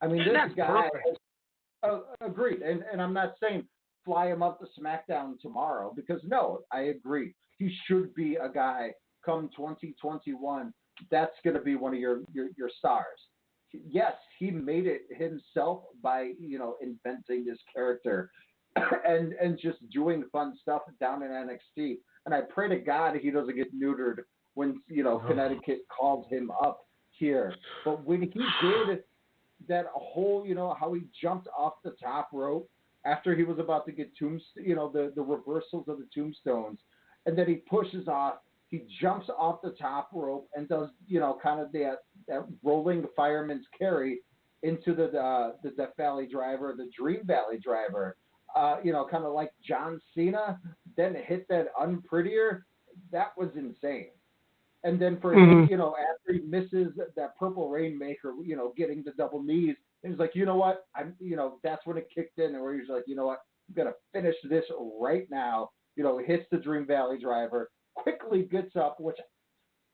I mean, this guy, agreed, and I'm not saying fly him up to SmackDown tomorrow, because no, I agree. He should be a guy come 2021. That's going to be one of your stars. Yes, he made it himself by, inventing this character and just doing fun stuff down in NXT. And I pray to God he doesn't get neutered when, Connecticut calls him up here. But when he did that whole, how he jumped off the top rope after he was about to get the reversals of the tombstones, and then he pushes off, he jumps off the top rope and does, kind of that rolling fireman's carry into the Death Valley Driver, the Dream Valley Driver, kind of like John Cena, then hit that unprettier. That was insane. And then for him, after he misses that Purple Rainmaker, getting the double knees, he's like, you know what? That's when it kicked in, where he's like, you know what? I'm going to finish this right now. Hits the Dream Valley Driver, quickly gets up, which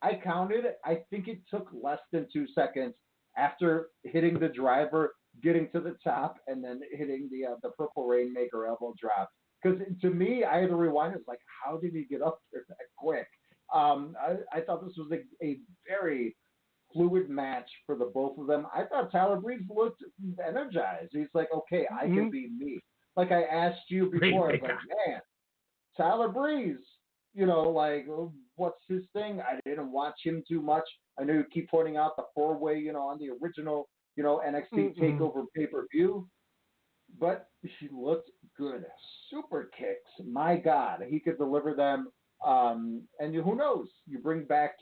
I counted. I think it took less than 2 seconds after hitting the driver, getting to the top, and then hitting the Purple Rainmaker elbow drop. Because to me, I had to rewind. It's like, how did he get up there that quick? I thought this was a very fluid match for the both of them. I thought Tyler Breeze looked energized. He's like, okay, I can be me. Like I asked you before, I was like, man, Tyler Breeze, what's his thing? I didn't watch him too much. I know you keep pointing out the 4-way, on the original, NXT Takeover pay-per-view, but he looked good. Super kicks, my God, he could deliver them. And who knows? You bring back,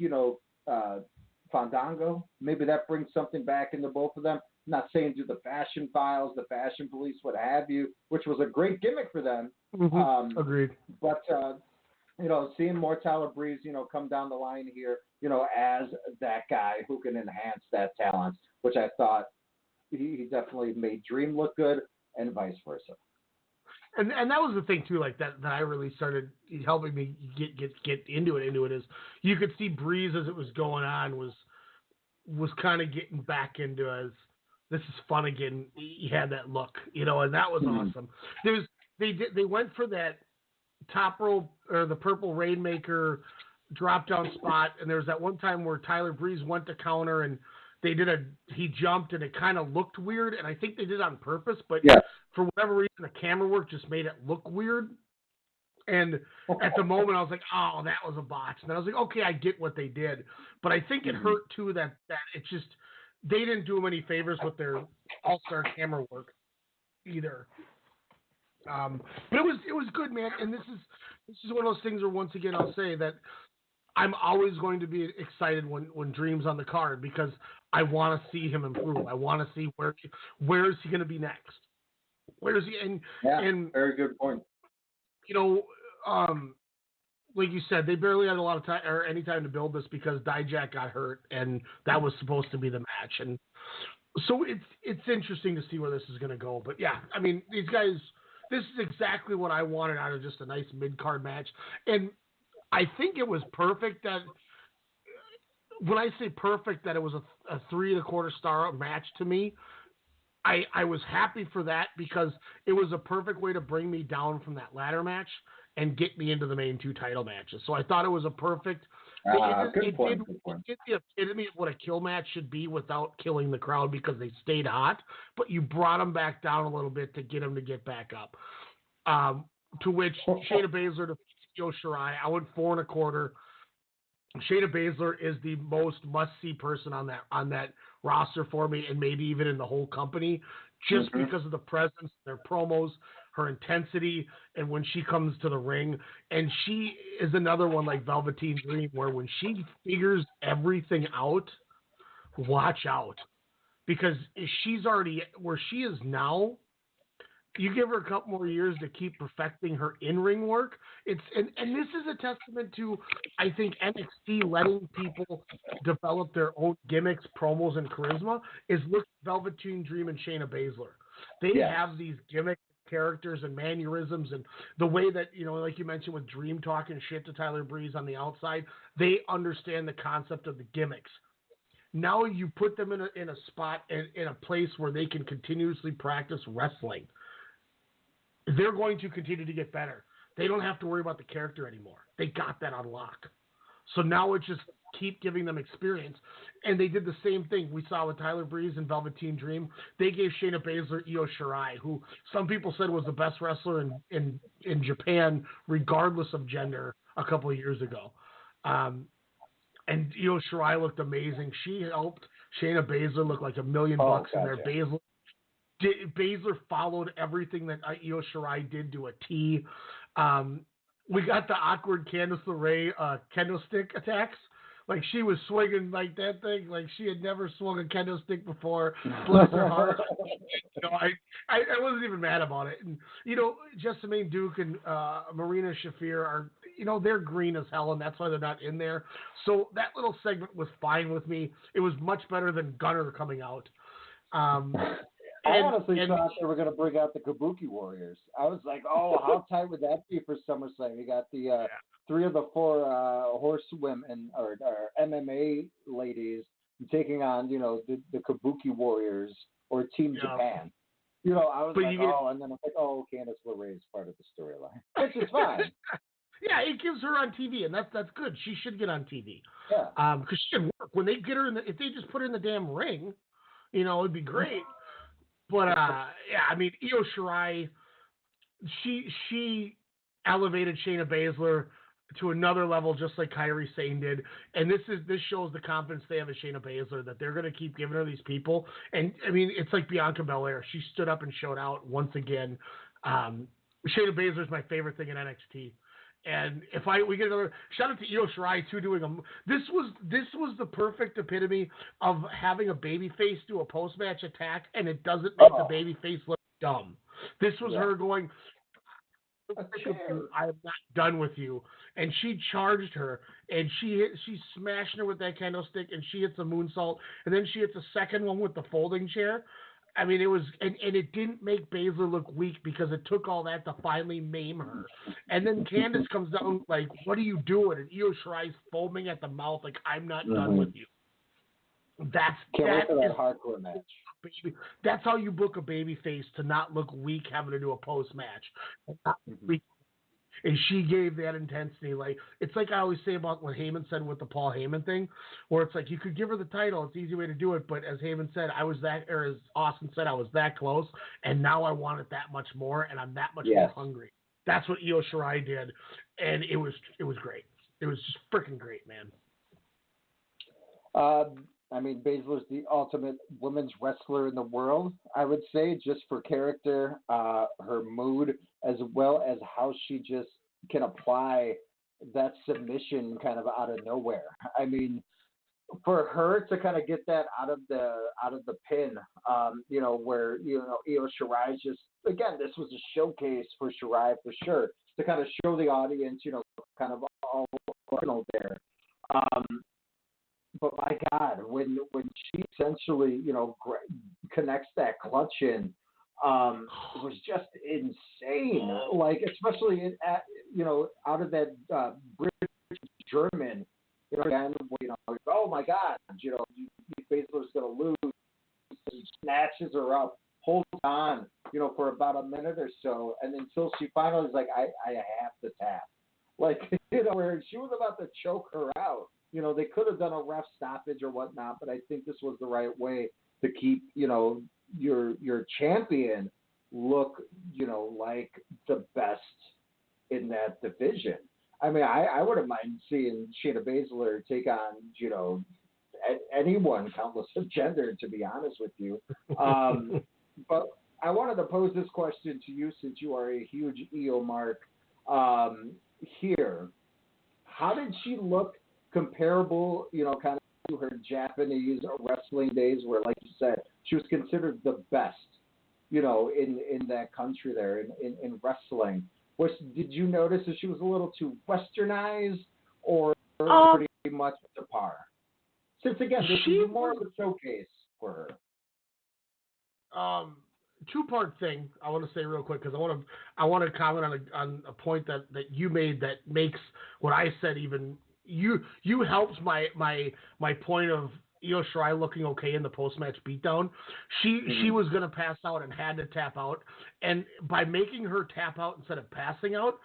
Fandango. Maybe that brings something back into both of them. I'm not saying do the Fashion Files, the Fashion Police, what have you, which was a great gimmick for them. Agreed. But, seeing more Tyler Breeze, come down the line here, as that guy who can enhance that talent, which I thought he definitely made Dream look good and vice versa. And that was the thing too, like that I really started helping me get into it is you could see Breeze as it was going on was was kind of getting back into as this is fun again. He had that look, and that was awesome. They went for that top rope or the purple Rainmaker drop down spot, and there was that one time where Tyler Breeze went to counter and he jumped and it kind of looked weird, and I think they did it on purpose, but for whatever reason the camera work just made it look weird. And at the moment I was like, oh, that was a botch. And then I was like, okay, I get what they did, but I think it hurt too that it just they didn't do him any favors with their all-star camera work either. But it was good, man. And this is one of those things where once again I'll say that I'm always going to be excited when Dream's on the card because I want to see him improve. I want to see where is he going to be next. Where is he? And very good point. Like you said, they barely had a lot of time or any time to build this because Dijak got hurt, and that was supposed to be the match. And so it's interesting to see where this is going to go. But yeah, I mean, these guys. This is exactly what I wanted out of just a nice mid-card match. And I think it was perfect that when I say perfect that it was a 3.25 star match to me, I was happy for that because it was a perfect way to bring me down from that ladder match and get me into the main 2 title matches. So I thought it was a perfect it did the epitome of what a kill match should be without killing the crowd because they stayed hot, but you brought them back down a little bit to get them to get back up. To which Shayna Baszler defeats Io Shirai. I went 4.25. Shayna Baszler is the most must-see person on that roster for me, and maybe even in the whole company, just because of the presence, their promos, her intensity, and when she comes to the ring. And she is another one like Velveteen Dream, where when she figures everything out, watch out. Because she's already, where she is now, you give her a couple more years to keep perfecting her in-ring work. And this is a testament to, I think, NXT letting people develop their own gimmicks, promos, and charisma, is look at Velveteen Dream and Shayna Baszler. They have these gimmicks, characters and mannerisms, and the way that, like you mentioned with Dream talking shit to Tyler Breeze on the outside, they understand the concept of the gimmicks. Now you put them in a spot, in a place where they can continuously practice wrestling. They're going to continue to get better. They don't have to worry about the character anymore. They got that on lock. So now it's just keep giving them experience. And they did the same thing we saw with Tyler Breeze and Velveteen Dream. They gave Shayna Baszler Io Shirai, who some people said was the best wrestler in Japan, regardless of gender, a couple of years ago. And Io Shirai looked amazing. She helped Shayna Baszler look like $1 million in there. Baszler followed everything that Io Shirai did to a T. We got the awkward Candice LeRae kendo stick attacks. Like she was swinging like that thing, like she had never swung a kendo stick before. Bless her heart. I wasn't even mad about it. And Jessamine Duke and Marina Shafir are, they're green as hell, and that's why they're not in there. So that little segment was fine with me. It was much better than Gunner coming out. I honestly thought they were going to bring out the Kabuki Warriors. I was like, oh, how tight would that be for SummerSlam? You got the 3 of the 4 horsewomen or MMA ladies taking on, the Kabuki Warriors or Team Japan. I was and then I'm like, oh, Candice LeRae is part of the storyline, which is fine. Yeah, it gives her on TV, and that's good. She should get on TV. Yeah. Because she should work. When they get her if they just put her in the damn ring, it'd be great. But I mean, Io Shirai, she elevated Shayna Baszler to another level, just like Kairi Sane did. And this shows the confidence they have in Shayna Baszler, that they're going to keep giving her these people. And I mean, it's like Bianca Belair. She stood up and showed out once again. Shayna Baszler is my favorite thing in NXT. And if we get another shout out to Io Shirai too, this was the perfect epitome of having a babyface do a post-match attack, and it doesn't make the babyface look dumb. This was her going, I am not done with you. And she charged her, and she smashed her with that kendo stick, and she hits a moonsault, and then she hits a second one with the folding chair. I mean, it was, and it didn't make Baszler look weak because it took all that to finally maim her. And then Candice comes down like, what are you doing? And Io Shirai's foaming at the mouth like, I'm not done with you. That's Can't wait for that is hardcore match. baby. That's how you book a baby face to not look weak having to do a post match. And she gave that intensity. Like, it's like I always say about what Heyman said with the Paul Heyman thing, where it's like you could give her the title, it's an easy way to do it, but as Heyman said, as Austin said, I was that close, and now I want it that much more, and I'm that much more hungry. That's what Io Shirai did, and it was great. It was just freaking great, man. I mean, Baszler's the ultimate women's wrestler in the world, I would say, just for character, her mood, as well as how she just can apply that submission kind of out of nowhere. I mean, for her to kind of get that out of the pin, where, Io Shirai just, again, this was a showcase for Shirai for sure, to kind of show the audience, kind of all there. But my God, when she essentially, connects that clutch in, it was just insane. Like, especially out of that British German, oh my God, Baszler's gonna lose. He snatches her up, holds on, for about a minute or so, and until she finally is like, I have to tap. Like, where she was about to choke her out. They could have done a ref stoppage or whatnot, but I think this was the right way to keep, your champion look, like the best in that division. I mean, I wouldn't mind seeing Shayna Baszler take on, anyone, countless of gender, to be honest with you. But I wanted to pose this question to you, since you are a huge Io mark here. How did she look comparable, kind of to her Japanese wrestling days, where, like you said, she was considered the best, in that country there in wrestling? Did you notice that she was a little too westernized, or pretty much to par? Since again, this is more of a showcase for her. Two-part thing I want to say real quick, because I want to comment on a point that you made that makes what I said even. You helped my point of Io Shirai looking okay in the post-match beatdown. She was going to pass out and had to tap out, and by making her tap out instead of passing out,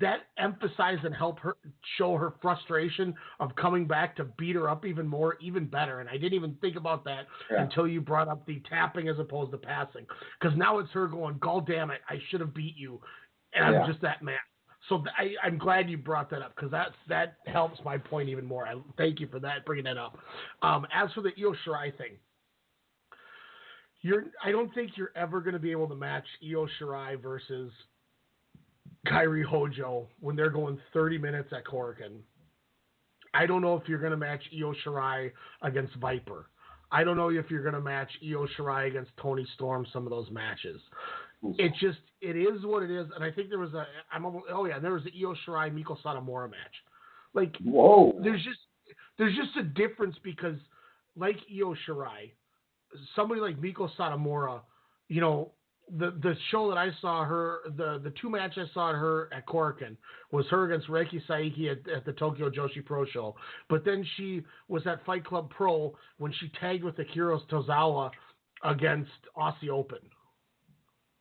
that emphasized and helped her show her frustration of coming back to beat her up even more, even better. And I didn't even think about that until you brought up the tapping as opposed to passing, because now it's her going, "God damn it, I should have beat you," and I'm just that mad. So I'm glad you brought that up, because that helps my point even more. I thank you for that, bringing that up. As for the Io Shirai thing, I don't think you're ever going to be able to match Io Shirai versus Kairi Hojo when they're going 30 minutes at Korakuen. I don't know if you're going to match Io Shirai against Viper. I don't know if you're going to match Io Shirai against Toni Storm, some of those matches. It is what it is, and I think there was the Io Shirai Miko Satomura match. Like, whoa, there's just a difference, because like Io Shirai, somebody like Miko Satomura, the show that I saw her, the two matches I saw her at Korakuen was her against Reiki Saiki at the Tokyo Joshi Pro Show, but then she was at Fight Club Pro when she tagged with Akira Tozawa against Aussie Open.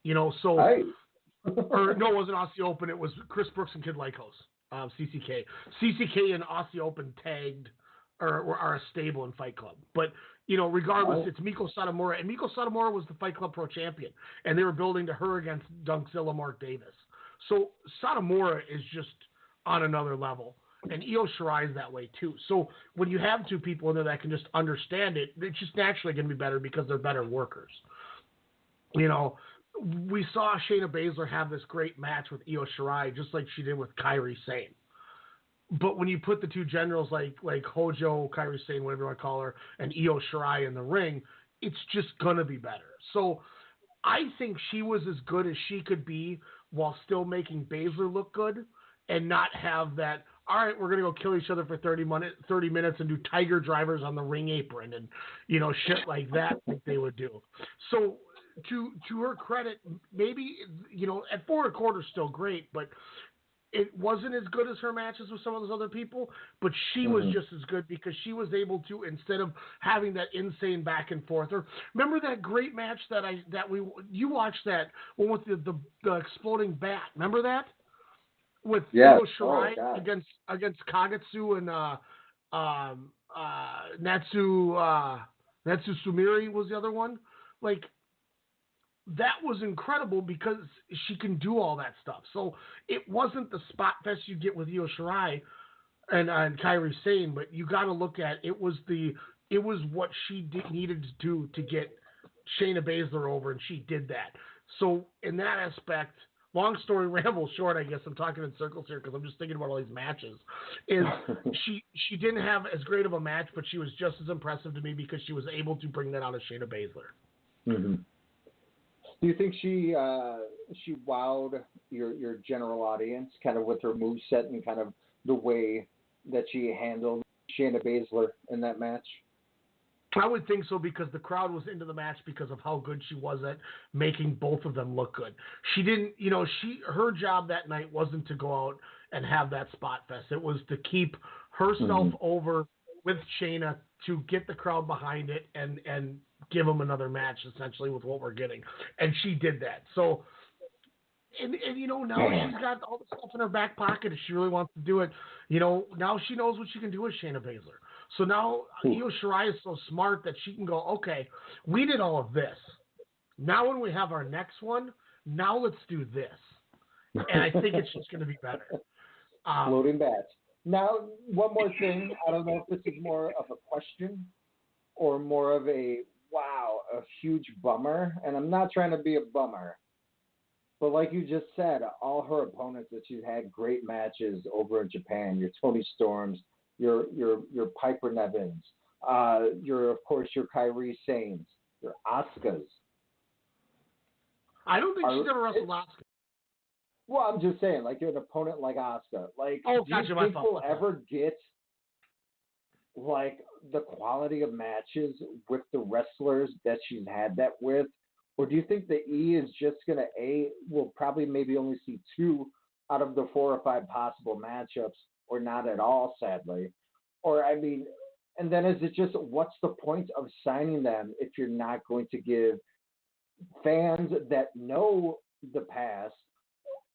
Or no, it wasn't Aussie Open. It was Chris Brooks and Kid Lycos, CCK. CCK and Aussie Open tagged or are a stable in Fight Club. But, regardless, it's Miko Satomura. And Miko Satomura was the Fight Club Pro champion. And they were building to her against Dunkzilla Mark Davis. So Satomura is just on another level. And Io Shirai is that way, too. So when you have two people in there that can just understand it, it's just naturally going to be better because they're better workers. We saw Shayna Baszler have this great match with Io Shirai, just like she did with Kairi Sane. But when you put the two generals like Hojo, Kairi Sane, whatever you want to call her, and Io Shirai in the ring, it's just going to be better. So I think she was as good as she could be while still making Baszler look good and not have that, all right, we're going to go kill each other for 30 minutes and do tiger drivers on the ring apron and, shit like that they would do. So to her credit, maybe, at 4 1/4 still great, but it wasn't as good as her matches with some of those other people, but she was just as good because she was able to, instead of having that insane back and forth. Or remember that great match you watched, that one with the exploding bat? Remember that with Io Shirai against Kagetsu and Natsu Sumire was the other one. Like, that was incredible because she can do all that stuff. So it wasn't the spot fest you get with Io Shirai and Kairi Sane, but you got to look at it was what she needed to do to get Shayna Baszler over, and she did that. So in that aspect, long story ramble short, I guess I'm talking in circles here because I'm just thinking about all these matches. Is she didn't have as great of a match, but she was just as impressive to me because she was able to bring that out of Shayna Baszler. Mm-hmm. Do you think she wowed your general audience kind of with her moveset and kind of the way that she handled Shayna Baszler in that match? I would think so because the crowd was into the match because of how good she was at making both of them look good. She didn't, her job that night wasn't to go out and have that spot fest. It was to keep herself over with Shayna to get the crowd behind it and give them another match, essentially, with what we're getting. And she did that. So, and now she's got all the stuff in her back pocket if she really wants to do it. Now she knows what she can do with Shayna Baszler. So now Io Shirai is so smart that she can go, okay, we did all of this. Now when we have our next one, now let's do this. And I think it's just going to be better. Floating bats. Now, one more thing. I don't know if this is more of a question or more of a huge bummer. And I'm not trying to be a bummer. But like you just said, all her opponents that she's had great matches over in Japan. Your Toni Storms, your Piper Nevins, your Kairi Sanes, your Asukas. I don't think she's ever wrestled Asuka. Well, I'm just saying, like, you're an opponent like Asuka. Like, do you think we'll ever get, like, the quality of matches with the wrestlers that she's had that with? Or do you think the E is just going to, we'll probably maybe only see 2 out of the 4 or 5 possible matchups, or not at all, sadly? Or, I mean, and then is it just, what's the point of signing them if you're not going to give fans that know the past,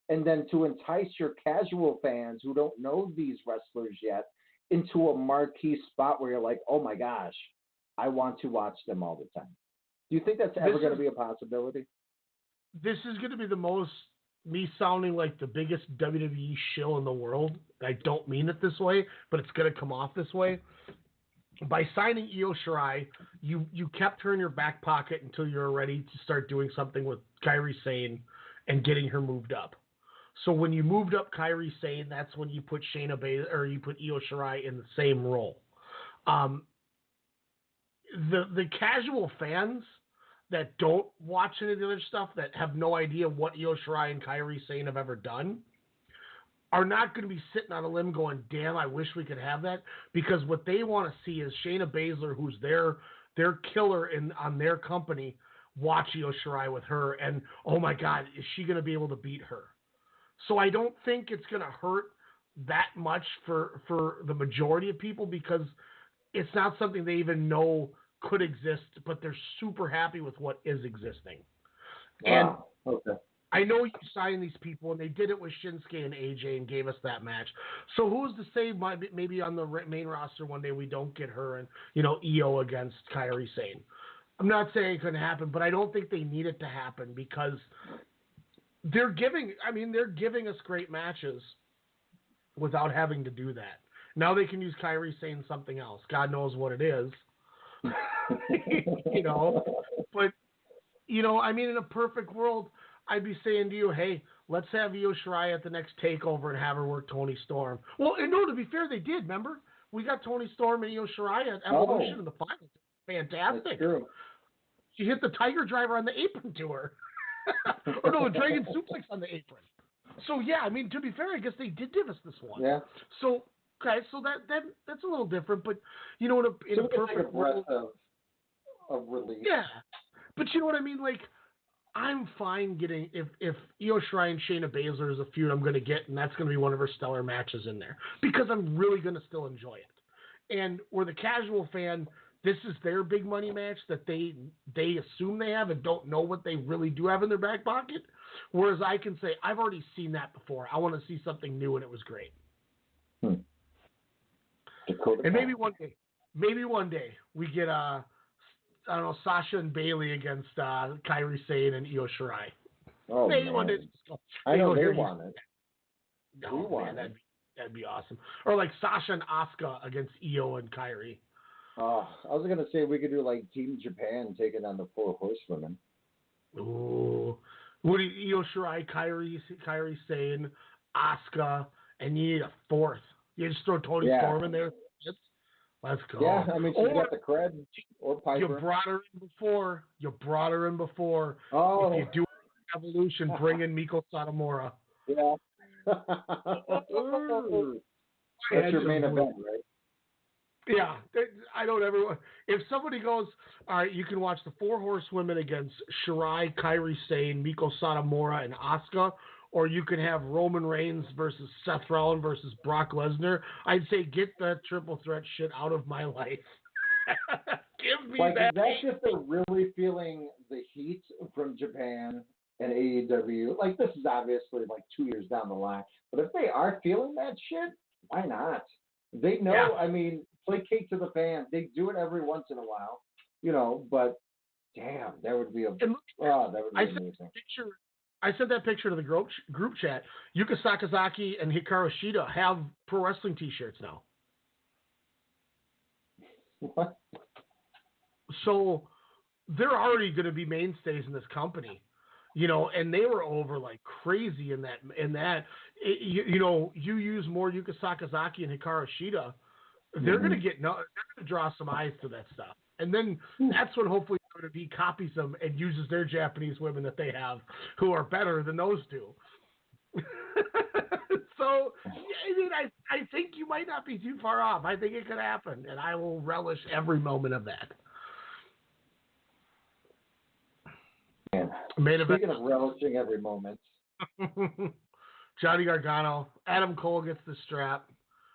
and then to entice your casual fans who don't know these wrestlers yet into a marquee spot where you're like, oh my gosh, I want to watch them all the time? Do you think that's ever going to be a possibility? This is going to be the most, me sounding like the biggest WWE shill in the world. I don't mean it this way, but it's going to come off this way. By signing Io Shirai, you kept her in your back pocket until you're ready to start doing something with Kairi Sane and getting her moved up. So when you moved up Kairi Sane, that's when you put Shayna Baszler, or you put Io Shirai in the same role. The casual fans that don't watch any of the other stuff, that have no idea what Io Shirai and Kairi Sane have ever done, are not going to be sitting on a limb going, damn, I wish we could have that. Because what they want to see is Shayna Baszler, who's their killer on their company, watch Io Shirai with her, and oh my God, is she going to be able to beat her? So I don't think it's going to hurt that much for the majority of people, because it's not something they even know could exist, but they're super happy with what is existing. Wow. Okay. I know you signed these people, and they did it with Shinsuke and AJ and gave us that match. So who's to say maybe on the main roster one day we don't get her and, Io against Kairi Sane? I'm not saying it couldn't happen, but I don't think they need it to happen, because they're giving us great matches without having to do that. Now they can use Kairi Sane something else. God knows what it is. But, in a perfect world, I'd be saying to you, hey, let's have Io Shirai at the next takeover and have her work Toni Storm. Well, and no, to be fair, they did, remember? We got Toni Storm and Io Shirai at Evolution in the finals. Fantastic. That's true. She hit the Tiger Driver on the apron to her. Or no, a Dragon Suplex on the apron. So, yeah, to be fair, I guess they did give us this one. Yeah. So, okay, so that's a little different, but, in a perfect world. Of relief. Yeah. But you know what I mean? Like, I'm fine getting if Io Shirai and Shayna Baszler is a feud I'm going to get, and that's going to be one of her stellar matches in there because I'm really going to still enjoy it. And where the casual fan, this is their big money match that they assume they have and don't know what they really do have in their back pocket. Whereas I can say I've already seen that before. I want to see something new, and it was great. And maybe one day we get Sasha and Bayley against Kairi Sane and Io Shirai. Oh, maybe man. one day. I know they want it. No, we want man, it. that'd be awesome. Or like Sasha and Asuka against Io and Kairi. Oh, I was gonna say we could do like Team Japan taking on the 4 Horsewomen. Ooh, what do you, Io Shirai, Kairi Sane, Asuka, and you need a 4th. You just throw Toni Storm in there. Let's go. Yeah, I mean she's got the cred. Or Piper. You brought her in before. Oh. If you do Evolution, bring in Miko Satomura. Yeah. That's your main event, right? Yeah, I don't ever. If somebody goes, all right, you can watch the 4 Horsewomen against Shirai, Kairi Sane, Miko Satomura, and Asuka, or you can have Roman Reigns versus Seth Rollins versus Brock Lesnar. I'd say get that triple threat shit out of my life. Give me that. Is that just they're really feeling the heat from Japan and AEW? Like, this is obviously like 2 years down the line, but if they are feeling that shit, why not? They know. Yeah. I mean, placate to the fans. They do it every once in a while, But damn, that would be amazing. I sent that picture to the group chat. Yuka Sakazaki and Hikaru Shida have pro wrestling T-shirts now. What? So they're already going to be mainstays in this company, and they were over like crazy in that. You use more Yuka Sakazaki and Hikaru Shida, they're going to draw some eyes to that stuff. And then that's when hopefully WWE copies them and uses their Japanese women that they have who are better than those two. So, I mean, I think you might not be too far off. I think it could happen, and I will relish every moment of that. Man, speaking of relishing every moment. Johnny Gargano, Adam Cole gets the strap.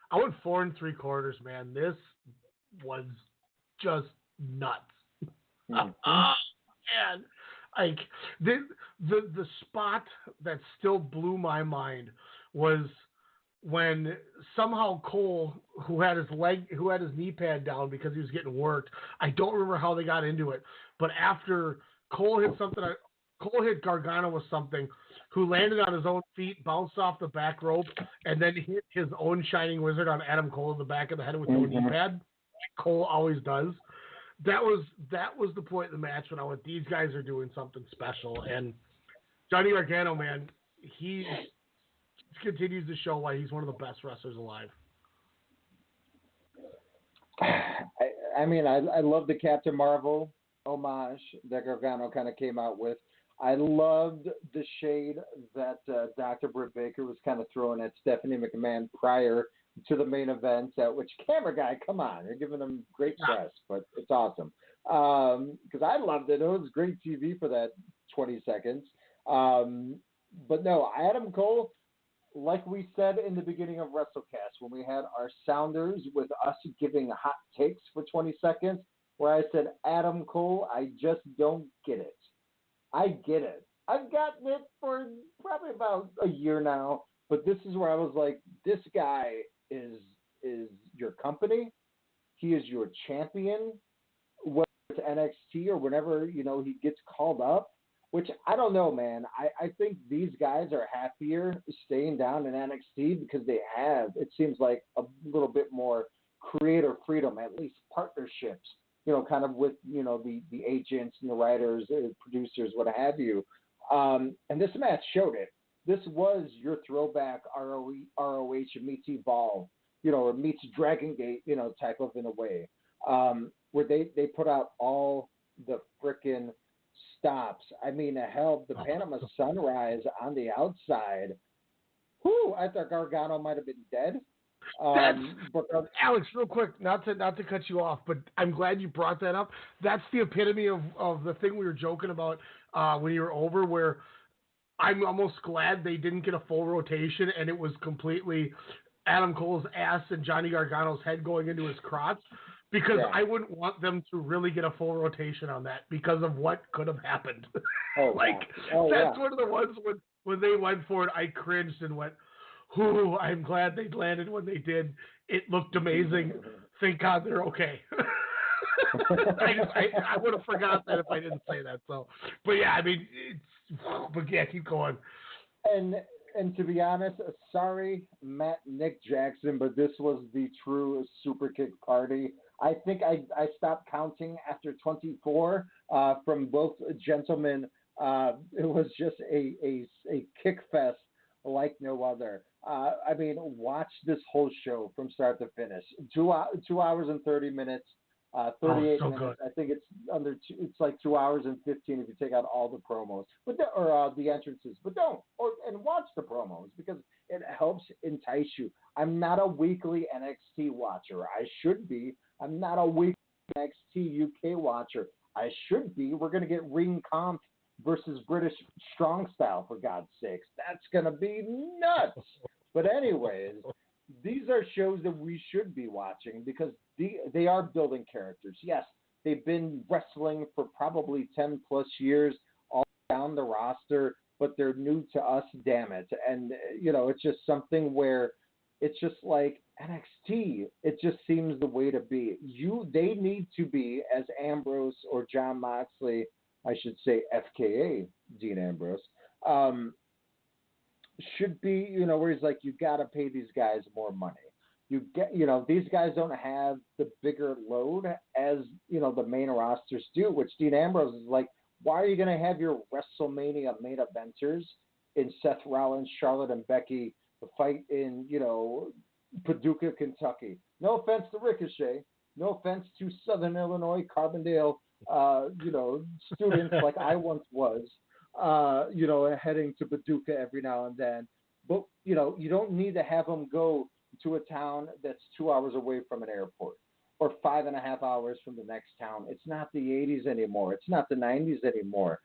I went 4 3/4, man. This was just nuts. Man, like the spot that still blew my mind was when somehow Cole, who had his knee pad down because he was getting worked. I don't remember how they got into it, but after Cole hit Gargano with something, who landed on his own feet, bounced off the back rope, and then hit his own Shining Wizard on Adam Cole in the back of the head with no knee pad. Cole always does. That was the point of the match when I went, these guys are doing something special. And Johnny Gargano, man, he continues to show why he's one of the best wrestlers alive. I mean, I love the Captain Marvel homage that Gargano kind of came out with. I loved the shade that Dr. Britt Baker was kind of throwing at Stephanie McMahon prior to the main event, which camera guy, come on, you're giving him great press, but it's awesome. Because I loved it. It was great TV for that 20 seconds. But no, Adam Cole, like we said in the beginning of WrestleCast, when we had our sounders with us giving hot takes for 20 seconds, where I said, Adam Cole, I just don't get it. I get it. I've gotten it for probably about a year now, but this is where I was like, this guy is your company. He is your champion, whether it's NXT or whenever, he gets called up, which I don't know, man. I think these guys are happier staying down in NXT because they have, it seems like, a little bit more creative freedom, at least partnerships, kind of with, the agents and the writers, producers, what have you. And this match showed it. This was your throwback ROH meets Evolve, or meets Dragon Gate, type of in a way, where they put out all the frickin' stops. I mean, hell, the Panama Sunrise on the outside. Whew, I thought Gargano might have been dead. Alex, real quick, not to cut you off, but I'm glad you brought that up. That's the epitome of the thing we were joking about when you were over, where I'm almost glad they didn't get a full rotation and it was completely Adam Cole's ass and Johnny Gargano's head going into his crotch, because I wouldn't want them to really get a full rotation on that because of what could have happened. That's one of the ones when they went for it, I cringed and went, "Ooh, I'm glad they landed when they did. It looked amazing. Thank God they're okay." I would have forgot that if I didn't say that. So, but yeah, I mean, keep going. And to be honest, sorry, Nick Jackson, but this was the true super kick party. I think I stopped counting after 24 from both gentlemen. It was just a kick fest like no other. I mean, watch this whole show from start to finish. 2 hours and 30 minutes. 38 minutes. Good. I think it's like 2 hours and 15 if you take out all the promos, or the entrances. But and watch the promos because it helps entice you. I'm not a weekly NXT watcher. I should be. I'm not a weekly NXT UK watcher. I should be. We're going to get Ring Comp versus British Strong Style, for God's sakes. That's going to be nuts. But anyways, these are shows that we should be watching because they are building characters. Yes, they've been wrestling for probably 10 plus years all down the roster, but they're new to us, damn it. And, it's just something where it's just like NXT. It just seems the way to be. They need to be, as Ambrose or Jon Moxley, I should say FKA Dean Ambrose, should be, where he's like, you got to pay these guys more money. These guys don't have the bigger load as, the main rosters do, which Dean Ambrose is like, why are you going to have your WrestleMania main eventers in Seth Rollins, Charlotte, and Becky fight in, Paducah, Kentucky? No offense to Ricochet. No offense to Southern Illinois, Carbondale, students like I once was, heading to Paducah every now and then. But, you don't need to have them go to a town that's 2 hours away from an airport or 5.5 hours from the next town. It's not the 80s anymore. It's not the 90s anymore.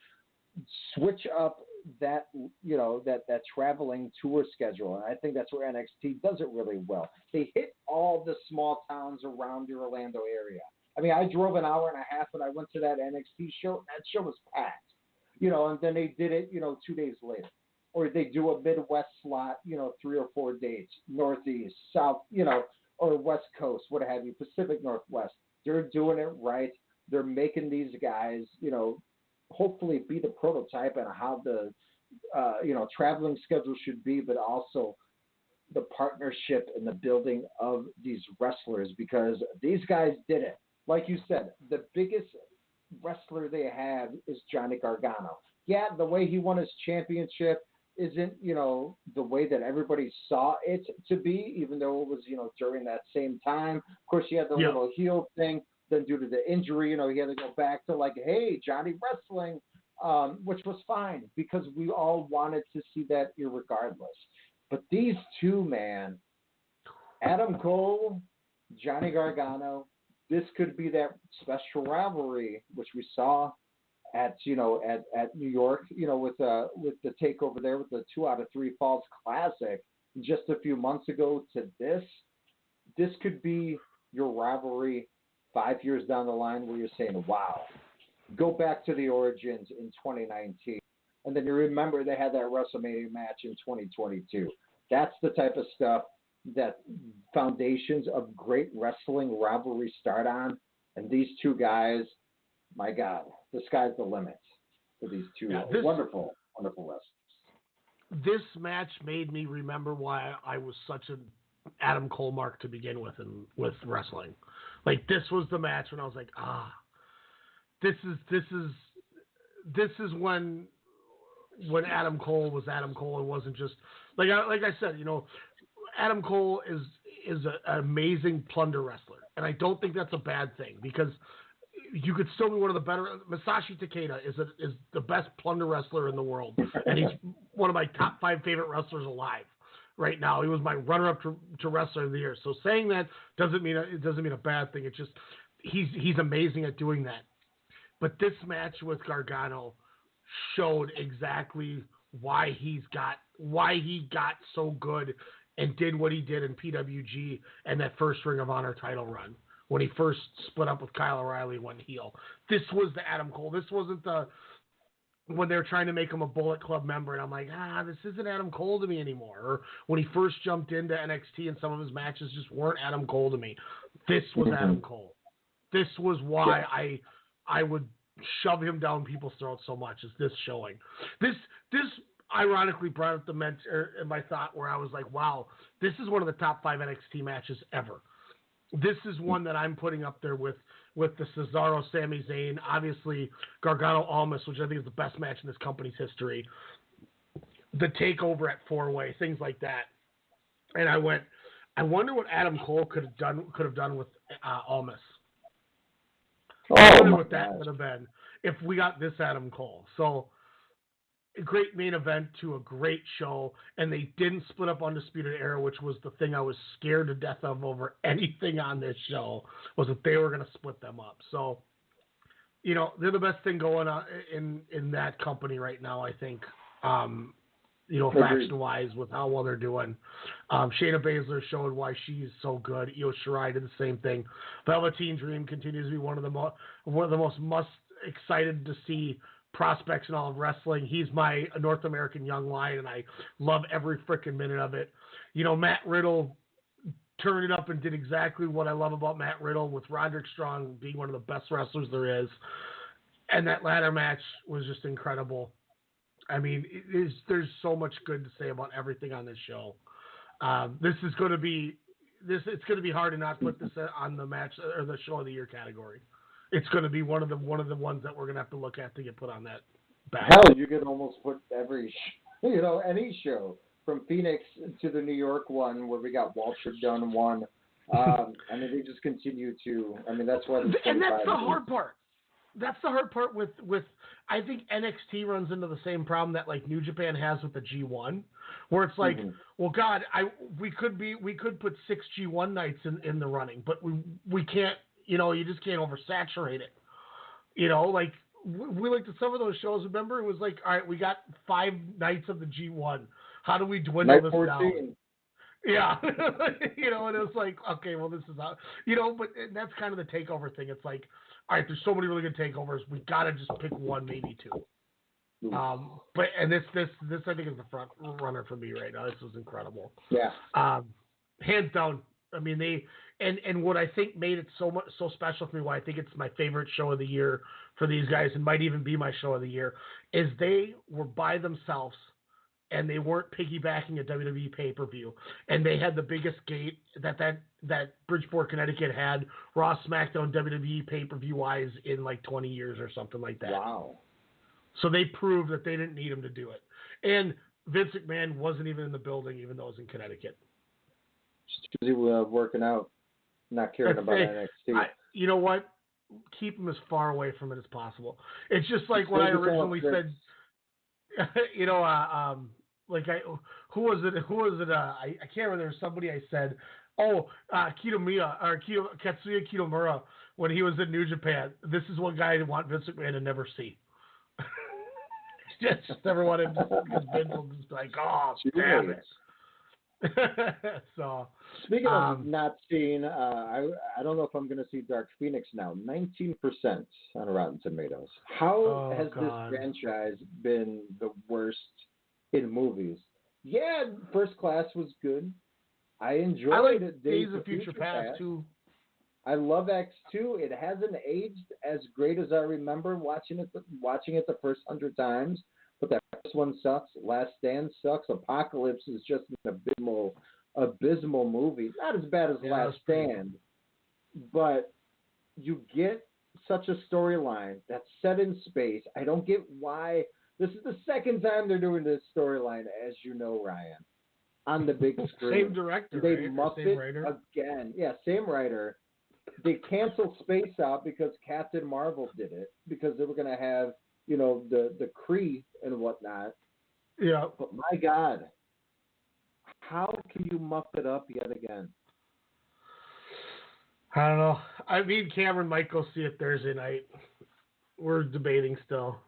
Switch up that, that traveling tour schedule. And I think that's where NXT does it really well. They hit all the small towns around the Orlando area. I mean, I drove an hour and a half when I went to that NXT show. That show was packed, and then they did it, 2 days later. Or they do a Midwest slot, 3 or 4 dates, Northeast, South, or West Coast, what have you, Pacific Northwest. They're doing it right. They're making these guys, hopefully be the prototype and how the, traveling schedule should be, but also the partnership and the building of these wrestlers, because these guys did it. Like you said, the biggest wrestler they have is Johnny Gargano. Yeah, the way he won his championship isn't, the way that everybody saw it to be, even though it was, during that same time. Of course, you had the little heel thing. Then due to the injury, he had to go back to like, hey, Johnny wrestling, which was fine because we all wanted to see that irregardless. But these two, man, Adam Cole, Johnny Gargano, this could be that special rivalry, which we saw at New York, with the takeover there with the 2 out of 3 Falls Classic just a few months ago to this. This could be your rivalry 5 years down the line where you're saying, wow, go back to the origins in 2019. And then you remember they had that WrestleMania match in 2022. That's the type of stuff that foundations of great wrestling rivalry start on. And these two guys, my God, the sky's the limit for these two wonderful, wonderful wrestlers. This match made me remember why I was such an Adam Cole mark to begin with with wrestling. Like, this was the match when I was like, this is when Adam Cole was Adam Cole. It wasn't just like I said, Adam Cole is an amazing plunder wrestler, and I don't think that's a bad thing because you could still be one of the better. Masashi Takeda is the best plunder wrestler in the world, and he's one of my top 5 favorite wrestlers alive. right now. He was my runner-up to Wrestler of the Year. So saying that doesn't mean a bad thing. It's just he's amazing at doing that. But this match with Gargano showed exactly why he got so good and did what he did in PWG and that first Ring of Honor title run when he first split up with Kyle O'Reilly and went heel. This was the Adam Cole. This wasn't when they were trying to make him a Bullet Club member, and I'm like, this isn't Adam Cole to me anymore. Or when he first jumped into NXT and some of his matches just weren't Adam Cole to me. This was Adam Cole. This was why I would shove him down people's throats so much, is this showing. This ironically brought up my thought where I was like, wow, this is one of the top 5 NXT matches ever. This is one that I'm putting up there with the Cesaro, Sami Zayn, obviously Gargano, Almas, which I think is the best match in this company's history. The takeover at 4-way, things like that. And I wonder what Adam Cole could have done with Almas. I wonder what that would have been if we got this Adam Cole. So a great main event to a great show, and they didn't split up Undisputed Era, which was the thing I was scared to death of over anything on this show, was that they were going to split them up. So, they're the best thing going on in that company right now, I think, faction-wise with how well they're doing. Shayna Baszler showed why she's so good. Io Shirai did the same thing. Velveteen Dream continues to be one of the most excited to see prospects in all of wrestling. He's my North American young lion, and I love every freaking minute of it. Matt Riddle turned it up and did exactly what I love about Matt Riddle, with Roderick Strong being one of the best wrestlers there is. And that ladder match was just incredible. I mean, there's so much good to say about everything on this show. It's going to be hard to not put this on the match or the show of the year category. It's going to be one of the ones that we're going to have to look at to get put on that back. Hell, you could almost put any show from Phoenix to the New York one where we got Walter Dunn one. They just continue to. That's why. And that's the hard part. That's the hard part with I think NXT runs into the same problem that like New Japan has with the G1, where it's like, well, God, we could put 6 G1 nights in the running, but we can't. You just can't oversaturate it. We looked at some of those shows. Remember, it was like, all right, we got 5 nights of the G1. How do we dwindle this 14. Down? Yeah. And it was like, okay, well, this is how, but that's kind of the takeover thing. It's like, all right, there's so many really good takeovers. We got to just pick one, maybe 2. This I think is the front runner for me right now. This was incredible. Yeah. Hands down. And what I think made it so special for me, why I think it's my favorite show of the year for these guys, and might even be my show of the year, is they were by themselves, and they weren't piggybacking a WWE pay-per-view, and they had the biggest gate that Bridgeport, Connecticut had Raw, SmackDown, WWE pay-per-view wise in like 20 years or something like that. Wow! So they proved that they didn't need him to do it, and Vince McMahon wasn't even in the building, even though it was in Connecticut. Just busy working out. Not caring about NXT. You know what? Keep him as far away from it as possible. It's just like what I originally said. Who was it? I can't remember. There was somebody I said, Katsuya Kitamura, when he was in New Japan. This is one guy I want Vince McMahon to never see. Just never want him to, because Vince will just be like, oh, damn it. So speaking of not seeing, I don't know if I'm going to see Dark Phoenix now. 19% on Rotten Tomatoes. How has this franchise been the worst in movies? Yeah, First Class was good. I enjoyed it. Days of Future Past too. I love X2. It hasn't aged as great as I remember watching it the first 100 times. But that first one sucks. Last Stand sucks. Apocalypse is just an abysmal movie. Not as bad as Last Stand, but you get such a storyline that's set in space. I don't get why. This is the second time they're doing this storyline, as you know, Ryan, on the big screen. Same director, they right? muff Same it writer? again. Yeah, same writer. They canceled Space Out because Captain Marvel did it, because they were going to have, the Kree and whatnot. Yeah. But my God, How can you muff it up yet again? I don't know. Me and Cameron might go see it Thursday night. We're debating still.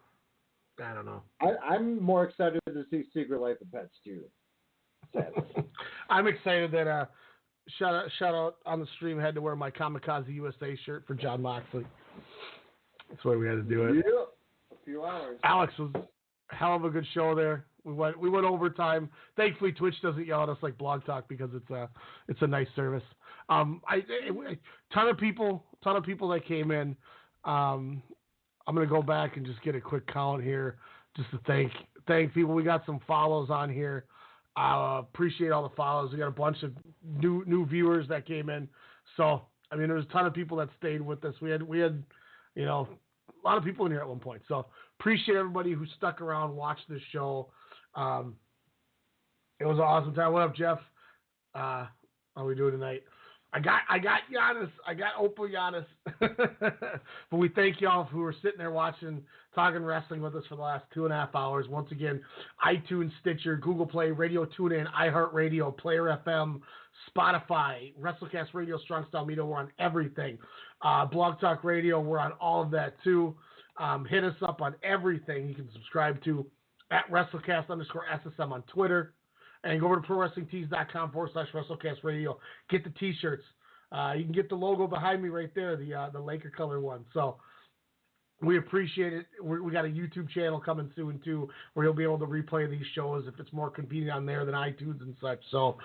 I don't know. I'm more excited to see Secret Life of Pets too. Sadly. I'm excited that shout out on the stream, had to wear my Kamikaze USA shirt for Jon Moxley. That's why we had to do it. Yeah, a few hours. Alex was a hell of a good show there. We went overtime. Thankfully, Twitch doesn't yell at us like Blog Talk because it's a nice service. Ton of people that came in. I'm gonna go back and just get a quick count here, just to thank people. We got some follows on here. Appreciate all the follows. We got a bunch of new viewers that came in. So there was a ton of people that stayed with us. We had a lot of people in here at one point. So appreciate everybody who stuck around, watched this show. It was an awesome time. What up, Jeff? How are we doing tonight? I got Giannis. I got Oppo Giannis. But we thank y'all who were sitting there watching, talking wrestling with us for the last 2.5 hours. Once again, iTunes, Stitcher, Google Play, Radio TuneIn, iHeartRadio, Player FM, Spotify, WrestleCast Radio, Strong Style Media. We're on everything. Blog Talk Radio, we're on all of that too. Hit us up on everything you can subscribe to at WrestleCast_SSM on Twitter. And go over to ProWrestlingTees.com/WrestleCast Radio. Get the T-shirts. You can get the logo behind me right there, the Laker color one. So we appreciate it. We got a YouTube channel coming soon too, where you'll be able to replay these shows if it's more convenient on there than iTunes and such. So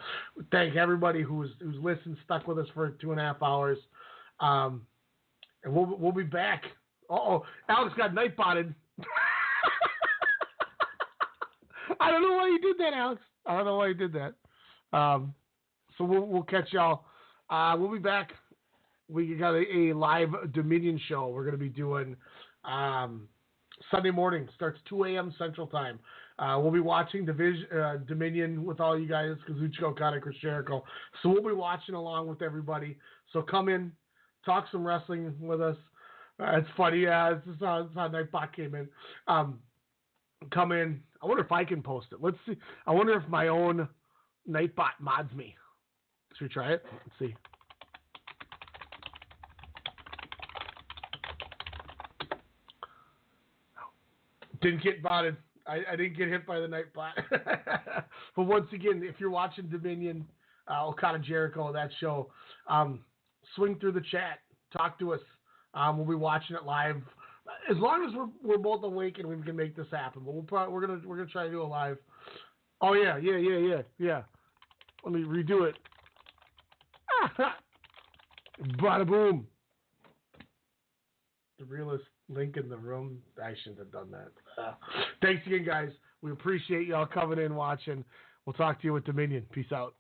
thank everybody who's listened, stuck with us for 2.5 hours. And we'll be back. Alex got night botted. I don't know why you did that, Alex. I don't know why you did that. So we'll catch y'all. We'll be back. We got a live Dominion show we're going to be doing Sunday morning. Starts 2 a.m. Central Time. We'll be watching Dominion with all you guys, Kazuchika Okada, Chris Jericho. So we'll be watching along with everybody. So come in, talk some wrestling with us. It's funny. Yeah, this is how Nightbot came in. Come in. I wonder if I can post it. Let's see. I wonder if my own Nightbot mods me. Should we try it? Let's see. Didn't get botted. I didn't get hit by the Nightbot. But once again, if you're watching Dominion, Okada Jericho, that show, swing through the chat. Talk to us. We'll be watching it live. As long as we're both awake and we can make this happen, but we're gonna try to do it live. Oh yeah. Let me redo it. Bada boom. The realest link in the room. I shouldn't have done that. Thanks again, guys. We appreciate y'all coming in, watching. We'll talk to you with Dominion. Peace out.